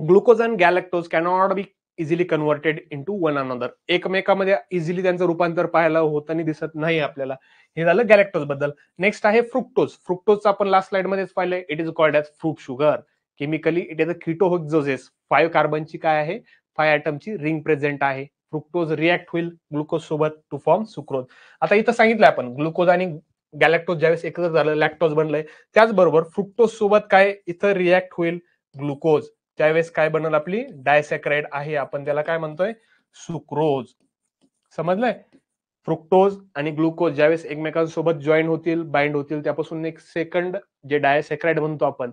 Glucose and galactose cannot be easily converted into one another. एकमेकामध्ये इझिली त्यांचं रूपांतर पाहायला होताना दिसत नाही आपल्याला. हे झालं गॅलेक्टोज बद्दल. नेक्स्ट आहे फ्रुक्टोज. फ्रुक्टोजचं आपण लास्ट स्लाइड मध्येच पाहिलंय, it is called as fruit sugar. Chemically it is a ketohexoses. 5 कार्बनची काय आहे, 5 ॲटमची रिंग प्रेझेंट आहे. फ्रुक्टोज रिॲक्ट होईल ग्लुकोज सोबत टू फॉर्म सुक्रोज. आता इथं सांगितलं आपण, ग्लुकोज आणि गॅलेक्टोज ज्यावेळेस एकत्र झालं, लॅक्टोज बनलंय. त्याचबरोबर फ्रुक्टोज सोबत काय इथं रिॲक्ट होईल, ग्लुकोज. त्यावेळेस काय बनल, आपली डायसॅक्राइड आहे, आपण त्याला काय म्हणतोय, सुक्रोज. समजलंय. फ्रुक्टोज आणि ग्लुकोज ज्यावेळेस एकमेकांसोबत जॉईन होतील, बाइंड होतील, त्यापासून एक सेकंड जे डायसॅक्राइड म्हणतो आपण,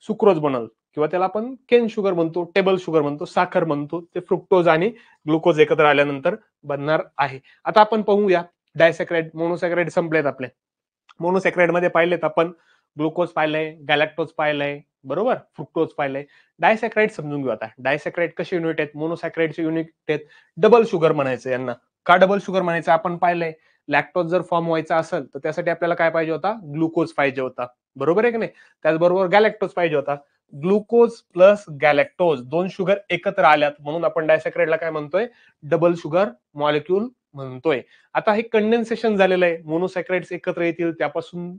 सुक्रोज बनल. किंवा त्याला आपण केन शुगर म्हणतो, टेबल शुगर म्हणतो, साखर म्हणतो. ते फ्रुक्टोज आणि ग्लुकोज एकत्र आल्यानंतर बनणार आहे. आता आपण पाहूया डायसॅक्राइड, मोनोसॅक्राइड संपलेत आपले. मोनोसॅक्राइड मध्ये पाहिलेत आपण, ग्लुकोज पाहिलंय, गॅलेक्टोज पाहिलंय, बरोबर, फ्रुक्टोज पाहिलंय. डायसॅक्राइड समजून घेऊ आता. डायसॅक्राइड कसे युनिट आहेत, मोनोसॅक्राइडचे युनिट आहेत डबल शुगर म्हणायचं यांना. का डबल शुगर म्हणायचं, आपण पाहिलंय लॅक्टोज जर फॉर्म व्हायचा असेल तर त्यासाठी आपल्याला काय पाहिजे होता, ग्लुकोज पाहिजे होता, बरोबर आहे की नाही. त्याचबरोबर गॅलेक्टोज पाहिजे होता. ग्लुकोज प्लस गॅलेक्टोज 2 शुगर एकत्र आल्यात, म्हणून आपण डायसॅक्राइडला काय म्हणतोय, डबल शुगर मॉलिक्यूल म्हणतोय. आता हे कंडेन्सेशन झालेलं आहे, मोनोसॅक्राइड्स एकत्र येतील, त्यापासून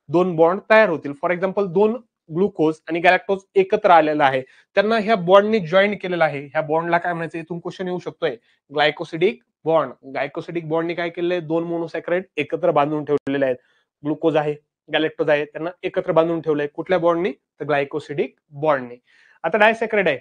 2 बॉन्ड तयार होतील. फॉर एक्झाम्पल 2 ग्लुकोज आणि गॅलेक्टोज एकत्र आलेला आहे, त्यांना ह्या बॉन्डने जॉईन केलेला आहे. ह्या बॉन्डला काय म्हणायचं, इथून क्वेश्चन येऊ शकतोय, ग्लायकोसिडिक बॉन्ड. ग्लायकोसिडिक बॉन्डने काय केलेलं, 2 मोनोसॅक्राइड एकत्र बांधून ठेवलेले आहेत. ग्लुकोज आहे, गॅलेक्टोज आहे, त्यांना एकत्र बांधून ठेवलंय. कुठल्या बॉन्डने, तर ग्लायकोसिडिक बॉन्डने. आता डायसॅक्राइड आहे.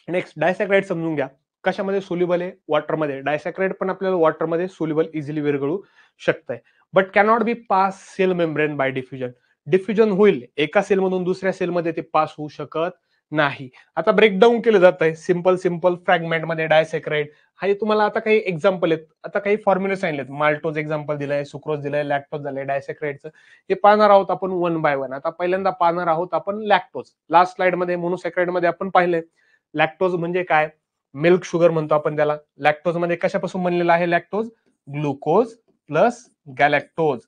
नेक्स्ट डायसॅक्राइड समजून घ्या, कशामध्ये सोल्युबल आहे, वॉटरमध्ये. डायसॅक्राइड पण आपल्याला वॉटरमध्ये सोल्युबल इझिली विरघळू शकतंय, but cannot be pass cell membrane by diffusion. Diffusion होईल एका सेलमधून दुसऱ्या सेलमध्ये ते पास होऊ शकत नाही. आता ब्रेकडाऊन केलं जात आहे सिंपल सिंपल फ्रॅगमेंटमध्ये डायसॅकराइड. हा तुम्हाला आता काही एक्झाम्पल आहेत, आता काही फॉर्म्युले सांगितलेत. माल्टोज एक्झाम्पल दिलंय, सुक्रोज दिलंय, लॅक्टोज झालंय, डायसॅकराइडचं हे पाहणार आहोत आपण वन बाय वन. आता पहिल्यांदा पाहणार आहोत आपण लॅक्टोज. लास्ट स्लाइड मध्ये मोनोसॅकराइड मध्ये आपण पाहिलंय लॅक्टोज म्हणजे काय, मिल्क शुगर म्हणतो आपण त्याला. लॅक्टोज मध्ये कशापासून बनलेला आहे लॅक्टोज, ग्लुकोज प्लस गॅलॅक्टोज.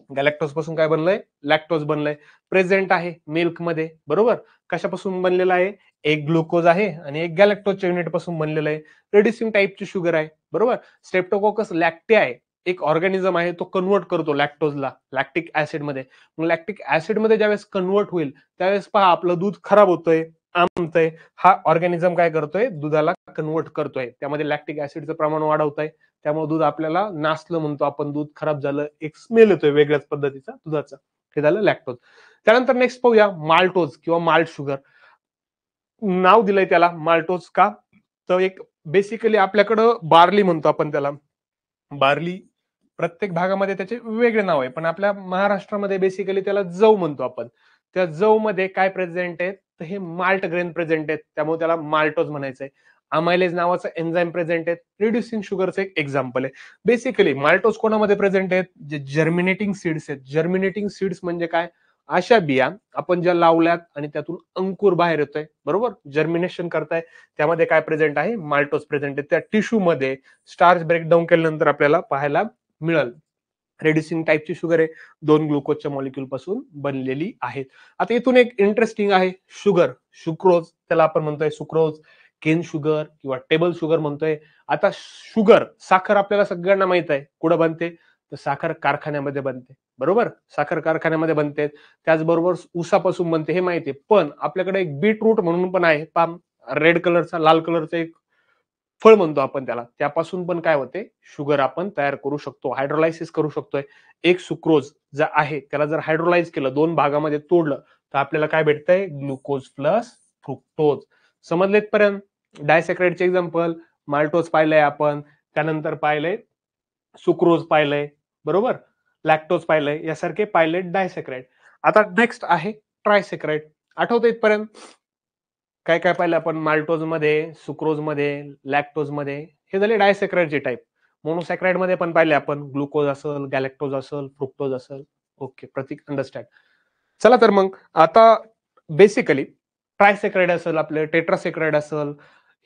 गॅलॅक्टोज पासून काय बनलंय, लॅक्टोज बनलंय. प्रेझेंट आहे मिल्क मध्ये, बरोबर. कशापासून बनलेला आहे, एक ग्लुकोज आहे आणि एक गॅलॅक्टोजच्या युनिट पासून बनलेलं आहे. रिड्युसिंग टाईपची शुगर आहे, बरोबर. स्ट्रेप्टोकोकस लॅक्टे आहे, एक ऑर्गॅनिझम आहे, तो कन्वर्ट करतो लॅक्टोजला लॅक्टिक ऍसिड मध्ये. मग लॅक्टिक ऍसिड मध्ये ज्यावेळेस कन्वर्ट होईल त्यावेळेस पहा आपलं दूध खराब होतंय, आंबतंय. हा ऑर्गॅनिझम काय करतोय, दुधाला कन्वर्ट करतोय, त्यामध्ये लॅक्टिक ऍसिडचं प्रमाण वाढवतंय. त्यामुळे दूध आपल्याला नासलं म्हणतो आपण, दूध खराब झालं, एक स्मेल येतोय वेगळ्याच पद्धतीचा दुधाचा. हे झालं लॅक्टोज. त्यानंतर नेक्स्ट पाहूया माल्टोज किंवा माल्ट शुगर. नाव दिलंय त्याला माल्टोज का, तर एक बेसिकली आपल्याकडं बार्ली म्हणतो आपण त्याला. बार्ली प्रत्येक भागामध्ये त्याचे वेगळे नाव आहे, पण आपल्या महाराष्ट्रामध्ये बेसिकली त्याला जव म्हणतो आपण. त्या जव मध्ये काय प्रेझेंट आहेत, तर हे माल्ट ग्रेन प्रेझेंट आहेत, त्यामुळे त्याला माल्टोज म्हणायचंय. अमायलेज नावाचं एन्झाईम प्रेझेंट आहेत, रिड्युसिंग शुगरचं एक एक्झाम्पल आहे. बेसिकली माल्टोज कोणामध्ये प्रेझेंट आहेत, जे जर्मिनेटिंग सीड्स आहेत. जर्मिनेटिंग सीड्स म्हणजे काय, अशा बिया आपण ज्या लावल्यात आणि त्यातून अंकुर बाहेर येतोय, बरोबर, जर्मिनेशन करताय, त्यामध्ये काय प्रेझेंट आहे, माल्टोज प्रेझेंट आहे. त्या टिश्यू मध्ये स्टार्च ब्रेकडाऊन केल्यानंतर आपल्याला पाहायला मिळेल. रेड्युसिंग टाईपची शुगर आहे, 2 ग्लुकोजच्या मॉलिक्यूल पासून बनलेली आहे. आता इथून एक इंटरेस्टिंग आहे, शुगर, सुक्रोज त्याला आपण म्हणतोय, सुक्रोज, केन शुगर किंवा टेबल शुगर म्हणतोय. आता शुगर, साखर आपल्याला सगळ्यांना माहित आहे कुठं बनते, तर साखर कारखान्यामध्ये बनते, बरोबर. साखर कारखान्यामध्ये बनते, त्याचबरोबर ऊसापासून बनते हे माहिती आहे. पण आपल्याकडे एक बीटरूट म्हणून पण आहे, पाम रेड कलरचा, लाल कलरचा एक फळ म्हणतो आपण त्याला, त्यापासून पण काय होते, शुगर आपण तयार करू शकतो, हायड्रोलायसिस करू शकतोय. एक सुक्रोज जे आहे त्याला जर हायड्रोलाइज केलं, 2 भागामध्ये तोडलं, तर आपल्याला काय भेटतंय, ग्लुकोज प्लस फ्रुक्टोज. समजलेत पर्यंत. डायसॅकराइडचे एक्झाम्पल, माल्टोज पाहिलंय आपण, त्यानंतर पाहिलंय सुक्रोज पाहिलंय, बरोबर, लॅक्टोज पाहिलंय, यासारखे पाहिलेत डायसॅकराइड. आता नेक्स्ट आहे ट्रायसॅकराइड. आठवतं इथपर्यंत काय काय पाहिलं आपण, माल्टोज मध्ये, सुक्रोज मध्ये, लॅक्टोज मध्ये. हे झाले डायसॅकराइडचे टाईप. मोनोसॅकराइड मध्ये पण पाहिले आपण, ग्लुकोज असेल, गॅलॅक्टोज असेल, फ्रुक्टोज असेल. ओके, प्रतीक अंडरस्टँड. चला तर मग आता बेसिकली ट्रायसॅकराइड असेल, आपले टेट्रासॅकराइड असेल,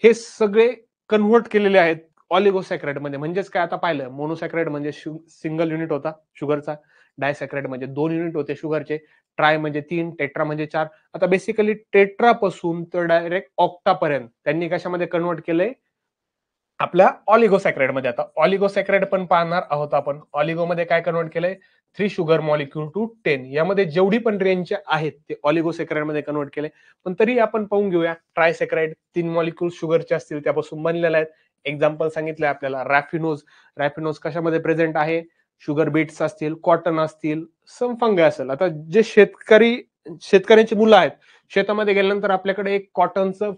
हे सगळे कन्व्हर्ट केलेले आहेत ऑलिगोसॅकराइड मध्ये. म्हणजेच काय, आता पाहिलं मोनोसॅकराइड म्हणजे सिंगल युनिट होता शुगरचा, डायसॅकराइड म्हणजे 2 युनिट होते शुगरचे, ट्राय म्हणजे 3, टेट्रा म्हणजे 4. आता बेसिकली टेट्रा पासून तर डायरेक्ट ऑक्टा पर्यंत त्यांनी कशामध्ये कन्वर्ट केलंय, आपल्या ऑलिगोसॅकराइड मध्ये. आता ऑलिगोसॅकराइड पण पाहणार आहोत आपण. ऑलिगो मध्ये काय कन्वर्ट केलंय, 3 शुगर मॉलिक्यूल टू 10. यामध्ये जेवढी पण रेंजचे आहेत ते ऑलिगोसॅकराइड मध्ये कन्वर्ट केले. पण तरी आपण पाहून घेऊया, ट्रायसॅकराइड 3 मॉलिक्यूल शुगरचे असतील त्यापासून बनलेले आहेत. एक्झाम्पल सांगितलंय आपल्याला, रॅफिनोज. रॅफिनोज कशामध्ये प्रेझेंट आहे, शुगर बीट्स असतील, कॉटन असतील, सम फंगे असेल. आता जे शेतकऱ्यांची मुलं आहेत, शेतामध्ये गेल्यानंतर आपल्याकडे एक कॉटनचं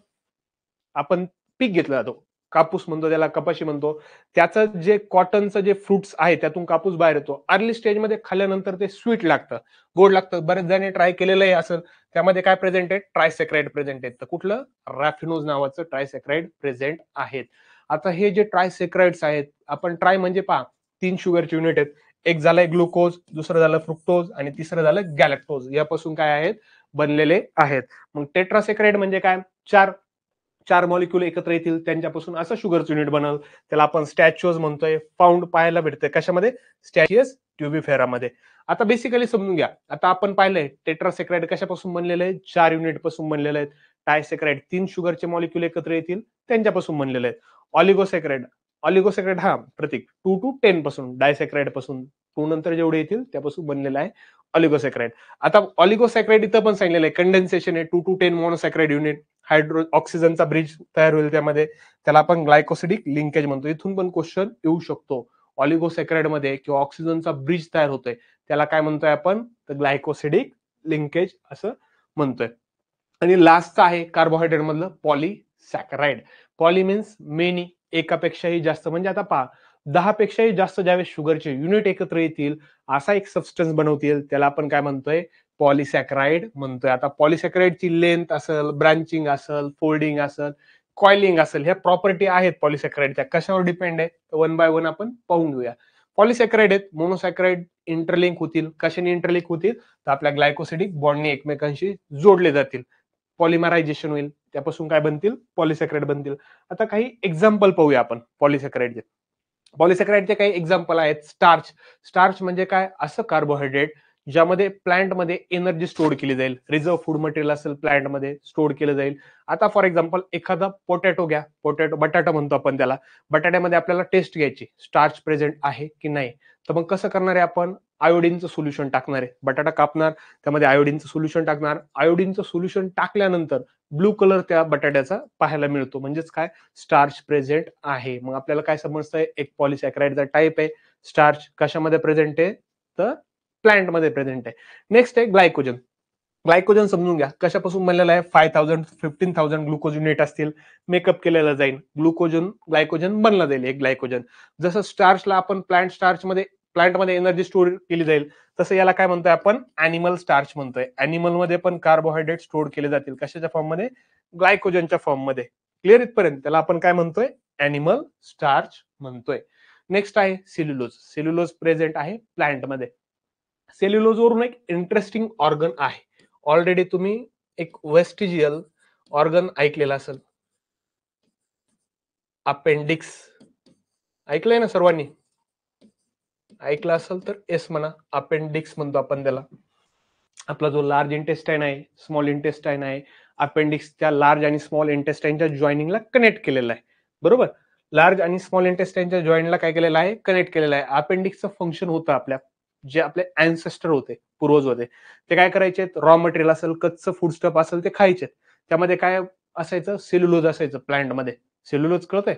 आपण पीक घेतलं जातो, कापूस म्हणतो त्याला, कपाशी म्हणतो. त्याचं जे कॉटनचं जे फ्रुट्स आहे त्यातून कापूस बाहेर येतो. अर्ली स्टेजमध्ये खाल्ल्यानंतर ते स्वीट लागतं, गोड लागतं. बरेच जणांनी ट्राय केलेलं आहे असं. त्यामध्ये काय प्रेझेंट आहे, ट्रायसॅकराइड प्रेझेंट आहेत. तर कुठलं, रॅफिनोज नावाचं ट्रायसॅकराइड प्रेझेंट आहेत. आता हे जे ट्रायसॅकराइड्स आहेत, आपण ट्राय म्हणजे पहा 3 शुगरचे युनिट आहेत. एक झालंय ग्लुकोज, दुसरं झालं फ्रुक्टोज आणि तिसरं झालं गॅलॅक्टोज. यापासून काय आहेत, बनलेले आहेत. मग टेट्रासॅकराइड म्हणजे काय, 4 मॉलिक्यूल एकत्र येतील त्यांच्यापासून असं शुगरचं युनिट बनल. त्याला आपण स्टॅच्यूज म्हणतोय. फाउंड पाहायला भेटतंय कशामध्ये, स्टॅचियस ट्युबिफेरामध्ये. आता बेसिकली समजून घ्या, आता आपण पाहिलंय टेट्रासॅकराइड कशापासून बनलेलं आहे, 4 युनिट पासून बनलेले आहेत. डायसॅकराइड 3 शुगरचे मॉलिक्यूल एकत्र येतील त्यांच्यापासून बनलेले आहेत. ऑलिगोसॅकराइड, ऑलिगोसॅकराइड हा प्रतीक 2 to 10 पासून, डायसॅकराइड पासून 2 नंतर जेवढे येतील त्यापासून बनलेला आहे ऑलिगोसॅकराइड. आता ऑलिगोसॅकराइड इथं पण सांगितलेलं आहे, कंडेन्सेशन आहे 2 to 10 मोनोसॅकराइड युनिट. ऑक्सिजनचा ब्रिज तयार होईल त्यामध्ये, त्याला आपण ग्लायकोसिडिक लिंकेज म्हणतो. इथून पण क्वेश्चन येऊ शकतो. ऑलिगोसॅकराइड मध्ये किंवा ऑक्सिजनचा ब्रिज तयार होतोय त्याला काय म्हणतोय आपण, तर ग्लायकोसिडिक लिंकेज असं म्हणतोय. आणि लास्टचं आहे कार्बोहायड्रेट मधलं पॉलीसॅकराइड. पॉली मीन्स मेनी, एकापेक्षाही जास्त. म्हणजे आता पहा, 10 पेक्षाही जास्त ज्यावेळेस शुगरचे युनिट एकत्र येतील असा एक सबस्टन्स बनवतील, त्याला आपण काय म्हणतोय, पॉलिसॅकराइड म्हणतोय. आता पॉलिसॅकराइडची लेंथ असेल, ब्रांचिंग असेल, फोल्डिंग असेल, कॉइलिंग असेल, ह्या प्रॉपर्टी आहेत पॉलिसॅकराइडच्या. कशावर डिपेंड आहे, वन बाय वन आपण पाहून घेऊया. पॉलिसॅकराइड आहेत, मोनोसॅकराइड इंटरलिंक होतील. कशाने इंटरलिंक होतील, तर आपल्या ग्लायकोसिडिक बॉन्डने एकमेकांशी जोडले जातील. पॉलिमरायझेशन होईल, त्यापासून काय बनतील, पॉलिसॅकराइड बनतील. आता काही एक्झाम्पल पाहूया आपण पॉलिसॅकराइडचे. पॉलिसॅकराइडचे काही एक्झाम्पल आहेत. स्टार्च. स्टार्च म्हणजे काय, असं कार्बोहायड्रेट ज्यामध्ये प्लांटमध्ये एनर्जी स्टोअर केली जाईल. रिझर्व्ह फूड मटेरियल असेल प्लांटमध्ये स्टोअर केलं जाईल. आता फॉर एक्झाम्पल एखादा पोटॅटो घ्या, बटाटा म्हणतो आपण त्याला. बटाट्यामध्ये आपल्याला टेस्ट घ्यायची, स्टार्च प्रेझेंट आहे की नाही. तर मग कसं करणार आहे आपण, आयोडीनचं सोल्युशन टाकणार आहे. बटाटा कापणार, त्यामध्ये आयोडीनचं सोल्युशन टाकणार. आयोडीनचं सोल्युशन टाकल्यानंतर ब्लू कलर त्या बटाट्याचा पाहायला मिळतो, म्हणजेच काय, स्टार्च प्रेझेंट आहे. मग आपल्याला काय समजतंय, एक पॉलिसॅकराइडचा टाईप आहे. स्टार्च कशामध्ये प्रेझेंट आहे, तर प्लांटमध्ये प्रेझेंट आहे. नेक्स्ट आहे ग्लायकोजन. ग्लायकोजन समजून घ्या, कशापासून बनलेला आहे, 5000 15,000 ग्लुकोज युनिट असतील, मेकअप केलेला जाईल, ग्लायकोजन बनला जाईल एक ग्लायकोजन. जसं स्टार्चला आपण प्लांटमध्ये एनर्जी स्टोअर केली जाईल, तसं याला काय म्हणतोय आपण, अॅनिमल स्टार्च म्हणतोय. अॅनिमलमध्ये पण कार्बोहायड्रेट स्टोअर केले जातील, कशाच्या फॉर्म मध्ये, ग्लायकोजनच्या फॉर्म मध्ये. क्लिअर इथपर्यंत, त्याला आपण काय म्हणतोय, अॅनिमल स्टार्च म्हणतोय. नेक्स्ट आहे सेल्युलोज. सेल्युलोज प्रेझेंट आहे प्लांटमध्ये. सेल्युलोज वरून एक इंटरेस्टिंग ऑर्गन आहे. ऑलरेडी तुम्ही एक वेस्टिजियल ऑर्गन ऐकलेला असेल, अपेंडिक्स. ऐकलंय ना सर्वांनी, ऐकलं असेल तर एस म्हणा. अपेंडिक्स म्हणतो आपण त्याला. आपला जो लार्ज इंटेस्टाईन आहे, स्मॉल इंटेस्टाईन आहे, अपेंडिक्स त्या लार्ज आणि स्मॉल इंटेस्टाईनच्या जॉईनिंगला कनेक्ट केलेला आहे. बरोबर, लार्ज आणि स्मॉल इंटेस्टाईनच्या जॉईंटला काय केलेलं आहे, कनेक्ट केलेलं आहे. अपेंडिक्सचं फंक्शन होतं आपल्या, जे आपले अँसेस्टर होते, पूर्वज होते, ते काय करायचे, रॉ मटेरियल असेल, कच्चं फूड स्टफ असेल, ते खायचे. त्यामध्ये काय असायचं, सेल्युलोज असायचं प्लांटमध्ये. सेल्युलोज कळतंय,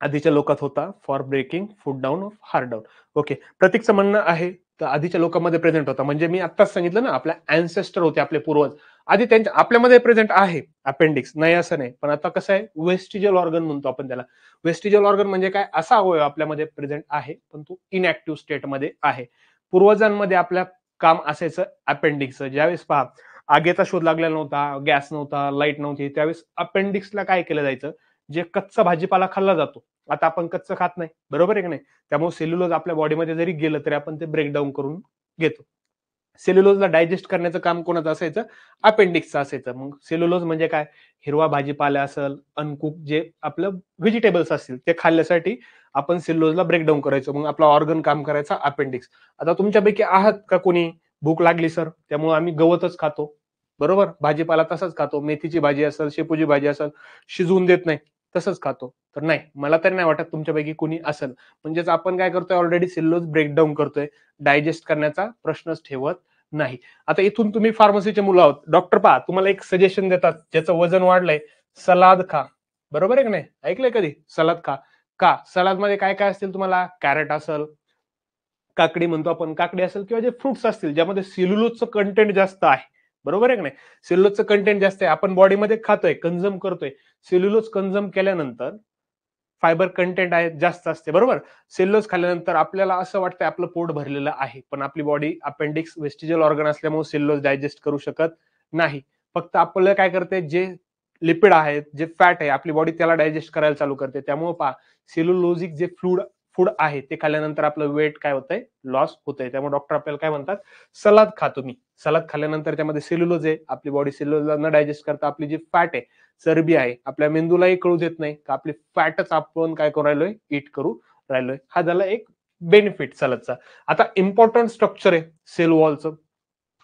आधीच्या लोकात होता for breaking food down of hard down. Okay, प्रतीकचं म्हणणं आहे तर आधीच्या लोकांमध्ये प्रेझेंट होता. म्हणजे मी आत्ताच सांगितलं ना, आपल्या अँसेस्टर होते, आपले पूर्वज, आधी त्यांच्या आपल्यामध्ये प्रेझेंट आहे अपेंडिक्स, नाही असं नाही. पण आता कसं आहे, वेस्टिजियल ऑर्गन म्हणतो आपण त्याला. वेस्टिजियल ऑर्गन म्हणजे काय, असा अवयव आपल्यामध्ये प्रेझेंट आहे, पण तो इनॅक्टिव्ह स्टेटमध्ये आहे. पूर्वजांमध्ये आपल्या काम असायचं अपेंडिक्सचं. ज्यावेळेस पहा, आगीचा शोध लागलेला नव्हता, गॅस नव्हता, लाईट नव्हती, त्यावेळेस अपेंडिक्सला काय केलं जायचं, जे कच्चा भाजीपाला खाल्ला जातो, आता आपण कच्चं खात नाही, बरोबर आहे की नाही. त्यामुळे सेल्युलोज आपल्या बॉडीमध्ये जरी गेलं तरी आपण ते ब्रेकडाऊन करून घेतो. सेल्युलोजला डायजेस्ट करण्याचं काम कोणाचं असायचं, अपेंडिक्सचं असायचं. मग सेल्युलोज म्हणजे काय, हिरवा भाजीपाला असेल, अनकुक जे आपलं व्हेजिटेबल्स असतील, ते खाल्ल्यासाठी आपण सेल्युलोजला ब्रेकडाऊन करायचो. मग आपला ऑर्गन काम करायचा अपेंडिक्स. आता तुमच्यापैकी आहात का कोणी, भूक लागली सर, त्यामुळे आम्ही गवतच खातो, बरोबर, भाजीपाला तसंच खातो, मेथीची भाजी असेल, शेपूची भाजी असेल, शिजवून देत नाही, तसंच खातो. तर नाही, मला तरी नाही वाटत तुमच्यापैकी कोणी असेल. म्हणजेच आपण काय करतोय, ऑलरेडी सेल्युलोज ब्रेकडाऊन करतोय, डायजेस्ट करण्याचा प्रश्नच ठेवत नाही. आता इथून तुम्ही फार्मसीचे मुलं आहोत, डॉक्टर पहा तुम्हाला एक सजेशन देतात, ज्याचं वजन वाढलंय, सलाद खा, बरोबर आहे की नाही, ऐकलंय कधी, सलाद खा. का, सलाद मध्ये काय काय असतील, तुम्हाला कॅरेट असेल, काकडी म्हणतो आपण, काकडी असेल, किंवा जे फ्रुट्स असतील ज्यामध्ये सेल्युलोजचं कंटेंट जास्त आहे, बरोबर आहे की नाही. सेल्युलोजचं कंटेंट जास्त आहे, आपण बॉडीमध्ये खातोय, कंझ्युम करतोय. सेल्युलोज कंझ्युम केल्यानंतर फायबर कंटेंट आहे जास्त असते, बरोबर. सेल्युलोज खाल्ल्यानंतर आपल्याला असं वाटतं आपलं पोट भरलेलं आहे, पण आपली बॉडी अपेंडिक्स वेस्टिजियल ऑर्गन असल्यामुळे सेल्युलोज डायजेस्ट करू शकत नाही. फक्त आपल्याला काय करते, जे लिपिड आहेत, जे फॅट आहे, आपली बॉडी त्याला डायजेस्ट करायला चालू करते. त्यामुळे पहा, सेल्युलोजिक जे फूड आहे ते खाल्ल्यानंतर आपलं वेट काय होतंय, लॉस होतंय. त्यामुळे डॉक्टर आपल्याला काय म्हणतात, सलाद खा तुम्ही. सलाद खाल्ल्यानंतर त्यामध्ये सेल्युलोज आहे, आपली बॉडी सेल्युलोजला न डायजेस्ट करता आपली जी फॅट आहे, चरबी आहे, आपल्या मेंदूलाही कळू देत नाही का आपली फॅटच आपण काय करू राहिलोय, ईट करू राहिलोय. हा झाला एक बेनिफिट सलादचा. आता इम्पॉर्टंट स्ट्रक्चर आहे सेल वॉलचं.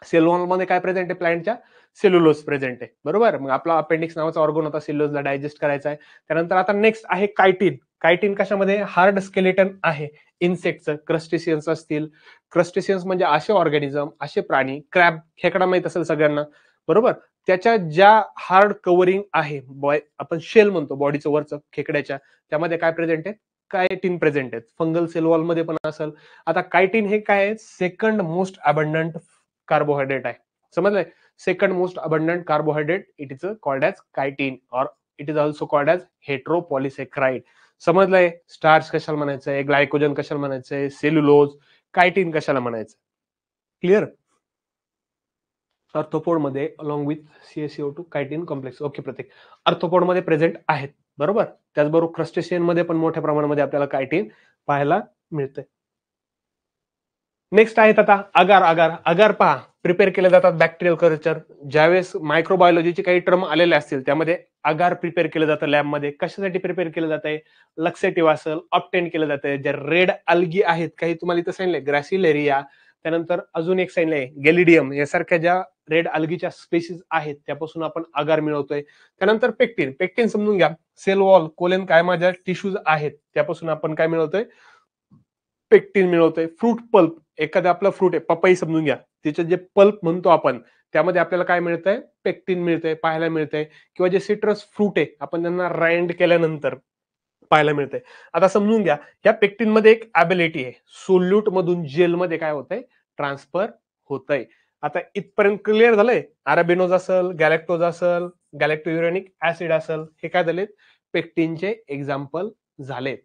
सेल वॉल मध्ये काय प्रेझेंट आहे, प्लांटच्या सेल्युलोज प्रेझेंट आहे, बरोबर. मग आपला अपेंडिक्स नावाचा ऑर्गन होता, सेल्युलोजला डायजेस्ट करायचा आहे. त्यानंतर आता नेक्स्ट आहे कायटिन. कायटिन कशामध्ये, हार्ड स्केलेटन आहे इन्सेक्टचं, क्रस्टेशियन्स असतील. क्रस्टेशियन्स म्हणजे असे ऑर्गॅनिझम, असे प्राणी, क्रॅब, खेकडा माहित असेल सगळ्यांना, बरोबर. त्याच्या ज्या हार्ड कव्हरिंग आहे, आपण शेल म्हणतो बॉडीचं वरचं खेकड्याच्या, त्यामध्ये काय प्रेझेंट आहे, कायटिन प्रेझेंट आहेत. फंगल सेल वॉल मध्ये पण असेल. आता कायटिन हे काय आहे, सेकंड मोस्ट अबंडंट कार्बोहायड्रेट आहे, समजलंय. Second most abundant carbohydrate, it is called as chitin, और it is also called as heteropolysaccharide. समजलंय? स्टार्च कशाला म्हणायचंय, ग्लायकोजन कशाला म्हणायचंय, सेल्युलोज, कायटिन कशाला म्हणायचं. क्लिअर? अर्थोपोड मध्ये along with CaCO2 chitin complex. Okay Prateek. Arthropod मध्ये प्रेझेंट आहेत, बरोबर. त्याचबरोबर क्रस्टेशियन मध्ये पण मोठ्या प्रमाणामध्ये आपल्याला कायटिन पाहायला मिळतंय. नेक्स्ट आहेत आता अगार. अगार पहा, प्रिपेअर केले जातात बॅक्टेरियल कल्चर. ज्यावेळेस मायक्रोबायोलॉजीचे काही टर्म आलेले असतील त्यामध्ये अगार प्रिपेअर केलं जातं लॅबमध्ये. कशासाठी प्रिपेअर केलं जात आहे? लक्सेटिव्ह असेल, ऑप्टेन केलं जातंय. जे रेड अल्गी आहेत, काही तुम्हाला इथं सांगितलंय ग्रॅसिलेरिया, त्यानंतर अजून एक सांगितलंय गॅलिडियम, यासारख्या ज्या रेड अल्गीच्या स्पेसीज आहेत त्यापासून आपण अगार मिळवतोय. त्यानंतर पेक्टिन समजून घ्या, सेल वॉल कोलेन कायमा ज्या टिश्यूज आहेत त्यापासून आपण काय मिळवतोय? पेक्टिन मिळवतोय. फ्रूट पल्प, एखादा आपला फ्रूट आहे, पपई समजून घ्या, त्याचे जे पल्प म्हणतो आपण, त्यामध्ये आपल्याला काय मिळतंय? पेक्टिन मिळतंय, पाहायला मिळतंय. किंवा जे सिट्रस फ्रूट आहे, आपण त्यांना राइंड केल्यानंतर पाहायला मिळतंय. आता समजून घ्या, या पेक्टिन मध्ये एक ॲबिलिटी आहे, सोल्यूट मधून जेल मध्ये काय होतंय? ट्रान्सफर होतंय. आता इथपर्यंत क्लिअर झालंय? अरेबिनोज असेल, गॅलेक्टोज असेल, गॅलेक्टोयुरेनिक ऍसिड असेल, हे काय झालेत? पेक्टिनचे एक्झाम्पल झालेत.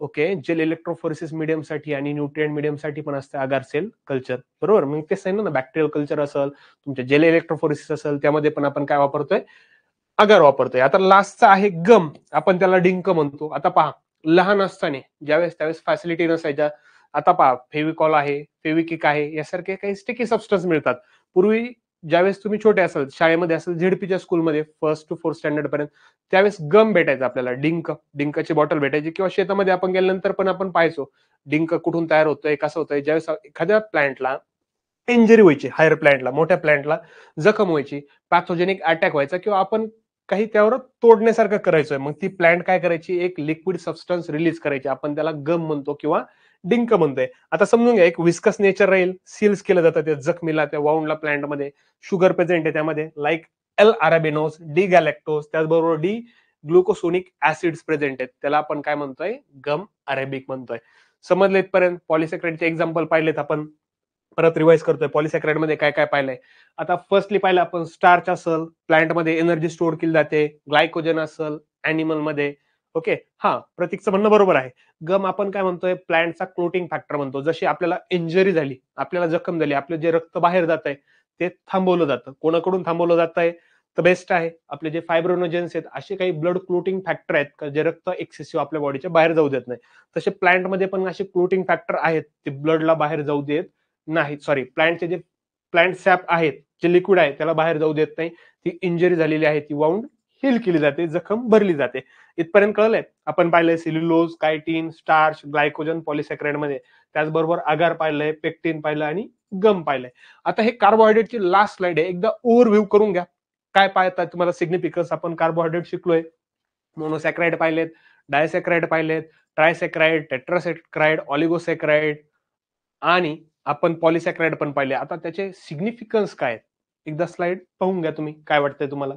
ओके. जेल इलेक्ट्रोफोरेसिस मीडियम साठी आणि न्यूट्रिएंट मीडियम साठी पण असते अगार सेल कल्चर, बरोबर. मग ते सांगितलं ना, बॅक्टेरियल कल्चर असेल, तुमच्या जेल इलेक्ट्रोफोरेसिस असेल, त्यामध्ये पण आपण काय वापरतोय? अगार वापरतोय. आता लास्टचा आहे गम, आपण त्याला डिंक म्हणतो. आता पहा, लहान असताना ज्यावेळेस त्यावेळेस फॅसिलिटी नसायच्या, आता पहा फेविकॉल आहे, फेविकिक आहे, यासारखे काही स्टिकी सबस्टन्स मिळतात. पूर्वी ज्यावेळेस तुम्ही छोटे असाल, शाळेमध्ये असेल, झेडपीच्या स्कूलमध्ये 1st to 4th स्टँडर्ड पर्यंत, त्यावेळेस गम भेटायचा आपल्याला, डिंकची बॉटल भेटायची. किंवा शेतामध्ये आपण गेल्यानंतर पण आपण पाहायचो डिंक कुठून तयार होतोय, कसं होतंय. ज्यावेळेस एखाद्या प्लांटला इंजरी व्हायची, हायर प्लांटला, मोठ्या प्लांटला जखम व्हायची, पॅथोजेनिक अटॅक व्हायचा, किंवा आपण काही त्यावर तोडण्यासारखं करायचोय, मग ती प्लांट काय करायची? एक लिक्विड सबस्टन्स रिलीज करायची, आपण त्याला गम म्हणतो किंवा डिंक म्हणतोय. आता समजून घ्या, एक विस्कस नेचर राहील, सील्स केलं जातं त्या जखमीला, त्या वाउंडला प्लांटमध्ये. शुगर प्रेझेंट आहे त्यामध्ये, लाईक एल अरेबिनोज, डी गॅलेक्टोज, त्याचबरोबर डी ग्लुकोसोनिक ऍसिड्स प्रेझेंट आहेत, त्याला आपण काय म्हणतोय? गम अरेबिक म्हणतोय. समजले इथपर्यंत? पॉलिसॅकराइडचे एक्झाम्पल पाहिलेत आपण, परत रिवाइज करतोय. पॉलिसॅकराइड मध्ये काय काय पाहिलंय? आता फर्स्टली पाहिलं आपण, स्टार्च असेल, प्लांटमध्ये एनर्जी स्टोअर केली जाते. ग्लायकोजन असेल, अॅनिमल मध्ये. ओके. हा, प्रतीकचं म्हणणं बरोबर आहे. गम आपण काय म्हणतोय? प्लांटचा क्लोटिंग फॅक्टर म्हणतो. जशी आपल्याला इंजरी झाली, आपल्याला जखम झाली, आपलं जे रक्त बाहेर जात आहे ते थांबवलं जातं. कोणाकडून थांबवलं जात आहे? तर बेस्ट आहे, आपले जे फायब्रोनोजेन्स आहेत, असे काही ब्लड क्लोटिंग फॅक्टर आहेत का जे रक्त एक्सेसिव्ह आपल्या बॉडीच्या बाहेर जाऊ देत नाही. तसे प्लांटमध्ये पण असे क्लोटिंग फॅक्टर आहेत, ते ब्लडला बाहेर जाऊ देत नाही. सॉरी, प्लांटचे जे प्लांट सॅप आहेत, जे लिक्विड आहे, त्याला बाहेर जाऊ देत नाही. ती इंजरी झालेली आहे, ती वाउंड हील केली जाते, जखम भरली जाते. इथपर्यंत कळलंय? आपण पाहिलंय सेल्युलोज, कायटिन, स्टार्च, ग्लायकोजन, पॉलिसॅकराइड मध्ये. त्याचबरोबर अगार पाहिलंय, पेक्टिन पाहिलं आणि गम पाहिलंय. आता हे कार्बोहायड्रेटची लास्ट स्लाइड आहे, एकदा ओव्हरव्ह्यू करून घ्या. काय पाहतात तुम्हाला सिग्निफिकन्स? आपण कार्बोहायड्रेट शिकलोय, मोनोसॅक्राइड पाहिलेत, डायसॅक्राइड पाहिलेत, ट्रायसॅक्राइड, टेट्रासॅक्राइड, ऑलिगोसॅक्राइड, आणि आपण पॉलिसॅक्राइड पण पाहिले. आता त्याचे सिग्निफिकन्स काय? एकदा स्लाइड पाहून घ्या तुम्ही, काय वाटतंय तुम्हाला?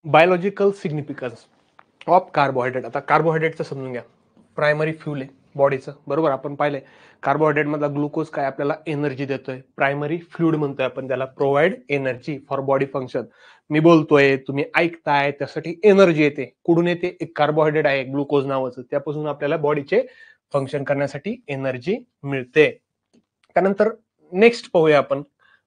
Biological significance of carbohydrate. आता कार्बोहायड्रेटचं समजून घ्या, प्रायमरी फ्यूल आहे बॉडीचं, बरोबर. आपण पाहिलंय कार्बोहायड्रेट मधला ग्लुकोज काय आपल्याला एनर्जी देतोय, प्रायमरी फ्लुइड म्हणतोय आपण त्याला, provide energy for body function. मी बोलतोय, तुम्ही ऐकताय, त्यासाठी एनर्जी येते. कुठून येते? एक कार्बोहायड्रेट आहे ग्लुकोज नावाचं, त्यापासून आपल्याला बॉडीचे फंक्शन करण्यासाठी एनर्जी मिळते. त्यानंतर नेक्स्ट पाहूया आपण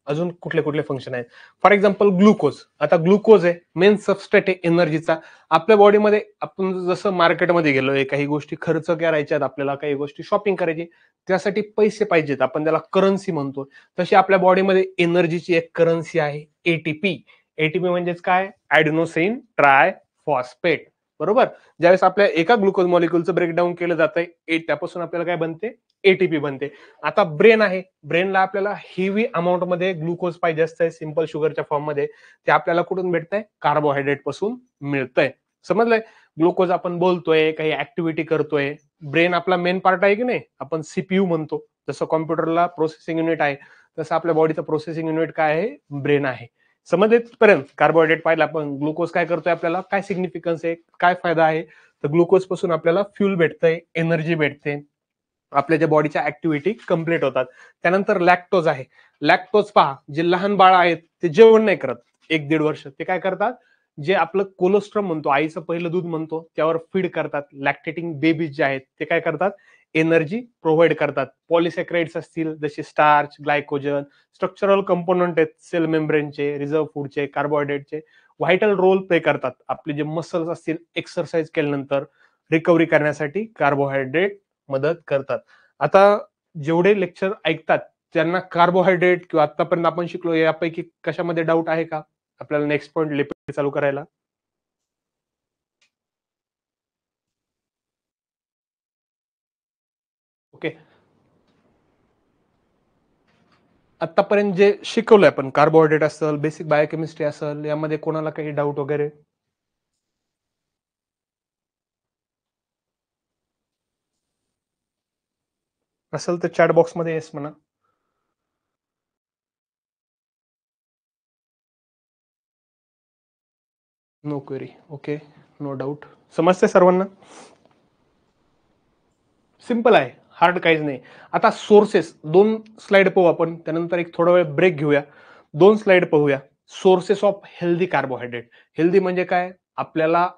अजून कुठले कुठले फंक्शन आहेत. For example glucose. आता ग्लुकोज आहे मेन सबस्ट्रेट आहे एनर्जीचा. आपल्या बॉडीमध्ये आपण जसं मार्केटमध्ये गेलोय, काही गोष्टी खर्च करायच्यात आपल्याला, काही गोष्टी शॉपिंग करायची, त्यासाठी पैसे पाहिजेत, आपण त्याला करन्सी म्हणतो. तशी आपल्या बॉडीमध्ये एनर्जीची एक करन्सी आहे, एटीपी. एटीपी म्हणजेच काय? ऍडेनोसिन ट्राय फॉस्फेट, बरोबर. ज्यावेळेस आपल्या एका ग्लुकोज मॉलिक्युलचं ब्रेकडाऊन केलं जातंय, त्यापासून आपल्याला काय बनते? एटीपी बनते. आता ब्रेन आहे, ब्रेनला आपल्याला हेवी अमाऊंट मध्ये ग्लुकोज पाहिजे असतंय सिंपल शुगरच्या फॉर्म मध्ये, ते आपल्याला कुठून भेटतंय? कार्बोहायड्रेट पासून मिळतंय. समजलंय? ग्लुकोज आपण बोलतोय, काही ऍक्टिव्हिटी करतोय, ब्रेन आपला मेन पार्ट आहे की नाही, आपण सीपीयू म्हणतो. जसं कॉम्प्युटरला प्रोसेसिंग युनिट आहे, तसं आपल्या बॉडीचं प्रोसेसिंग युनिट काय आहे? ब्रेन आहे. समजेपर्यंत कार्बोहायड्रेट पाहिला आपण. ग्लुकोज काय करतोय आपल्याला, काय सिग्निफिकन्स आहे, काय फायदा आहे, तर ग्लुकोज पासून आपल्याला फ्युल भेटतंय, एनर्जी भेटते, आपल्या ज्या बॉडीच्या ऍक्टिव्हिटी कम्प्लीट होतात. त्यानंतर लॅक्टोज आहे. लॅक्टोज पहा, जे लहान बाळ आहेत ते जेवण नाही करत 1-1.5 वर्ष, ते काय करतात, जे आपलं कोलोस्ट्रम म्हणतो, आईचं पहिलं दूध म्हणतो, त्यावर फीड करतात. लॅक्टेटिंग बेबीज जे आहेत ते काय करतात, एनर्जी प्रोव्हाइड करतात. पॉलिसॅक्राइड्स असतील जसे स्टार्च, ग्लायकोजन, स्ट्रक्चरल कंपोनंट आहेत सेल मेम्ब्रेनचे, रिझर्व्ह फूडचे, कार्बोहायड्रेटचे, व्हायटल रोल प्ले करतात. आपले जे मसल्स असतील एक्सरसाइज केल्यानंतर रिकव्हरी करण्यासाठी कार्बोहायड्रेट मदत करतात. आता जेवढे लेक्चर ऐकतात त्यांना कार्बोहायड्रेट किंवा आतापर्यंत आपण शिकलो यापैकी कशामध्ये डाऊट आहे का, आपल्याला नेक्स्ट पॉइंट लिपिड चालू करायला? ओके, आतापर्यंत जे शिकवलंय आपण, कार्बोहायड्रेट असेल, बेसिक बायोकेमिस्ट्री असेल, यामध्ये कोणाला काही डाऊट वगैरे असेल तर चॅट बॉक्स मध्ये येस म्हणा. No query. Okay, no doubt. समजते सर्वांना? सिंपल आहे, हार्ड काहीच नाही. आता सोर्सेस 2 स्लाइड पाहू आपण, त्यानंतर एक थोडा वेळ ब्रेक घेऊया. 2 स्लाइड पाहूया. Sources of healthy carbohydrate. Healthy म्हणजे काय, आपल्याला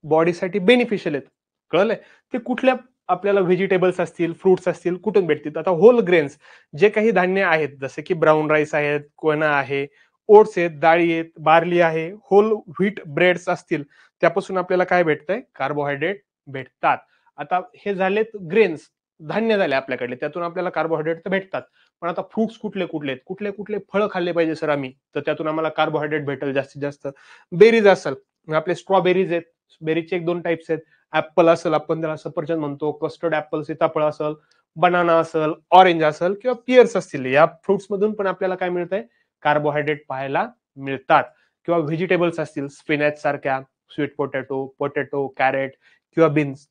बॉडीसाठी बेनिफिशियल आहेत, कळलंय? ते कुठल्या आपल्याला व्हेजिटेबल्स असतील, फ्रुट्स असतील, कुठून भेटतील? आता होल ग्रेन्स जे काही धान्य आहेत, जसे की ब्राऊन राईस आहेत, कोयना आहे, ओट्स आहेत, डाळी आहेत, बार्ली आहे, होल व्हीट ब्रेड्स असतील, त्यापासून आपल्याला काय भेटतंय, कार्बोहायड्रेट भेटतात. आता हे झालेत ग्रेन्स, धान्य झाले आपल्याकडे, त्यातून आपल्याला कार्बोहायड्रेट तर भेटतात. पण आता फ्रुट्स कुठले कुठले आहेत, कुठले कुठले फळं खाल्ले पाहिजे सर आम्ही, तर त्यातून आम्हाला कार्बोहायड्रेट भेटेल जास्तीत जास्त? बेरीज असेल, आपले स्ट्रॉबेरीज आहेत, बेरीजचे 1-2 टाइप्स आहेत. ऍपल असेल, आपण त्याला सफरचंद म्हणतो, कस्टर्ड ऍपल, सीताफळ असेल, बनाना असेल, ऑरेंज असेल किंवा पियर्स असतील, या फ्रुट्स मधून पण आपल्याला काय मिळतंय, कार्बोहायड्रेट पाहायला मिळतात. किंवा व्हेजिटेबल्स असतील, स्पिनॅच सारख्या, स्वीट पोटॅटो, पोटॅटो, कॅरेट किंवा बीन्स,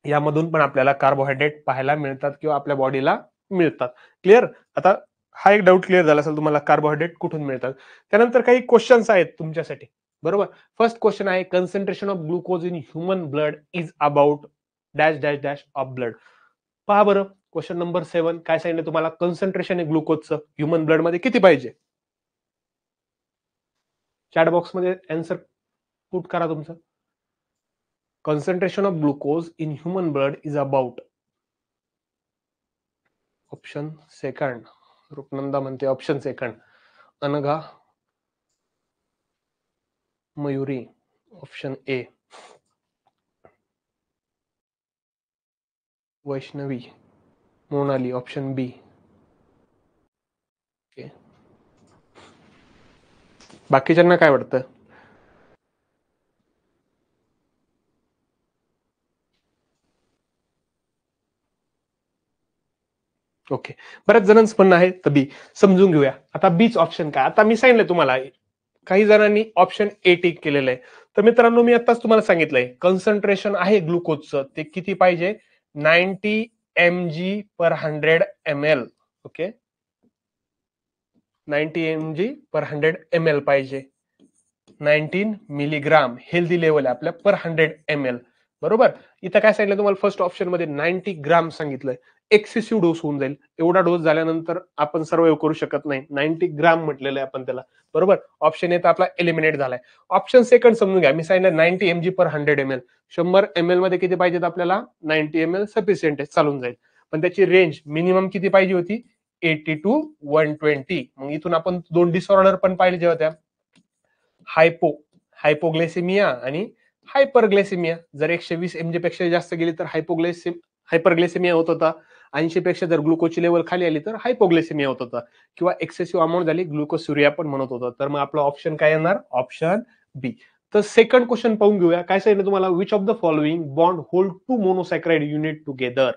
यामधून पण आपल्याला कार्बोहायड्रेट पाहायला मिळतात किंवा आपल्या बॉडीला मिळतात. क्लिअर? आता हा एक डाऊट क्लिअर झाला असेल तुम्हाला, कार्बोहायड्रेट कुठून मिळतात. त्यानंतर काही क्वेश्चन्स आहेत तुमच्यासाठी, बरोबर? फर्स्ट क्वेश्चन आहे, concentration of glucose in human blood is about dash dash dash of blood. पहा बरं, क्वेश्चन नंबर 7 काय सांगितलं तुम्हाला, कन्सन्ट्रेशन आहे ग्लुकोजचं ह्युमन ब्लड मध्ये किती पाहिजे? चॅट बॉक्स मध्ये आन्सर पुट करा तुमचं. Concentration of glucose in human blood is about, option second, Roopnanda म्हणते option second, Anagha, Mayuri option A, Vaishnavi, Monali option B. बाकीच्यांना काय वाटतं? ओके, बऱ्याच जणांचं म्हणणं आहे तर बी. समजून घेऊया आता बीच ऑप्शन काय. आता मी सांगितलंय तुम्हाला, काही जणांनी ऑप्शन ए टिक केलेलं आहे. तर मित्रांनो, मी आताच तुम्हाला सांगितलंय, कन्सन्ट्रेशन आहे ग्लुकोजचं ते किती पाहिजे, 90 mg पर 100 ml. ओके, 90 mg पर 100 ml पाहिजे. 19 मिलीग्राम हेल्दी लेवल आहे आपल्या पर 100 ml, बरोबर? इथं काय सांगितलं तुम्हाला, फर्स्ट ऑप्शन मध्ये 90 ग्राम सांगितलंय. एक्सेसिव्ह डोस होऊन जाईल, एवढा डोस झाल्यानंतर आपण सर्वाइव्ह करू शकत नाही. 90 ग्राम म्हटलेलं आहे आपण त्याला, बरोबर? ऑप्शन येतं आपला एलिमिनेट झालाय. ऑप्शन सेकंड समजून घ्या, मी सांगितलं 90 mg पर 100 ml. 100 ml मध्ये किती पाहिजेत आपल्याला, 90 ml सफिशियंट आहे, चालून जाईल. पण त्याची रेंज मिनिमम किती पाहिजे होती, 80 to 120. मग इथून आपण 2 डिसऑर्डर पण पाहिजे होत्या, हायपोग्लायसेमिया आणि हायपरग्लायसेमिया. जर 120 mg पेक्षा जास्त गेली तर हायपरग्लायसेमिया होत होता. 80 पेक्षा जर ग्लुकोजची लेवल खाली आली तर हायपोग्लायसेमिया होत होता, किंवा एक्सेसिव्ह अमाऊंट झाली ग्लुकोस्युरिया पण म्हणत होतं. तर मग आपला ऑप्शन काय येणार, ऑप्शन बी. तर सेकंड क्वेश्चन पाहून घेऊया. काय सांगितलं तुम्हाला, which of the following bond hold 2 monosaccharide unit together.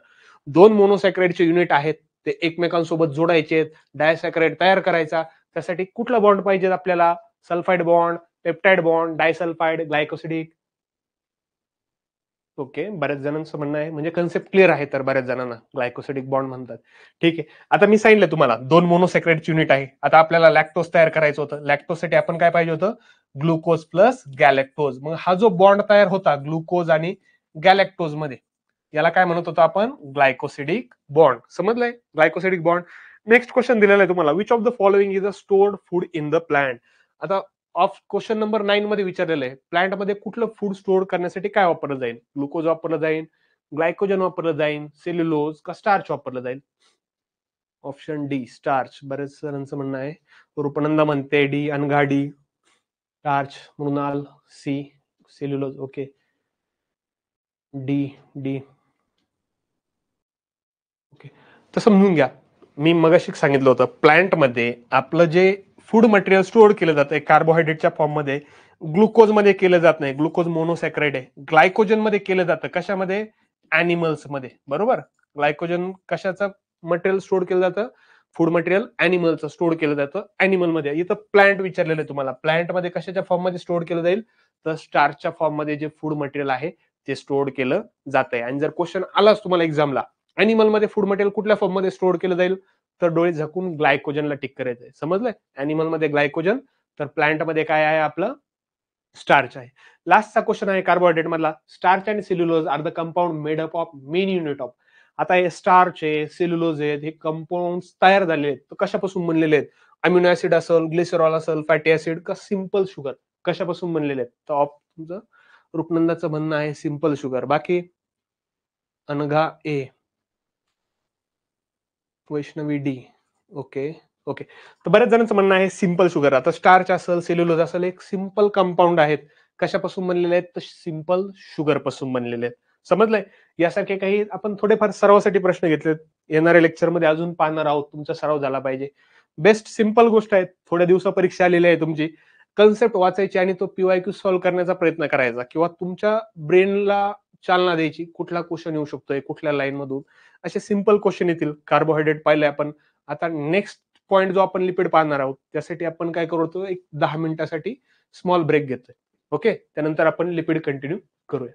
2 मोनोसॅक्राइडचे युनिट आहेत, ते एकमेकांसोबत जोडायचे, डायसॅक्राइड तयार करायचा. त्यासाठी कुठला बॉन्ड पाहिजे आपल्याला, sulphide bond, peptide bond, disulphide, glycosidic. Okay, बऱ्याच जणांचं म्हणणं आहे, म्हणजे कन्सेप्ट क्लिअर आहे तर बऱ्याच जणांना ग्लायकोसिडिक बॉन्ड म्हणतात. ठीक आहे. आता मी सांगितलं तुम्हाला 2 मोनोसॅकराइडची युनिट आहे. आता आपल्याला लॅक्टोज तयार करायचं होतं. लॅक्टोजसाठी आपण काय पाहिजे होतं? Glucose plus galactose. मग हा जो बॉन्ड तयार होता ग्लुकोज आणि गॅलॅक्टोज मध्ये, याला काय म्हणत होतो आपण? Glycosidic bond. समजलंय? Glycosidic bond. नेक्स्ट क्वेश्चन दिलेला आहे तुम्हाला, which of the following is a stored food in the plant. आता ऑफ क्वेश्चन नंबर 9 मध्ये विचारलेलं आहे, प्लांट मध्ये कुठलं फूड स्टोअर करण्यासाठी काय वापरलं जाईल? ग्लुकोज वापरलं जाईल, ग्लायकोजन वापरलं जाईल, सेल्युलोज का स्टार्च वापरलं जाईल? Option D starch. बरेच जणांचं म्हणणं आहे. रूपनंदा म्हणते D, Anagha D, starch, Mrinal C, cellulose. Okay, D D. Okay, तर समजून घ्या, मी मगाशी सांगितलं होतं प्लांटमध्ये आपलं जे फूड मटेरियल स्टोअर केलं जातं कार्बोहायड्रेटच्या फॉर्म मध्ये, ग्लुकोज मध्ये केलं जात नाही. ग्लुकोज मोनोसॅक्राइड आहे. ग्लायकोजन मध्ये केलं जातं. कशामध्ये? अॅनिमल्स मध्ये. बरोबर. ग्लायकोजन कशाचं मटेरियल स्टोअर केलं जातं? फूड मटेरियल अॅनिमलचं स्टोअर केलं जातं अॅनिमल मध्ये. इथं प्लांट विचारलेलं आहे तुम्हाला, प्लांट मध्ये कशाच्या फॉर्म मध्ये स्टोअर केलं जाईल? तर स्टार्चच्या फॉर्म मध्ये जे फूड मटेरियल आहे ते स्टोअर केलं जात आहे. आणि जर क्वेश्चन आलाच तुम्हाला एक्झामला, अॅनिमल मध्ये फूड मटेरियल कुठल्या फॉर्म मध्ये स्टोअर केलं जाईल, तर डोळे झाकून ग्लायकोजनला टिक करायचंय. समजलंय? अॅनिमल मध्ये ग्लायकोजन, तर प्लांट मध्ये काय आहे आपलं? स्टार्च आहे. लास्टचा क्वेश्चन आहे कार्बोहायड्रेट मधला, starch and cellulose are the compound made up of main unit of. आता हे स्टार्च आहे, सेल्युलोज आहेत, हे कंपाऊंड तयार झालेले आहेत, तर कशापासून बनलेले आहेत? अमिनो ऍसिड असेल, ग्लिसरॉल असेल, फॅटी ऍसिड का सिंपल शुगर, कशापासून बनलेले आहेत? तर तुमचं रूपनंदाचं म्हणणं आहे सिंपल शुगर. बाकी अनघा ए, वैष्णवी डी. ओके ओके, तर बऱ्याच जणांचं म्हणणं आहे सिंपल शुगर. आता स्टार्च असेल, सेल्युलोज असेल, एक सिंपल कंपाऊंड आहेत. कशापासून बनलेले आहेत? तर सिंपल शुगर पासून बनलेले आहेत. समजलंय? यासारखे काही आपण थोडेफार सरावासाठी प्रश्न घेतलेत, येणाऱ्या लेक्चरमध्ये अजून पाहणार आहोत. तुमचा सराव झाला पाहिजे. बेस्ट सिंपल गोष्ट आहे, थोड्या दिवसा परीक्षा आलेली आहे तुमची, कन्सेप्ट वाचायची आणि तो पीवायक्यू सॉल्व्ह करण्याचा प्रयत्न करायचा, किंवा तुमच्या ब्रेनला चालना द्यायची, कुठला क्वेश्चन येऊ शकतोय, कुठल्या लाईन मधून. असे सिंपल क्वेश्चन येतील. कार्बोहायड्रेट पाहिले आपण. आता नेक्स्ट पॉईंट जो आपण लिपिड पाहणार आहोत, त्यासाठी आपण काय करतो, एक 10 मिनिटासाठी स्मॉल ब्रेक घेतोय. ओके, त्यानंतर आपण लिपिड कंटिन्यू करूया.